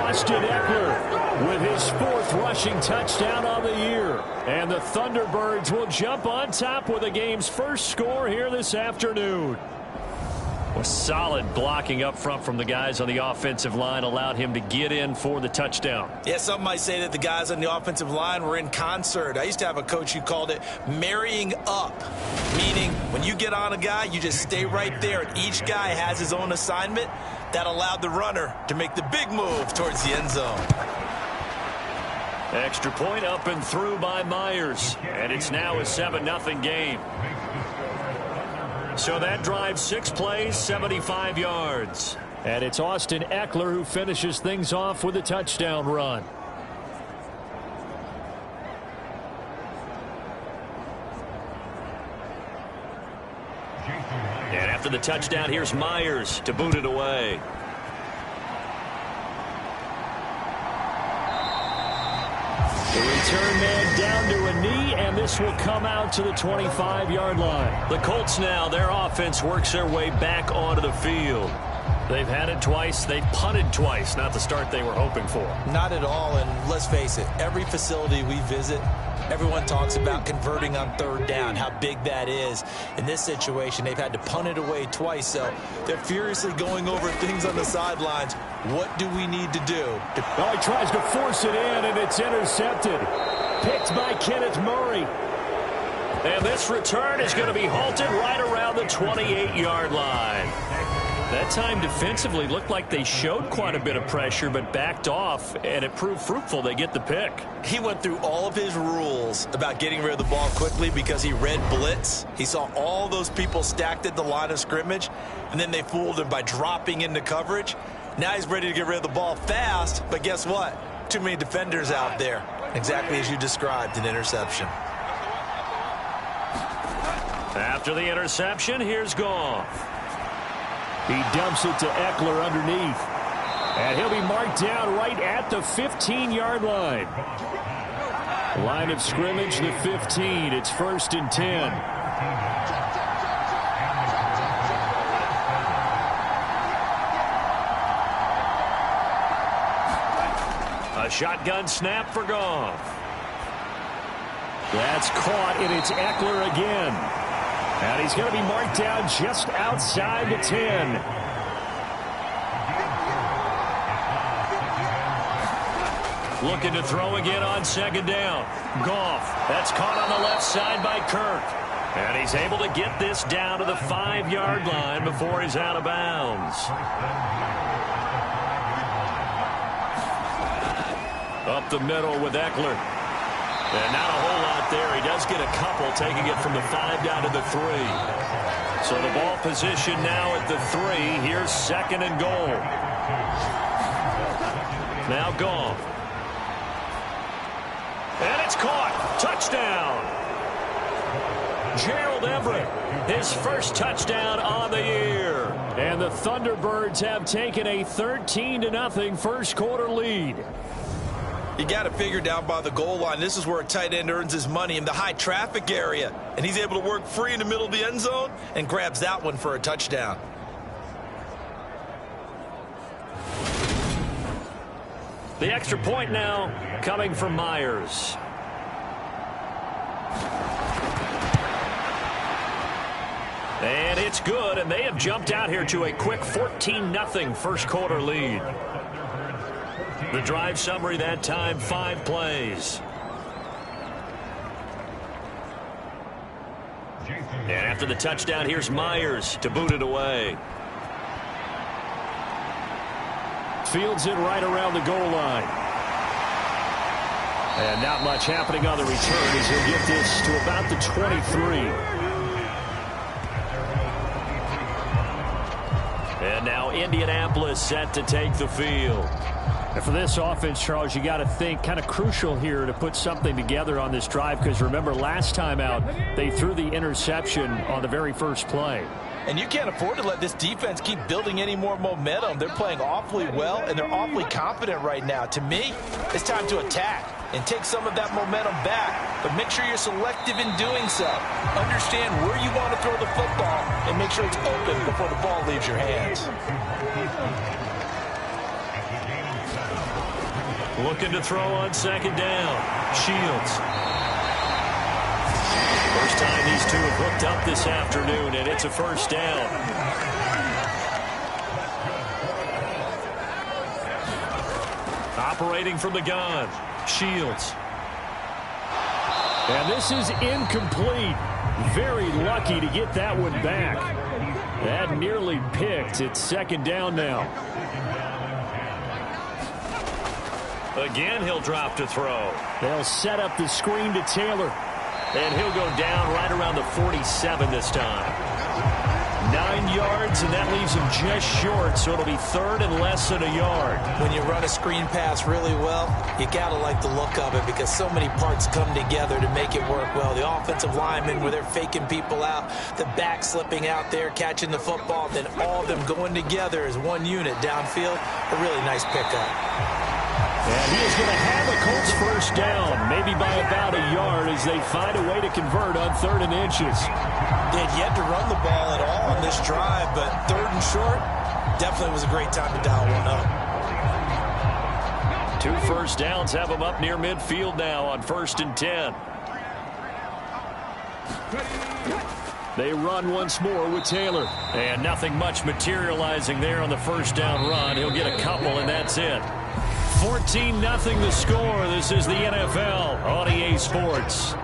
Austin Eckler with his 4th rushing touchdown on the year. And the Thunderbirds will jump on top with the game's first score here this afternoon. Well, solid blocking up front from the guys on the offensive line allowed him to get in for the touchdown. Yeah, some might say that the guys on the offensive line were in concert. I used to have a coach who called it marrying up, meaning when you get on a guy, you just stay right there, and each guy has his own assignment. That allowed the runner to make the big move towards the end zone. Extra point up and through by Myers, and it's now a 7-0 game. So that drives 6 plays, 75 yards. And it's Austin Eckler who finishes things off with a touchdown run. And after the touchdown, here's Myers to boot it away. The return man down to a knee, and this will come out to the 25-yard line. The Colts now, their offense works their way back onto the field. They've had it twice. They've punted twice. Not the start they were hoping for. Not at all, and let's face it, every facility we visit, everyone talks about converting on 3rd down, how big that is. In this situation, they've had to punt it away twice, so they're furiously going over things on the sidelines. What do we need to do? Well, he tries to force it in, and it's intercepted. Picked by Kenneth Murray. And this return is going to be halted right around the 28-yard line. That time defensively looked like they showed quite a bit of pressure but backed off, and it proved fruitful. They get the pick. He went through all of his rules about getting rid of the ball quickly because he read blitz. He saw all those people stacked at the line of scrimmage, and then they fooled him by dropping into coverage. Now he's ready to get rid of the ball fast, but guess what? Too many defenders out there. Exactly as you described, an interception. After the interception, here's Goff. He dumps it to Eckler underneath. And he'll be marked down right at the 15-yard line. Line of scrimmage, the 15. It's 1st and 10. A shotgun snap for Goff. That's caught, and it's Eckler again. And he's going to be marked down just outside the 10. Looking to throw again on 2nd down. Goff. That's caught on the left side by Kirk. And he's able to get this down to the 5-yard line before he's out of bounds. up the middle with Eckler. And not a whole lot there. He does get a couple, taking it from the 5 down to the 3. So the ball position now at the 3. Here's 2nd and goal. Now Goff. And it's caught. Touchdown. Gerald Everett, his first touchdown on the year. And the Thunderbirds have taken a 13-0 first quarter lead. You got it figured out by the goal line. This is where a tight end earns his money, in the high traffic area. And he's able to work free in the middle of the end zone and grabs that one for a touchdown. The extra point now coming from Myers. And it's good, and they have jumped out here to a quick 14-0 first quarter lead. The drive summary that time, 5 plays. And after the touchdown, here's Myers to boot it away. Fields it right around the goal line. And not much happening on the return as he'll get this to about the 23. And now Indianapolis set to take the field. And for this offense, Charles, you got to think kind of crucial here to put something together on this drive, because remember last time out they threw the interception on the very first play. And you can't afford to let this defense keep building any more momentum. They're playing awfully well, and they're awfully confident right now. To me, it's time to attack and take some of that momentum back. But make sure you're selective in doing so. Understand where you want to throw the football and make sure it's open before the ball leaves your hands. Looking to throw on 2nd down. Shields. First time these two have hooked up this afternoon, and it's a first down. Operating from the gun. Shields. And this is incomplete. Very lucky to get that one back. That nearly picked. It's 2nd down now. Again, he'll drop to throw. They'll set up the screen to Taylor. And he'll go down right around the 47 this time. 9 yards, and that leaves him just short, so it'll be 3rd and less than a yard. When you run a screen pass really well, you got to like the look of it, because so many parts come together to make it work well. The offensive linemen, where they're faking people out, the back slipping out there, catching the football, then all of them going together as one unit downfield. A really nice pickup. And he is going to have a Colts first down, maybe by about a yard, as they find a way to convert on 3rd and inches. They had yet to run the ball at all on this drive, but 3rd and short definitely was a great time to dial one up. 2 first downs have them up near midfield now on 1st and 10. They run once more with Taylor. And nothing much materializing there on the first down run. He'll get a couple, and that's it. 14-0 the score. This is the NFL on EA Sports.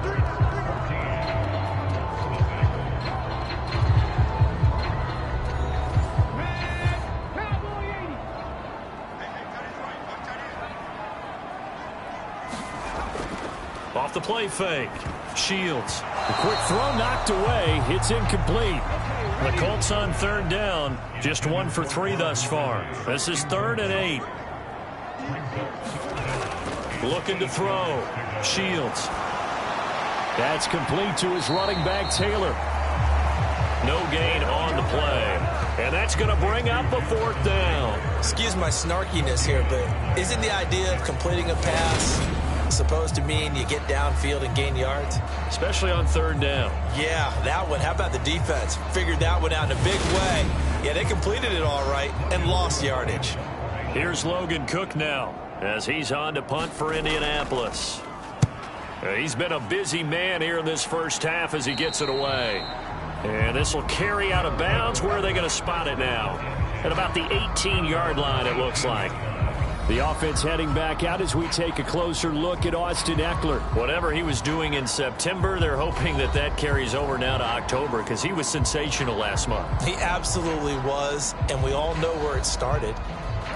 Off the play fake. Shields. The quick throw knocked away. It's incomplete. The Colts on 3rd down. Just 1 for 3 thus far. This is 3rd and 8. Looking to throw. Shields. That's complete to his running back, Taylor. No gain on the play. And that's going to bring up a 4th down. Excuse my snarkiness here, but isn't the idea of completing a pass supposed to mean you get downfield and gain yards? Especially on 3rd down. Yeah, that one. How about the defense? Figured that one out in a big way. Yeah, they completed it all right and lost yardage. Here's Logan Cook now as he's on to punt for Indianapolis. He's been a busy man here in this first half as he gets it away. And this will carry out of bounds. Where are they going to spot it now? At about the 18-yard line, it looks like. The offense heading back out as we take a closer look at Austin Eckler. Whatever he was doing in September, they're hoping that that carries over now to October, because he was sensational last month. He absolutely was, and we all know where it started.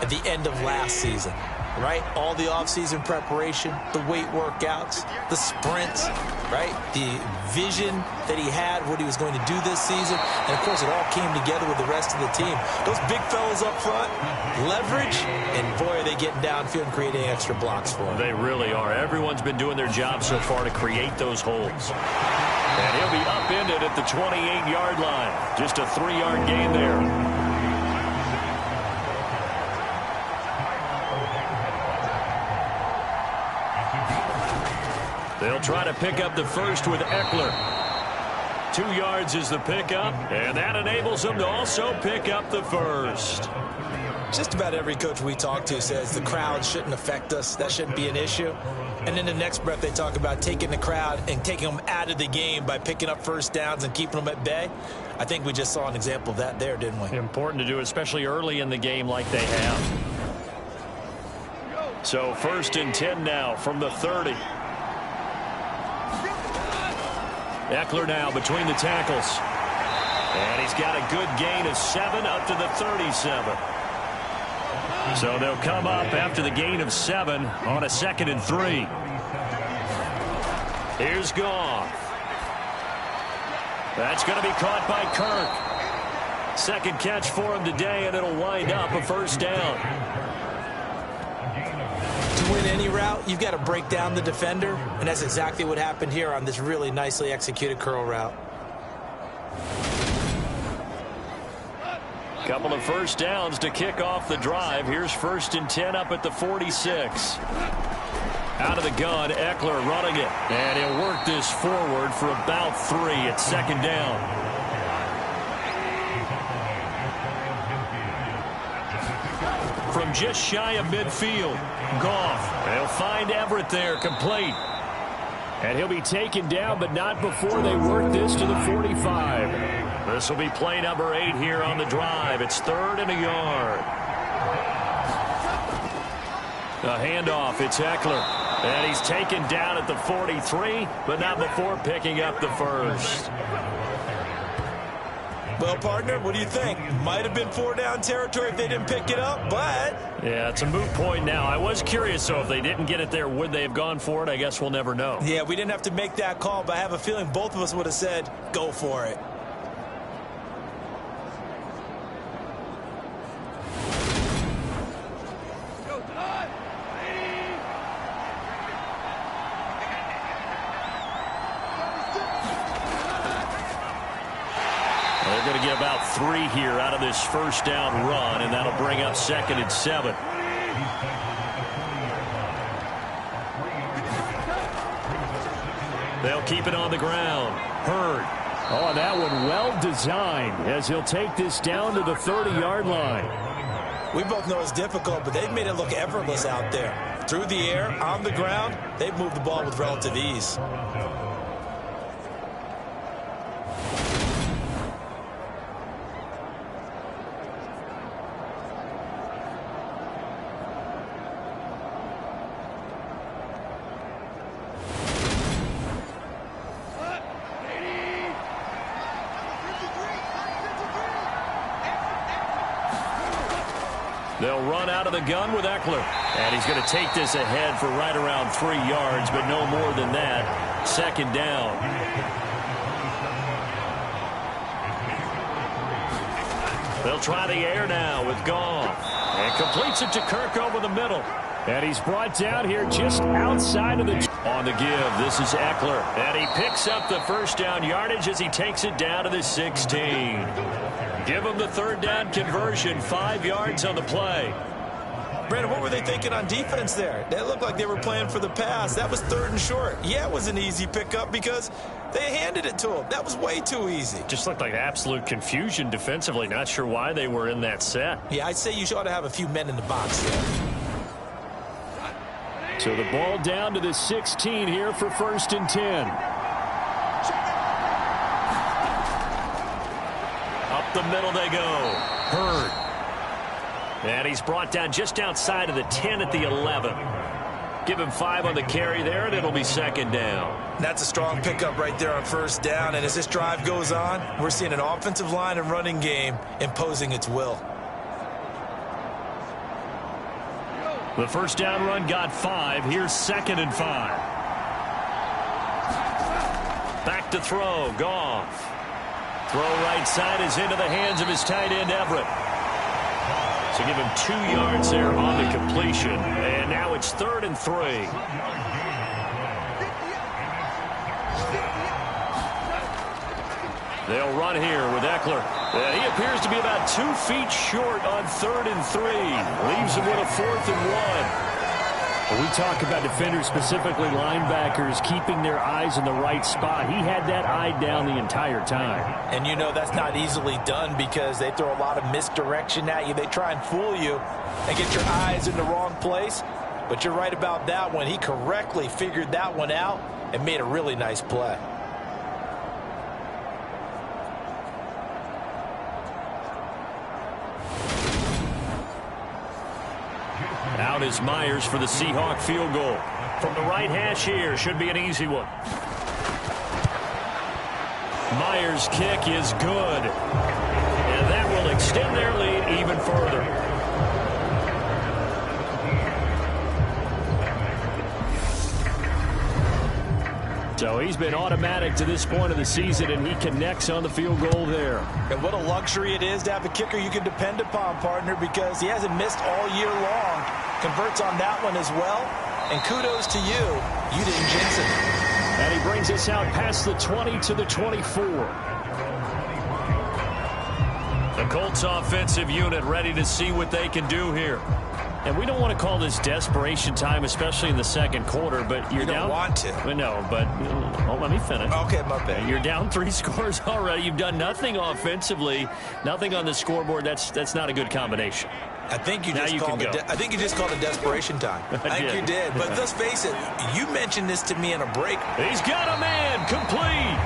at the end of last season, right? All the offseason preparation, the weight workouts, the sprints, right? The vision that he had, what he was going to do this season. And, of course, it all came together with the rest of the team. Those big fellas up front, leverage, and, boy, are they getting downfield and creating extra blocks for him. They really are. Everyone's been doing their job so far to create those holes. And he'll be upended at the 28-yard line. Just a 3-yard gain there. They'll try to pick up the first with Eckler. 2 yards is the pickup, and that enables them to also pick up the first. Just about every coach we talk to says the crowd shouldn't affect us. That shouldn't be an issue. And in the next breath, they talk about taking the crowd and taking them out of the game by picking up first downs and keeping them at bay. I think we just saw an example of that there, didn't we? Important to do, especially early in the game like they have. So 1st and 10 now from the 30. Eckler now between the tackles. And he's got a good gain of 7 up to the 37. So they'll come up after the gain of 7 on a 2nd and 3. Here's Goff. That's going to be caught by Kirk. 2nd catch for him today, and it'll wind up a first down. To win any route, you've got to break down the defender, and that's exactly what happened here on this really nicely executed curl route. Couple of first downs to kick off the drive. Here's 1st and 10 up at the 46. Out of the gun, Eckler running it. And he'll work this forward for about 3 at 2nd down. From just shy of midfield, Goff. They'll find Everett there, complete. And he'll be taken down, but not before they work this to the 45. This will be play number 8 here on the drive. It's 3rd and a yard. A handoff, it's Eckler. And he's taken down at the 43, but not before picking up the first. Well, partner, what do you think? Might have been 4-down territory if they didn't pick it up, but... Yeah, it's a moot point now. I was curious, so if they didn't get it there, would they have gone for it? I guess we'll never know. Yeah, we didn't have to make that call, but I have a feeling both of us would have said, go for it. They're going to get about 3 here out of this first down run, and that'll bring up 2nd and 7. They'll keep it on the ground. Hurd. Oh, that one well designed as he'll take this down to the 30-yard line. We both know it's difficult, but they've made it look effortless out there. Through the air, on the ground, they've moved the ball with relative ease. They'll run out of the gun with Eckler. And he's going to take this ahead for right around 3 yards, but no more than that. 2nd down. They'll try the air now with Goff. And completes it to Kirk over the middle. And he's brought down here just outside of the... On the give, this is Eckler. And he picks up the first down yardage as he takes it down to the 16. Give him the 3rd down conversion, 5 yards on the play. Brandon, what were they thinking on defense there? They looked like they were playing for the pass. That was 3rd and short. Yeah, it was an easy pickup because they handed it to him. That was way too easy. Just looked like absolute confusion defensively. Not sure why they were in that set. Yeah, I'd say you ought to have a few men in the box there. So the ball down to the 16 here for 1st and 10. Up the middle they go. Hurd. And he's brought down just outside of the 10 at the 11. Give him 5 on the carry there, and it'll be 2nd down. That's a strong pickup right there on 1st down. And as this drive goes on, we're seeing an offensive line and running game imposing its will. The first down run got 5. Here's 2nd and 5. Back to throw. Goff. Throw right side is into the hands of his tight end, Everett. So give him 2 yards there on the completion. And now it's 3rd and 3. They'll run here with Eckler. He appears to be about 2 feet short on 3rd and 3. Leaves him with a 4th and 1. When we talk about defenders, specifically linebackers, keeping their eyes in the right spot. He had that eye down the entire time. And you know that's not easily done because they throw a lot of misdirection at you. They try and fool you and get your eyes in the wrong place. But you're right about that one. He correctly figured that one out and made a really nice play. Out is Myers for the Seahawk field goal. From the right hash here, should be an easy one. Myers' kick is good. And that will extend their lead even further. So he's been automatic to this point of the season, and he connects on the field goal there. And what a luxury it is to have a kicker you can depend upon, partner, because he hasn't missed all year long. Converts on that one as well. And kudos to you. You didn't jinx it. And he brings us out past the 20 to the 24. The Colts offensive unit ready to see what they can do here. And we don't want to call this desperation time, especially in the second quarter, but you're down. You don't want to. No, but let me finish. Okay, my bad. You're down 3 scores already. You've done nothing offensively, nothing on the scoreboard. That's not a good combination. I think you just called it. I think you just called it desperation time. I think you did. But let's face it. You mentioned this to me in a break. He's got a man complete.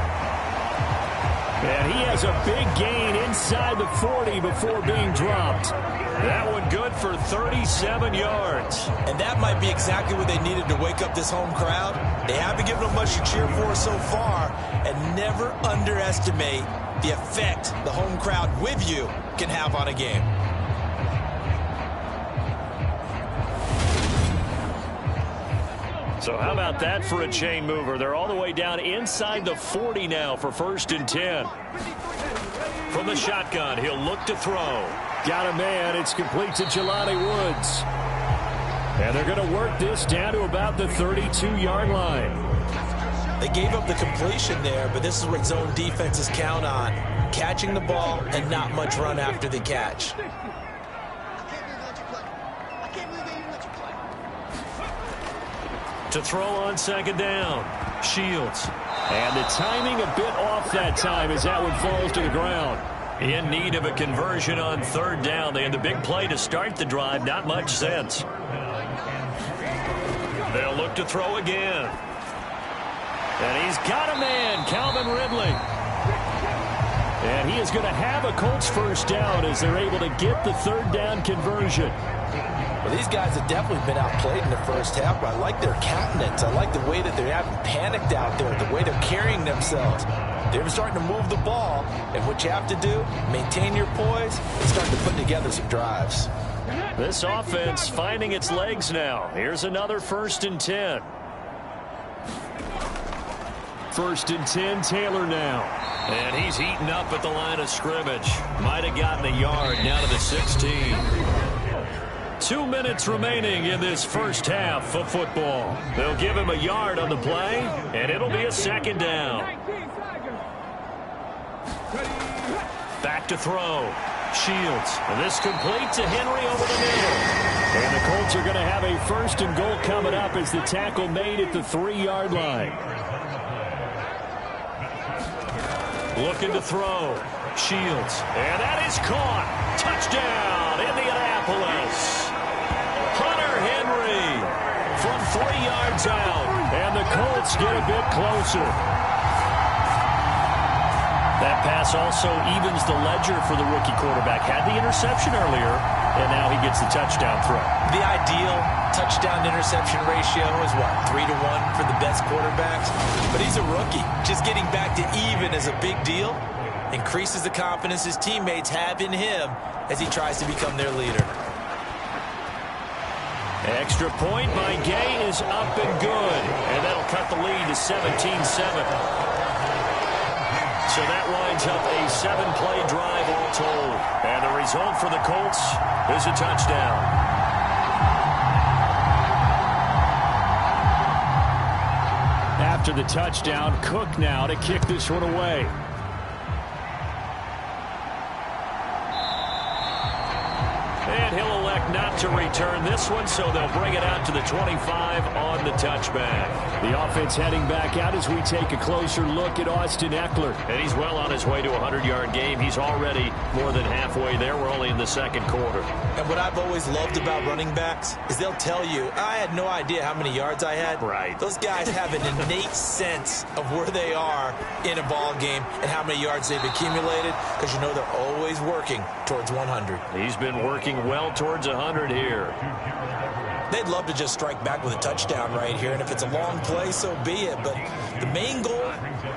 And he has a big gain inside the 40 before being dropped. That one good for 37 yards. And that might be exactly what they needed to wake up this home crowd. They haven't given them much to cheer for so far. And never underestimate the effect the home crowd with you can have on a game. So how about that for a chain mover? They're all the way down inside the 40 now for 1st and 10. From the shotgun, he'll look to throw. Got a man. It's complete to Jelani Woods. And they're going to work this down to about the 32-yard line. They gave up the completion there, but this is what zone defenses count on. Catching the ball and not much run after the catch. To throw on 2nd down. Shields. And the timing a bit off that time as that one falls to the ground. In need of a conversion on 3rd down. They had the big play to start the drive. Not much sense. They'll look to throw again. And he's got a man, Calvin Ridley. And he is going to have a Colts first down as they're able to get the 3rd down conversion. Well, these guys have definitely been outplayed in the first half, but I like their countenance. I like the way that they haven't panicked out there, the way they're carrying themselves. They're starting to move the ball, and what you have to do, maintain your poise and start to put together some drives. This offense finding its legs now. Here's another 1st and 10. 1st and 10, Taylor now. And he's heating up at the line of scrimmage. Might have gotten a yard down to the 16. 2 minutes remaining in this first half of football. They'll give him a yard on the play, and it'll be a 2nd down. Back to throw. Shields. And this complete to Henry over the middle. And the Colts are going to have a 1st and goal coming up as the tackle made at the 3-yard line. Looking to throw. Shields. And that is caught. Touchdown, Indianapolis. Hunter Henry from 3 yards out. And the Colts get a bit closer. That pass also evens the ledger for the rookie quarterback. Had the interception earlier, and now he gets the touchdown throw. The ideal touchdown-interception ratio is, what, 3-to-1 for the best quarterbacks? But he's a rookie. Just getting back to even is a big deal. Increases the confidence his teammates have in him as he tries to become their leader. Extra point by Gay is up and good. And that'll cut the lead to 17-7. So that winds up a 7-play drive all told. And the result for the Colts is a touchdown. After the touchdown, Cook now to kick this one away. And he'll elect not to return this one, so they'll bring it out to the 25 on the touchback. The offense heading back out as we take a closer look at Austin Eckler. And he's well on his way to a 100-yard game. He's already more than halfway there. We're only in the second quarter. And what I've always loved about running backs is they'll tell you, I had no idea how many yards I had. Right. Those guys have an innate sense of where they are in a ball game and how many yards they've accumulated, because you know they're always working towards 100. He's been working well towards 100 here. They'd love to just strike back with a touchdown right here, and if it's a long play, so be it. But the main goal,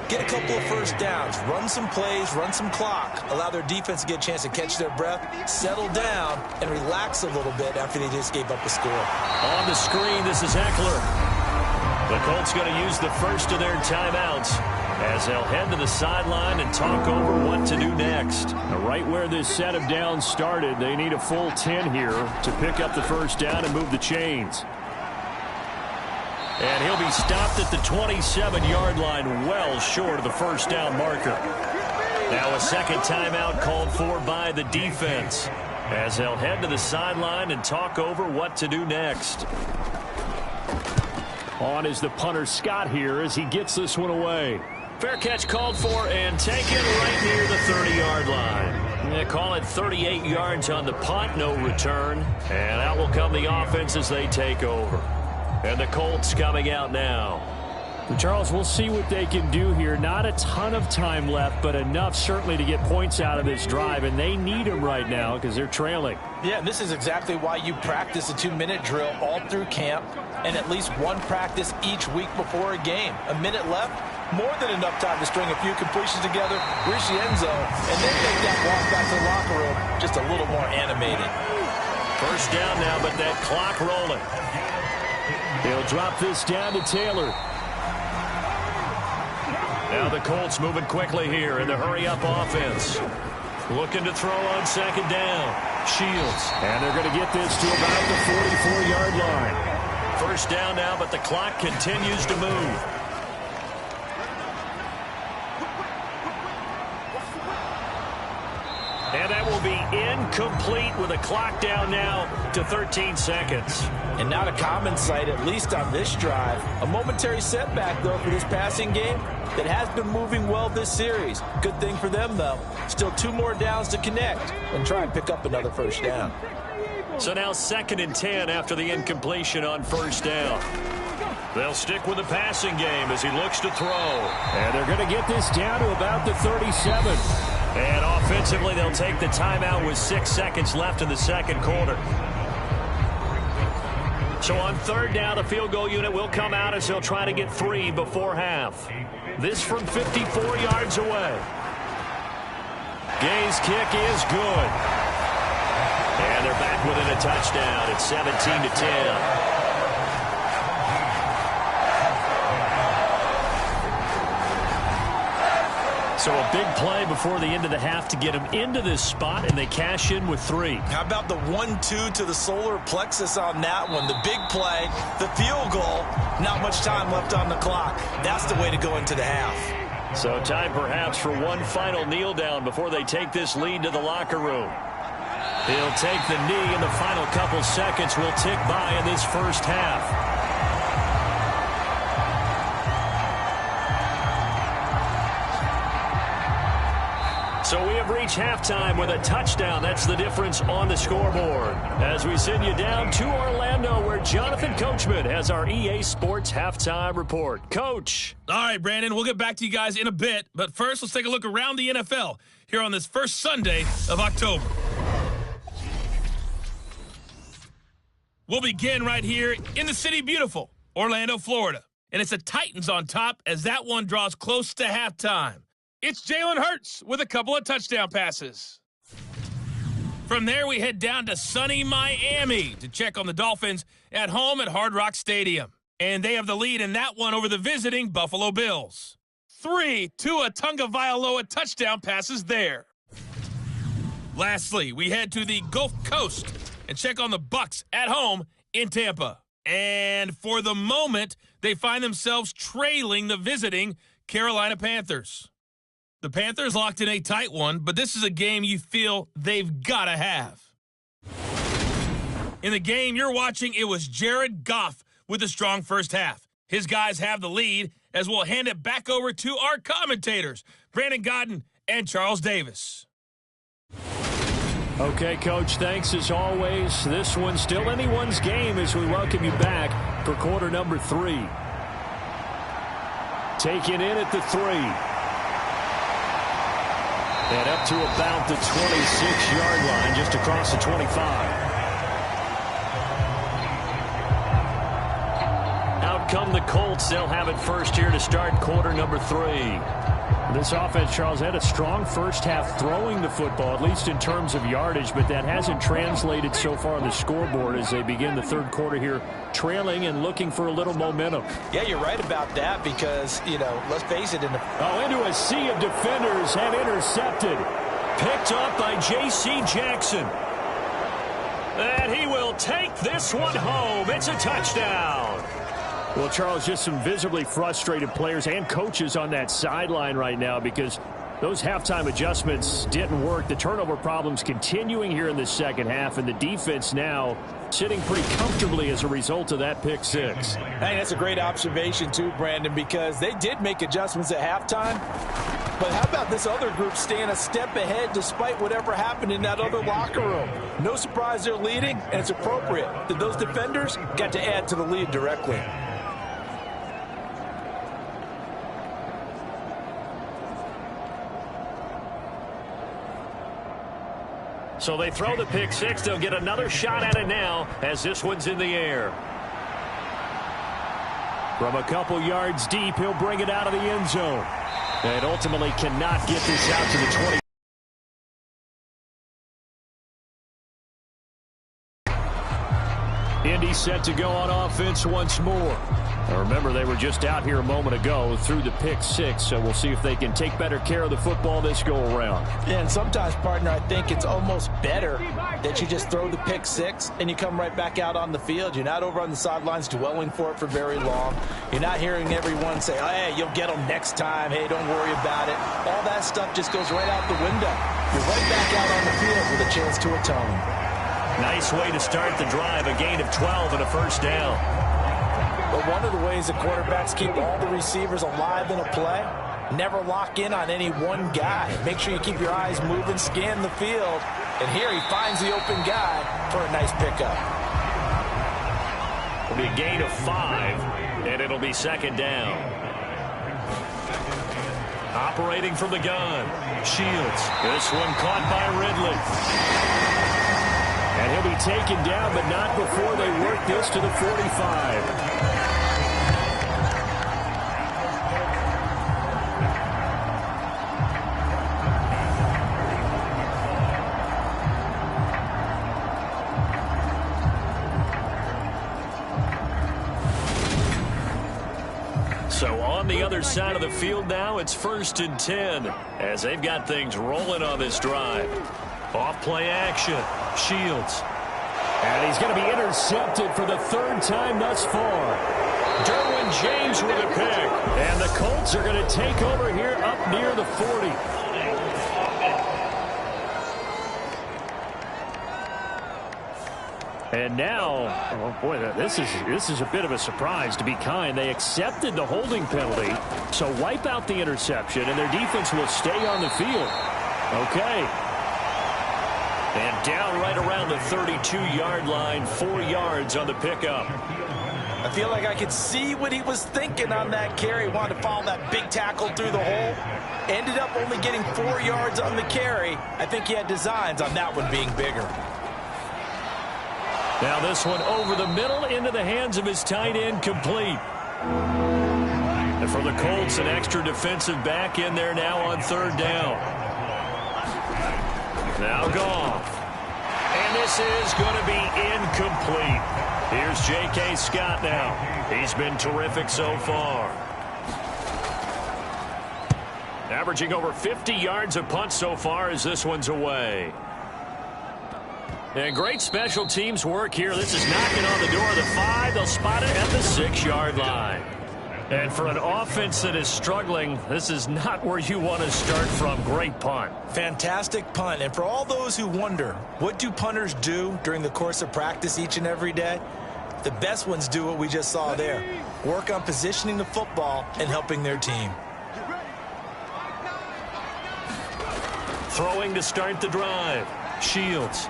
get a couple of first downs, run some plays, run some clock, allow their defense to get a chance to catch their breath, settle down, and relax a little bit after they just gave up a score. On the screen, this is Eckler. The Colts going to use the first of their timeouts as they'll head to the sideline and talk over what to do next. Right where this set of downs started, they need a full 10 here to pick up the first down and move the chains. And he'll be stopped at the 27-yard line, well short of the first down marker. Now a second timeout called for by the defense as they'll head to the sideline and talk over what to do next. On is the punter Scott here as he gets this one away. Fair catch called for and taken right near the 30-yard line. They call it 38 yards on the punt, no return. And out will come the offense as they take over. And the Colts coming out now. Charles, we'll see what they can do here. Not a ton of time left, but enough certainly to get points out of this drive. And they need them right now because they're trailing. Yeah, and this is exactly why you practice a 2-minute drill all through camp and at least one practice each week before a game. A minute left, more than enough time to string a few completions together, reach the end zone, and then make that walk back to the locker room just a little more animated. First down now, but that clock rolling. He'll drop this down to Taylor. Now the Colts moving quickly here in the hurry-up offense. Looking to throw on second down. Shields. And they're going to get this to about the 44-yard line. First down now, but the clock continues to move. And that will be incomplete with a clock down now to 13 seconds. And not a common sight, at least on this drive. A momentary setback, though, for this passing game that has been moving well this series. Good thing for them, though. Still 2 more downs to connect and try and pick up another first down. So now 2nd and 10 after the incompletion on first down. They'll stick with the passing game as he looks to throw. And they're going to get this down to about the 37. And offensively, they'll take the timeout with 6 seconds left in the second quarter. So on third down, the field goal unit will come out as they'll try to get 3 before half. This from 54 yards away. Gay's kick is good. And they're back within a touchdown. It's 17-10. So a big play before the end of the half to get them into this spot, and they cash in with 3. How about the 1-2 to the solar plexus on that one? The big play, the field goal, not much time left on the clock. That's the way to go into the half. So time perhaps for one final kneel down before they take this lead to the locker room. He'll take the knee, and the final couple seconds will tick by in this first half. So we have reached halftime with a touchdown. That's the difference on the scoreboard. As we send you down to Orlando, where Jonathan Coachman has our EA Sports Halftime Report. Coach. All right, Brandon, we'll get back to you guys in a bit. But first, let's take a look around the NFL here on this first Sunday of October. We'll begin right here in the city beautiful, Orlando, Florida. And it's the Titans on top as that one draws close to halftime. It's Jalen Hurts with a couple of touchdown passes. From there, we head down to sunny Miami to check on the Dolphins at home at Hard Rock Stadium. And they have the lead in that one over the visiting Buffalo Bills. 3 Tua Tagovailoa touchdown passes there. Lastly, we head to the Gulf Coast and check on the Bucs at home in Tampa. And for the moment, they find themselves trailing the visiting Carolina Panthers. The Panthers locked in a tight one, but this is a game you feel they've got to have. In the game you're watching, it was Jared Goff with a strong first half. His guys have the lead, as we'll hand it back over to our commentators, Brandon Godden and Charles Davis. Okay, Coach, thanks as always. This one's still anyone's game as we welcome you back for quarter number 3. Taken in at the 3. And up to about the 26-yard line, just across the 25. Out come the Colts. They'll have it first here to start quarter number 3. This offense, Charles, had a strong first half throwing the football, at least in terms of yardage, but that hasn't translated so far on the scoreboard as they begin the third quarter here, trailing and looking for a little momentum. Yeah, you're right about that because, let's face it. Into a sea of defenders and intercepted. Picked up by J.C. Jackson. And he will take this one home. It's a touchdown. Well, Charles, just some visibly frustrated players and coaches on that sideline right now because those halftime adjustments didn't work. The turnover problems continuing here in the second half, and the defense now sitting pretty comfortably as a result of that pick 6. Hey, that's a great observation too, Brandon, because they did make adjustments at halftime. But how about this other group staying a step ahead despite whatever happened in that other locker room? No surprise they're leading, and it's appropriate that those defenders got to add to the lead directly. So they throw the pick 6. They'll get another shot at it now as this one's in the air. From a couple yards deep, he'll bring it out of the end zone. And ultimately cannot get this out to the 20. Indy set to go on offense once more. Now remember, they were just out here a moment ago through the pick 6, so we'll see if they can take better care of the football this go-around. Yeah, and sometimes, partner, I think it's almost better that you just throw the pick 6 and you come right back out on the field. You're not over on the sidelines dwelling for it for very long. You're not hearing everyone say, oh, hey, you'll get them next time. Hey, don't worry about it. All that stuff just goes right out the window. You're right back out on the field with a chance to atone. Nice way to start the drive, a gain of 12 and a first down. But one of the ways the quarterbacks keep all the receivers alive in a play, never lock in on any one guy. Make sure you keep your eyes moving, scan the field, and here he finds the open guy for a nice pickup. It'll be a gain of 5, and it'll be second down. Operating from the gun, Shields. This one caught by Ridley. And he'll be taken down, but not before they work this to the 45. So on the other side of the field now, it's 1st and 10 as they've got things rolling on this drive. Off play action. Shields. And he's going to be intercepted for the 3rd time thus far. Derwin James with a pick. And the Colts are going to take over here up near the 40. And now, oh boy, this is a bit of a surprise, to be kind. They accepted the holding penalty, so wipe out the interception, and their defense will stay on the field. Okay. And down right around the 32-yard line, 4 yards on the pickup. I feel like I could see what he was thinking on that carry. Wanted to follow that big tackle through the hole. Ended up only getting 4 yards on the carry. I think he had designs on that one being bigger. Now this one over the middle into the hands of his tight end, complete. And for the Colts, an extra defensive back in there now on 3rd down. Now Goff. This is going to be incomplete. Here's J.K. Scott now. He's been terrific so far. Averaging over 50 yards a punt so far as this one's away. And great special teams work here. This is knocking on the door of the 5. They'll spot it at the 6-yard line. And for an offense that is struggling, this is not where you want to start from. Great punt. Fantastic punt. And for all those who wonder, what do punters do during the course of practice each and every day? The best ones do what we just saw there. Work on positioning the football and helping their team. Throwing to start the drive. Shields.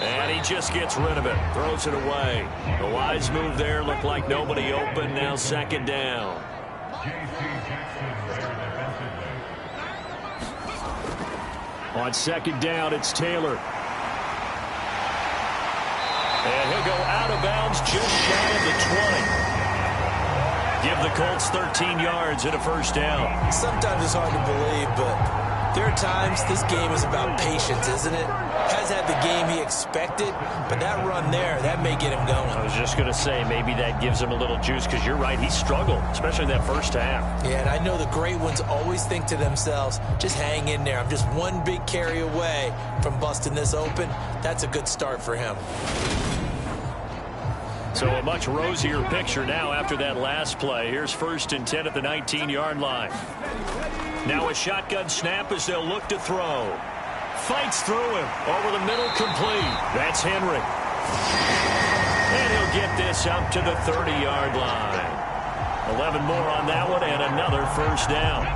And he just gets rid of it. Throws it away. The wise move there. Looked like nobody open. Now 2nd down. On 2nd down, it's Taylor. And he'll go out of bounds just shy of the 20. Give the Colts 13 yards and a 1st down. Sometimes it's hard to believe, but there are times this game is about patience, isn't it? Has had the game he expected, but that run there, that may get him going. I was just going to say, maybe that gives him a little juice, because you're right, he struggled, especially that first half. Yeah, and I know the great ones always think to themselves, just hang in there. I'm just one big carry away from busting this open. That's a good start for him. So a much rosier picture now after that last play. Here's 1st and 10 at the 19-yard line. Now a shotgun snap as they'll look to throw. Fights through him. Over the middle, complete. That's Henry. And he'll get this up to the 30-yard line. 11 more on that one and another 1st down.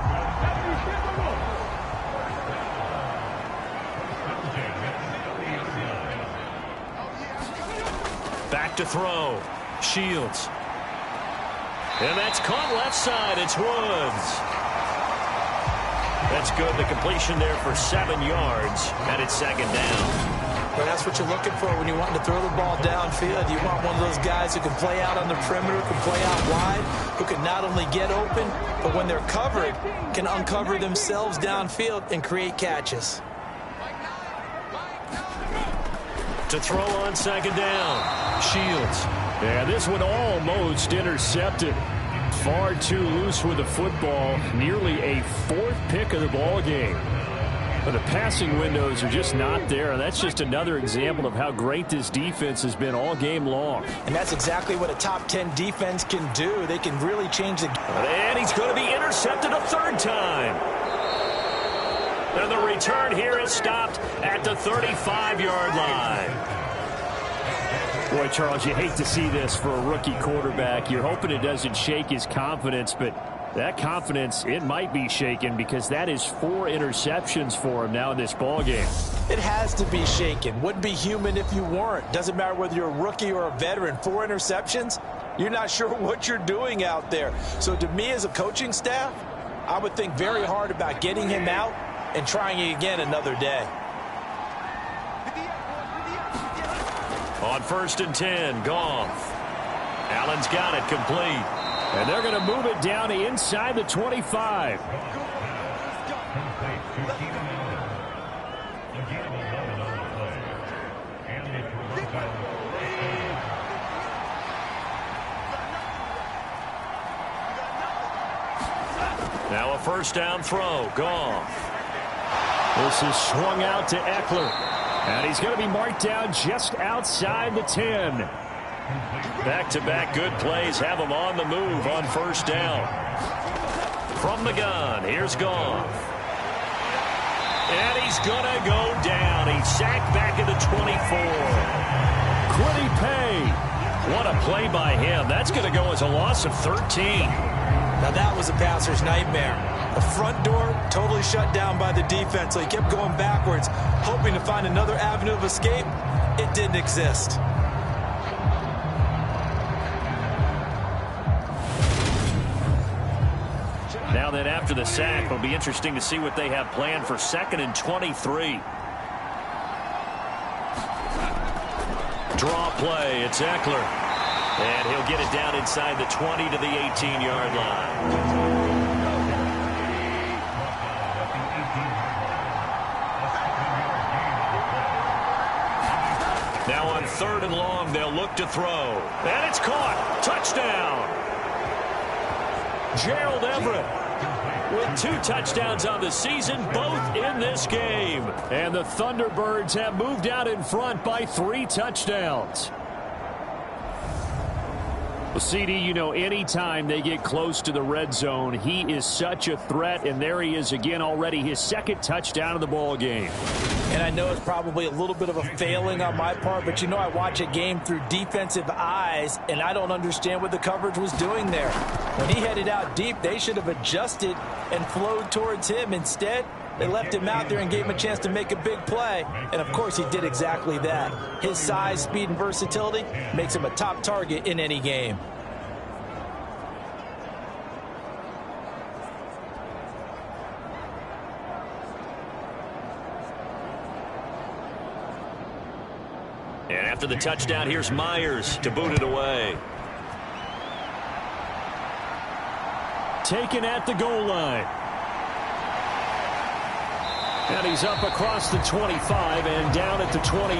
Back to throw. Shields. And that's caught left side. It's Woods. That's good. The completion there for 7 yards, and it's 2nd down. Well, that's what you're looking for when you're wanting to throw the ball downfield. You want one of those guys who can play out on the perimeter, can play out wide, who can not only get open, but when they're covered, can uncover themselves downfield and create catches. To throw on 2nd down. Shields. Yeah, this one almost intercepted. Far too loose with the football. Nearly a 4th pick of the ball game. But the passing windows are just not there. And that's just another example of how great this defense has been all game long. And that's exactly what a top 10 defense can do. They can really change the game. And he's going to be intercepted a 3rd time. And the return here is stopped at the 35-yard line. Boy, Charles, you hate to see this for a rookie quarterback. You're hoping it doesn't shake his confidence, but that confidence, it might be shaken because that is 4 interceptions for him now in this ballgame. It has to be shaken. Wouldn't be human if you weren't. Doesn't matter whether you're a rookie or a veteran. 4 interceptions, you're not sure what you're doing out there. So to me as a coaching staff, I would think very hard about getting him out and trying it again another day. On 1st and 10, Goff. Allen's got it complete. And they're going to move it down inside the 25. Now a 1st down throw. Goff. This is swung out to Eckler. And he's going to be marked down just outside the 10. Back-to-back good plays have him on the move on 1st down. From the gun, here's Goff. And he's going to go down. He's sacked back at the 24. Quiddy Pay. What a play by him. That's going to go as a loss of 13. Now that was a passer's nightmare. The front door totally shut down by the defense, so he kept going backwards, hoping to find another avenue of escape. It didn't exist. Now then, after the sack, it'll be interesting to see what they have planned for 2nd and 23. Draw play, it's Eckler. And he'll get it down inside the 20 to the 18-yard line. 3rd and long. They'll look to throw. And it's caught. Touchdown. Gerald Everett with 2 touchdowns on the season, both in this game. And the Thunderbirds have moved out in front by 3 touchdowns. Well, CD, you know, anytime they get close to the red zone, he is such a threat, and there he is again already, his 2nd touchdown of the ball game. And I know it's probably a little bit of a failing on my part, but you know I watch a game through defensive eyes, and I don't understand what the coverage was doing there. When he headed out deep, they should have adjusted and flowed towards him. Instead, they left him out there and gave him a chance to make a big play. And, of course, he did exactly that. His size, speed, and versatility makes him a top target in any game. And after the touchdown, here's Myers to boot it away. Taken at the goal line. And he's up across the 25 and down at the 28.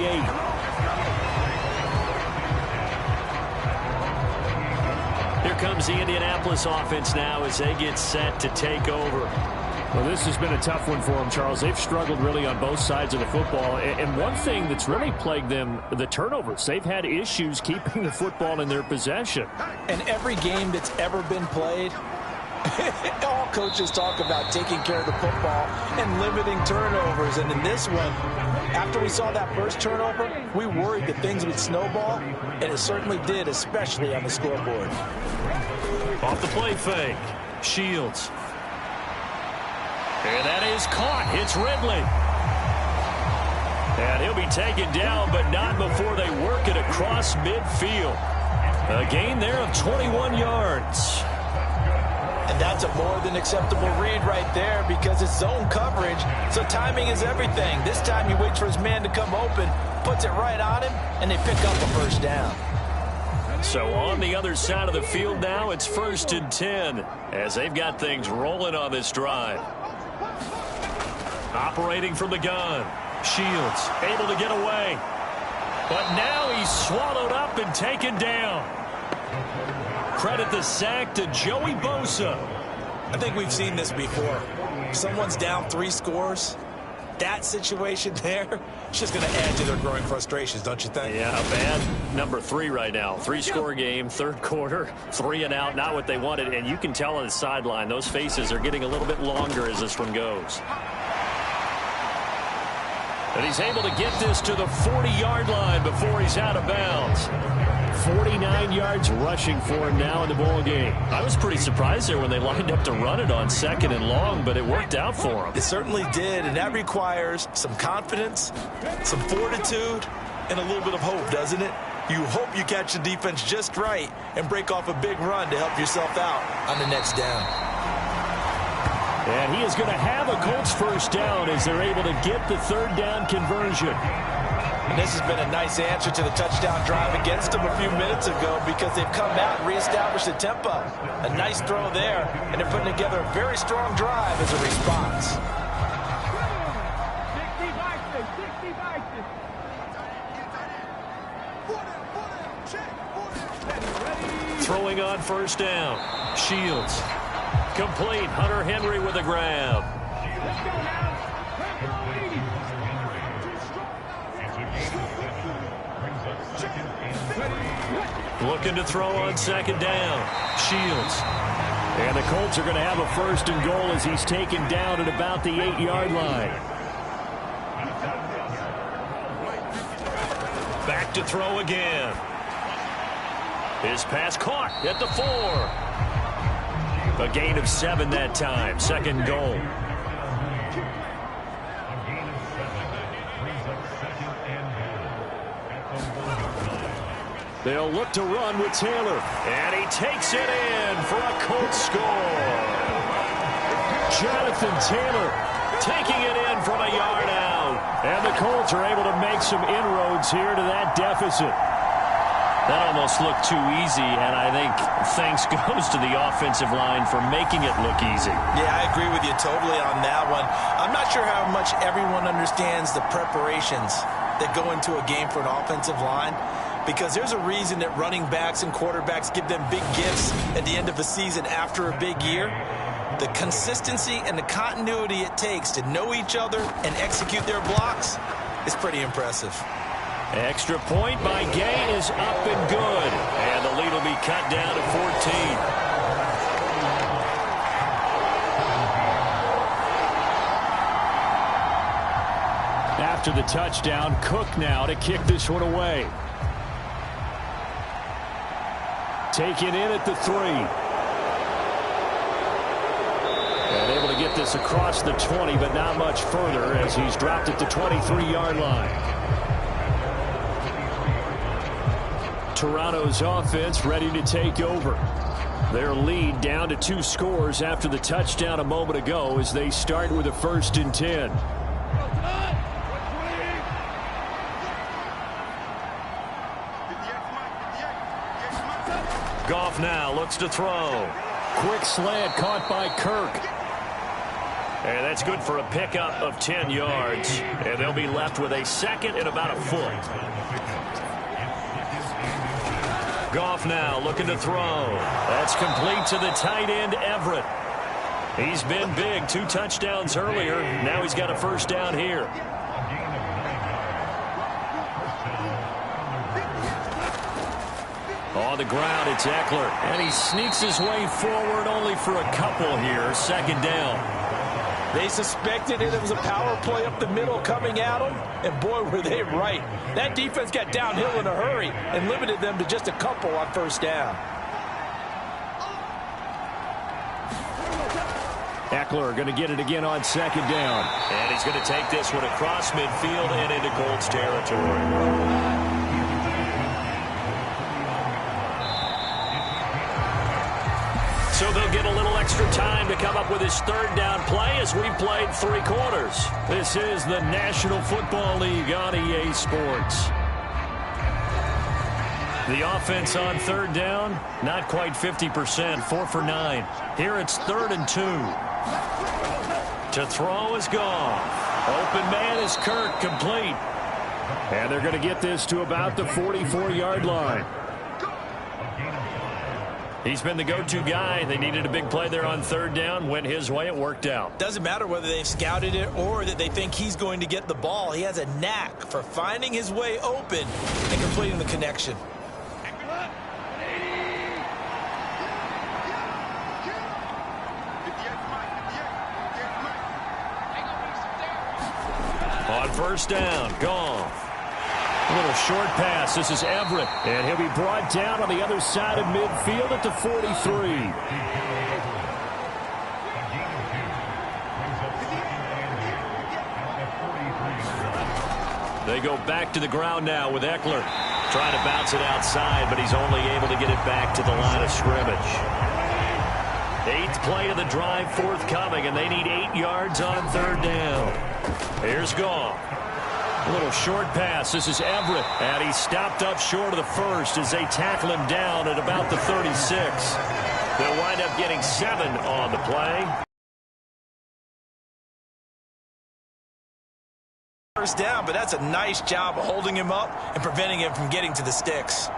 Here comes the Indianapolis offense now as they get set to take over. Well, this has been a tough one for them, Charles. They've struggled really on both sides of the football. And one thing that's really plagued them, the turnovers. They've had issues keeping the football in their possession. And every game that's ever been played, all coaches talk about taking care of the football and limiting turnovers. And in this one, after we saw that first turnover, we worried that things would snowball, and it certainly did, especially on the scoreboard. Off the play fake. Shields. And that is caught. It's Ridley. And he'll be taken down, but not before they work it across midfield. A gain there of 21 yards. And that's a more than acceptable read right there because it's zone coverage, so timing is everything. This time he waits for his man to come open, puts it right on him, and they pick up a first down. So on the other side of the field now, it's 1st and 10 as they've got things rolling on this drive. Operating from the gun. Shields able to get away. But now he's swallowed up and taken down. Credit the sack to Joey Bosa. I think we've seen this before. If someone's down 3 scores, that situation there, it's just going to add to their growing frustrations, don't you think? Yeah, a bad number 3 right now. 3-score game, 3rd quarter, 3 and out, not what they wanted. And you can tell on the sideline, those faces are getting a little bit longer as this one goes. And he's able to get this to the 40-yard line before he's out of bounds. 49 yards rushing for him now in the ball game. I was pretty surprised there when they lined up to run it on 2nd and long, but it worked out for him. It certainly did, and that requires some confidence, some fortitude, and a little bit of hope, doesn't it? You hope you catch the defense just right and break off a big run to help yourself out on the next down. And he is going to have a Colts first down as they're able to get the 3rd down conversion. And this has been a nice answer to the touchdown drive against them a few minutes ago because they've come out and reestablished the tempo. A nice throw there, and they're putting together a very strong drive as a response. Throwing on 1st down. Shields. Complete. Hunter Henry with a grab. Looking to throw on 2nd down. Shields. And the Colts are going to have a 1st and goal as he's taken down at about the 8-yard line. Back to throw again. His pass caught at the 4. A gain of 7 that time. 2nd goal. They'll look to run with Taylor. And he takes it in for a Colts score. Jonathan Taylor taking it in from a yard out. And the Colts are able to make some inroads here to that deficit. That almost looked too easy, and I think thanks goes to the offensive line for making it look easy. Yeah, I agree with you totally on that one. I'm not sure how much everyone understands the preparations that go into a game for an offensive line, because there's a reason that running backs and quarterbacks give them big gifts at the end of the season after a big year. The consistency and the continuity it takes to know each other and execute their blocks is pretty impressive. Extra point by Gay is up and good. And the lead will be cut down to 14. After the touchdown, Cook now to kick this one away. Taken in at the 3. And able to get this across the 20, but not much further as he's dropped at the 23-yard line. Toronto's offense ready to take over. Their lead down to 2 scores after the touchdown a moment ago as they start with a 1st and 10. Goff now looks to throw. Quick slant caught by Kirk. And that's good for a pickup of 10 yards. And they'll be left with a 2nd and about a foot. Goff now looking to throw. That's complete to the tight end, Everett. He's been big. 2 touchdowns earlier. Now he's got a 1st down here. On the ground, it's Eckler. And he sneaks his way forward only for a couple here. 2nd down. They suspected it was a power play up the middle coming at them, and boy, were they right. That defense got downhill in a hurry and limited them to just a couple on 1st down. Eckler going to get it again on 2nd down. And he's going to take this one across midfield and into Colts territory. So they'll get a little extra time to come up with his 3rd down play as we've played 3 quarters. This is the National Football League on EA Sports. The offense on 3rd down, not quite 50%, 4 for 9. Here it's 3rd and 2. To throw is Goff. Open man is Kirk, complete. And they're going to get this to about the 44-yard line. He's been the go-to guy. They needed a big play there on 3rd down. Went his way. It worked out. Doesn't matter whether they've scouted it or that they think he's going to get the ball. He has a knack for finding his way open and completing the connection. On 1st down, Goff. A little short pass. This is Everett. And he'll be brought down on the other side of midfield at the 43. They go back to the ground now with Eckler. Trying to bounce it outside, but he's only able to get it back to the line of scrimmage. 8th play of the drive forthcoming, and they need 8 yards on 3rd down. Here's Goff. A little short pass. This is Everett. And he's stopped up short of the 1st as they tackle him down at about the 36. They'll wind up getting 7 on the play. 1st down, but that's a nice job of holding him up and preventing him from getting to the sticks.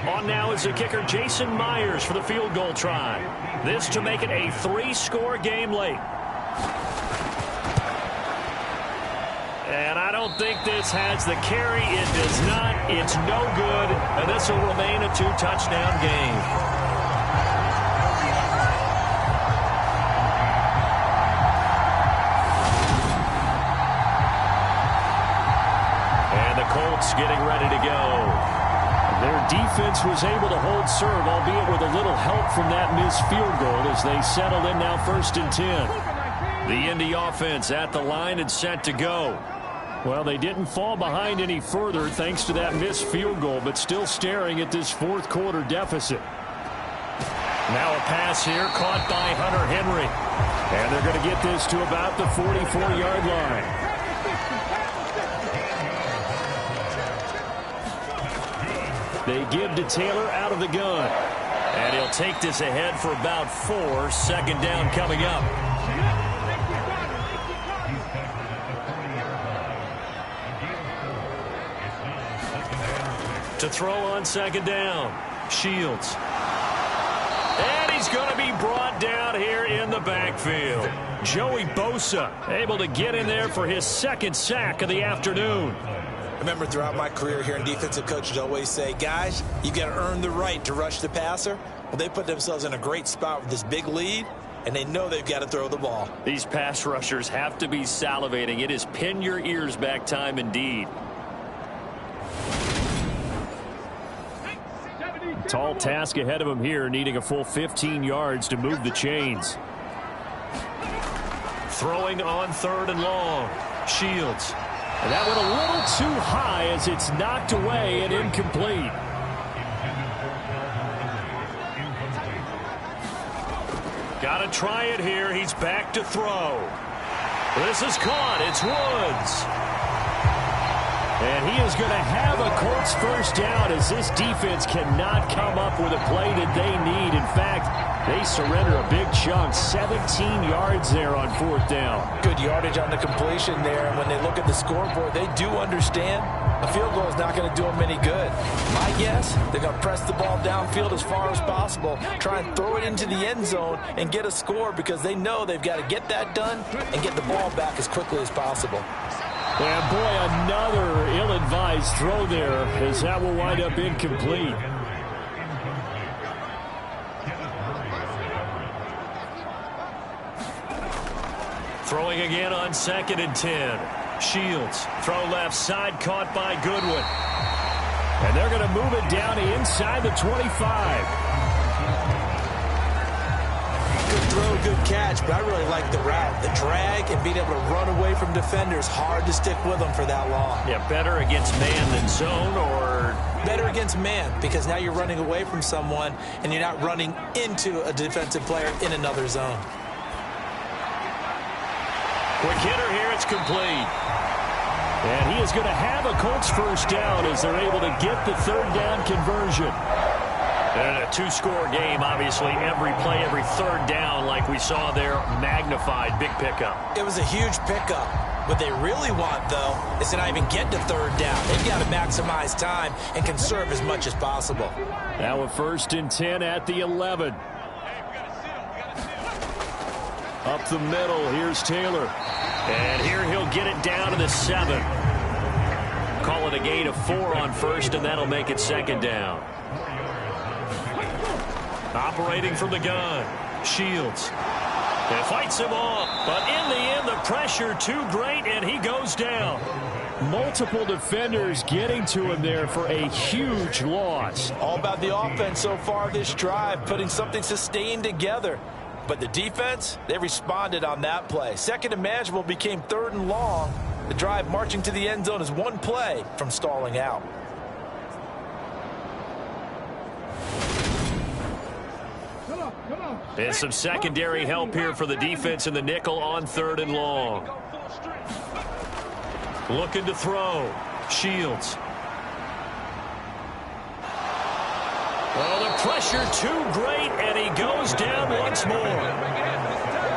On now is the kicker Jason Myers for the field goal try. This to make it a 3-score game late. And I don't think this has the carry. It does not. It's no good. And this will remain a 2-touchdown game. And the Colts getting ready to go. Their defense was able to hold serve, albeit with a little help from that missed field goal as they settled in now 1st and 10. The Indy offense at the line and set to go. Well, they didn't fall behind any further thanks to that missed field goal, but still staring at this 4th quarter deficit. Now a pass here caught by Hunter Henry. And they're going to get this to about the 44-yard line. They give to Taylor out of the gun. And he'll take this ahead for about 4. Second down coming up. To throw on second down. Shields. And he's going to be brought down here in the backfield. Joey Bosa able to get in there for his second sack of the afternoon. I remember throughout my career here in defensive coaches always say, guys, you got to earn the right to rush the passer. Well, they put themselves in a great spot with this big lead, and they know they've got to throw the ball. These pass rushers have to be salivating. It is pin your ears back time indeed. Tall task ahead of him here, needing a full 15 yards to move the chains. Throwing on 3rd and long. Shields. And that went a little too high as it's knocked away and incomplete. Got to try it here. He's back to throw. This is caught. It's Woods. And he is going to have a Colts first down as this defense cannot come up with a play that they need. In fact, they surrender a big chunk, 17 yards there on 4th down. Good yardage on the completion there. And when they look at the scoreboard, they do understand a field goal is not going to do them any good. My guess, they're going to press the ball downfield as far as possible, try and throw it into the end zone and get a score because they know they've got to get that done and get the ball back as quickly as possible. And boy, another ill-advised throw there as that will wind up incomplete. Throwing again on 2nd and 10. Shields. Throw left side, caught by Goodwin. And they're going to move it down inside the 25. Good throw, good catch, but I really like the route. The drag and being able to run away from defenders, hard to stick with them for that long. Yeah, better against man than zone, or better against man, because now you're running away from someone and you're not running into a defensive player in another zone. Quick hitter here, it's complete. And he is going to have a Colts first down as they're able to get the 3rd down conversion. And a 2-score game, obviously, every play, every 3rd down, like we saw there, magnified, big pickup. It was a huge pickup. What they really want, though, is to not even get to 3rd down. They've got to maximize time and conserve as much as possible. Now a 1st and 10 at the 11. Up the middle, here's Taylor. And here he'll get it down to the 7. Call it a gain of 4 on 1st, and that'll make it 2nd down. Operating from the gun. Shields. And fights him off. But in the end, the pressure too great, and he goes down. Multiple defenders getting to him there for a huge loss. All about the offense so far this drive, putting something sustained together. But the defense, they responded on that play. 2nd and manageable became 3rd and long. The drive marching to the end zone is one play from stalling out. And some secondary help here for the defense in the nickel on 3rd and long. Looking to throw. Shields. Well, the pressure too great, and he goes down once more.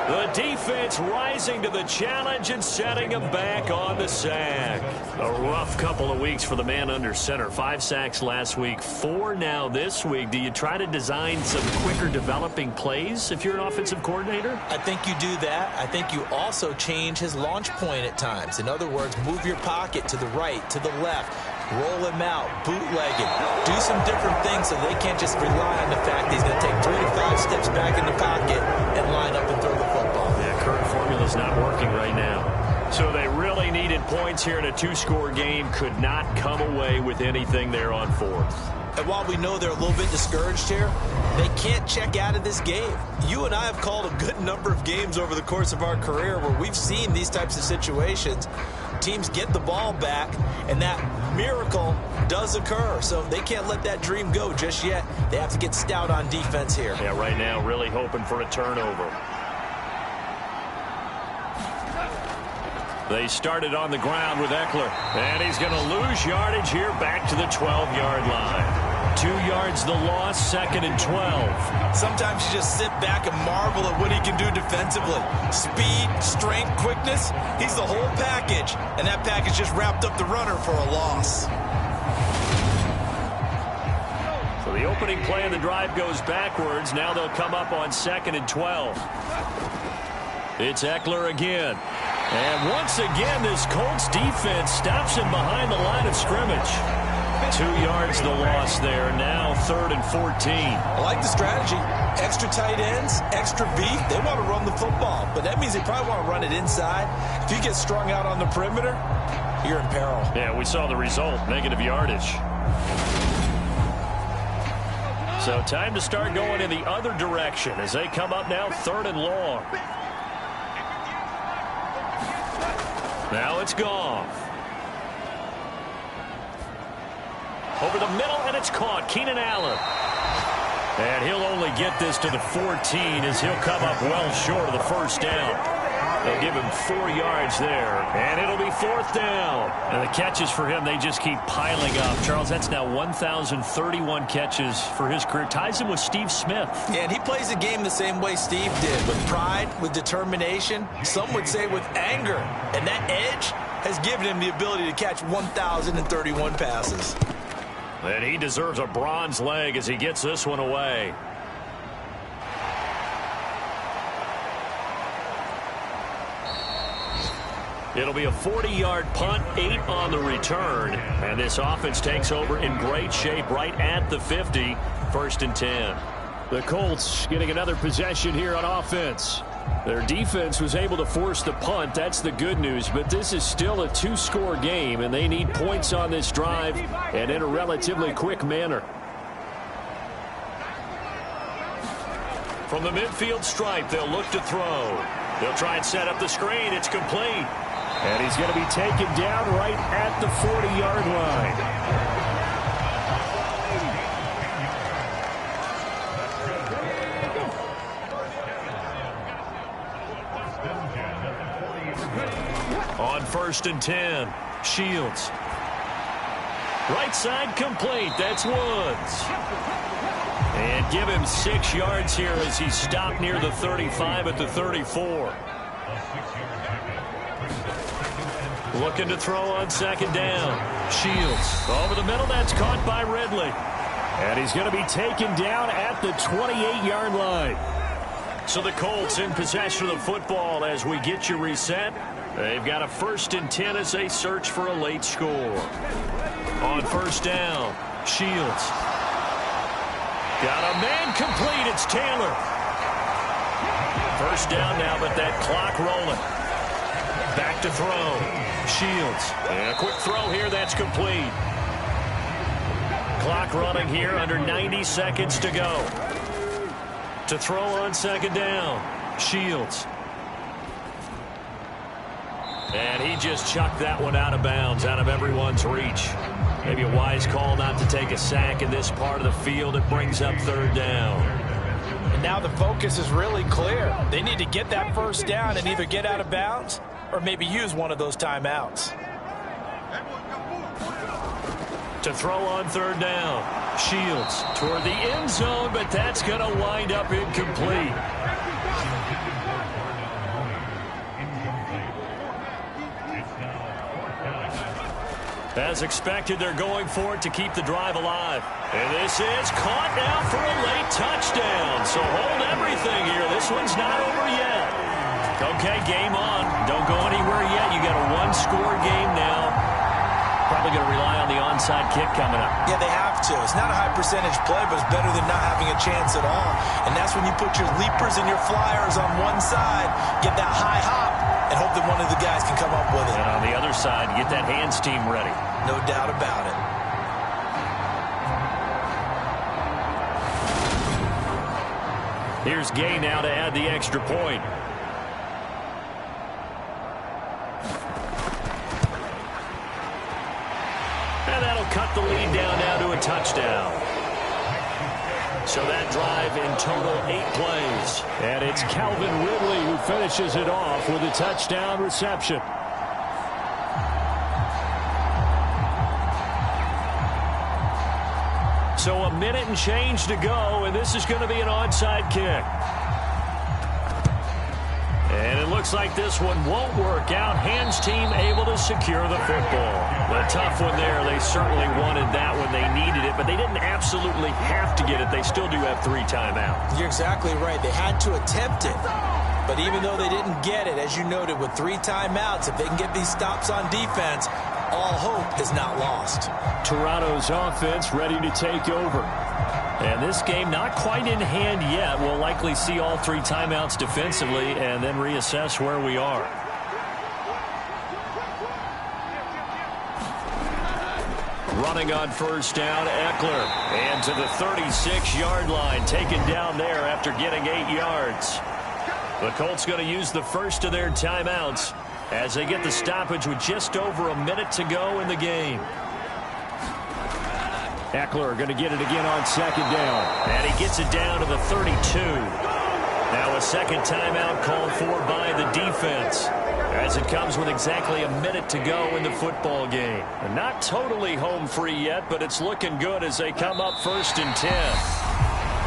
The defense rising to the challenge and setting him back on the sack. A rough couple of weeks for the man under center. 5 sacks last week, 4 now this week. Do you try to design some quicker developing plays if you're an offensive coordinator? I think you do that. I think you also change his launch point at times. In other words, move your pocket to the right, to the left. Roll him out, bootleg him, do some different things so they can't just rely on the fact that he's going to take 3 to 5 steps back in the pocket and line up and throw the football. Yeah, current formula's not working right now. So they really needed points here in a 2-score game. Could not come away with anything there on 4th. And while we know they're a little bit discouraged here, they can't check out of this game. You and I have called a good number of games over the course of our career where we've seen these types of situations. Teams get the ball back, and that miracle does occur. So they can't let that dream go just yet. They have to get stout on defense here. Yeah, right now really hoping for a turnover. They started on the ground with Eckler, and he's going to lose yardage here back to the 12-yard line. 2 yards the loss, 2nd and 12. Sometimes you just sit back and marvel at what he can do defensively. Speed, strength, quickness, he's the whole package. And that package just wrapped up the runner for a loss. So the opening play of the drive goes backwards. Now they'll come up on 2nd and 12. It's Eckler again. And once again, this Colts defense stops him behind the line of scrimmage. 2 yards the loss there. Now 3rd and 14. I like the strategy. Extra tight ends, extra beef. They want to run the football, but that means they probably want to run it inside. If you get strung out on the perimeter, you're in peril. Yeah, we saw the result, negative yardage. So time to start going in the other direction as they come up now 3rd and long. Now it's Goff. Over the middle, and it's caught. Keenan Allen. And he'll only get this to the 14 as he'll come up well short of the first down. They'll give him 4 yards there, and it'll be 4th down. And the catches for him, they just keep piling up. Charles, that's now 1,031 catches for his career. Ties him with Steve Smith. Yeah, and he plays the game the same way Steve did, with pride, with determination, some would say with anger. And that edge has given him the ability to catch 1,031 passes. And he deserves a bronze leg as he gets this one away. It'll be a 40-yard punt, 8 on the return. And this offense takes over in great shape right at the 50, 1st and 10. The Colts getting another possession here on offense. Their defense was able to force the punt. That's the good news. But this is still a 2-score game, and they need points on this drive and in a relatively quick manner. From the midfield stripe, they'll look to throw. They'll try and set up the screen. It's complete. And he's going to be taken down right at the 40-yard line. On 1st and 10, Shields. Right side complete. That's Woods. And give him 6 yards here as he stopped near the 35 at the 34. Looking to throw on 2nd down. Shields over the middle. That's caught by Ridley. And he's going to be taken down at the 28-yard line. So the Colts in possession of the football as we get you reset. They've got a 1st and 10 as they search for a late score. On 1st down, Shields. Got a man complete. It's Taylor. 1st down now, but that clock rolling. Back to throw. Shields. And a quick throw here. That's complete. Clock running here under 90 seconds to go. To throw on 2nd down. Shields. And he just chucked that one out of bounds, out of everyone's reach. Maybe a wise call not to take a sack in this part of the field. It brings up 3rd down. And now the focus is really clear. They need to get that 1st down and either get out of bounds or maybe use one of those timeouts. To throw on 3rd down. Shields toward the end zone, but that's going to wind up incomplete. As expected, they're going for it to keep the drive alive. And this is caught now for a late touchdown. So hold everything here. This one's not over yet. Okay, game on. Don't go anywhere yet. You got a 1-score game now. Probably going to rely on the onside kick coming up. Yeah, they have to. It's not a high percentage play, but it's better than not having a chance at all. And that's when you put your leapers and your flyers on one side, get that high hop, and hope that one of the guys can come up with it. And on the other side, get that hands team ready. No doubt about it. Here's Gay now to add the extra point. And that'll cut the lead down now to a touchdown. So that drive in total 8 plays. And it's Calvin Ridley who finishes it off with a touchdown reception. So a minute and change to go, and this is going to be an onside kick. And it looks like this one won't work out. Hands team able to secure the football. A tough one there. They certainly wanted that when they needed it, but they didn't absolutely have to get it. They still do have 3 timeouts. You're exactly right. They had to attempt it. But even though they didn't get it, as you noted, with 3 timeouts, if they can get these stops on defense, all hope is not lost. Toronto's offense ready to take over. And this game not quite in hand yet. We'll likely see all 3 timeouts defensively and then reassess where we are. Running on first down, Eckler. And to the 36-yard line, taken down there after getting 8 yards. The Colts going to use the first of their timeouts as they get the stoppage with just over a minute to go in the game. Eckler going to get it again on second down. And he gets it down to the 32. Now a second timeout called for by the defense as it comes with exactly a minute to go in the football game. And not totally home free yet, but it's looking good as they come up 1st and 10.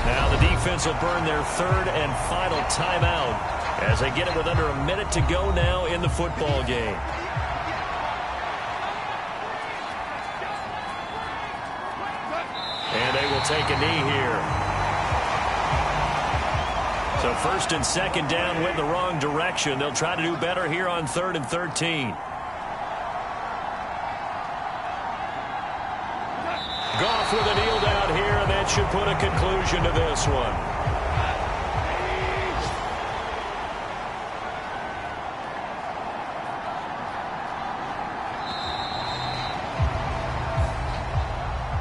Now the defense will burn their 3rd and final timeout as they get it with under a minute to go now in the football game. And they will take a knee here. So 1st and 2nd down went the wrong direction. They'll try to do better here on 3rd and 13. Goff with a kneel down here, and that should put a conclusion to this one.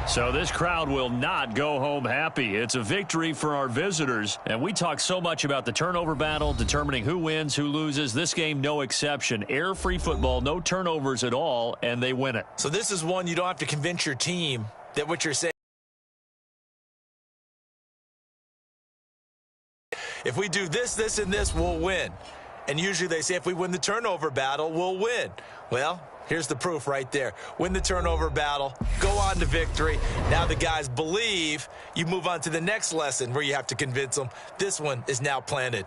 So this crowd will not go home happy. It's a victory for our visitors. And we talk so much about the turnover battle, determining who wins, who loses. This game, no exception. Error-free football, no turnovers at all, and they win it. So this is one you don't have to convince your team that what you're saying. If we do this, this, and this, we'll win. And usually they say if we win the turnover battle, we'll win. Well, here's the proof right there. Win the turnover battle, go on to victory. Now the guys believe. You move on to the next lesson where you have to convince them. This one is now planted.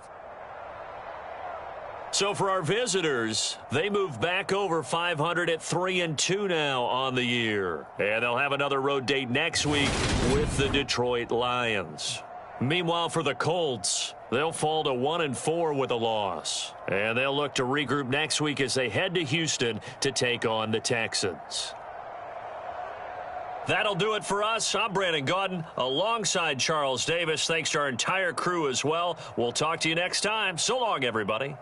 So for our visitors, they move back over 500 at 3-2 now on the year. And they'll have another road date next week with the Detroit Lions. Meanwhile, for the Colts, they'll fall to 1-4 with a loss. And they'll look to regroup next week as they head to Houston to take on the Texans. That'll do it for us. I'm Brandon Gaudin alongside Charles Davis. Thanks to our entire crew as well. We'll talk to you next time. So long, everybody.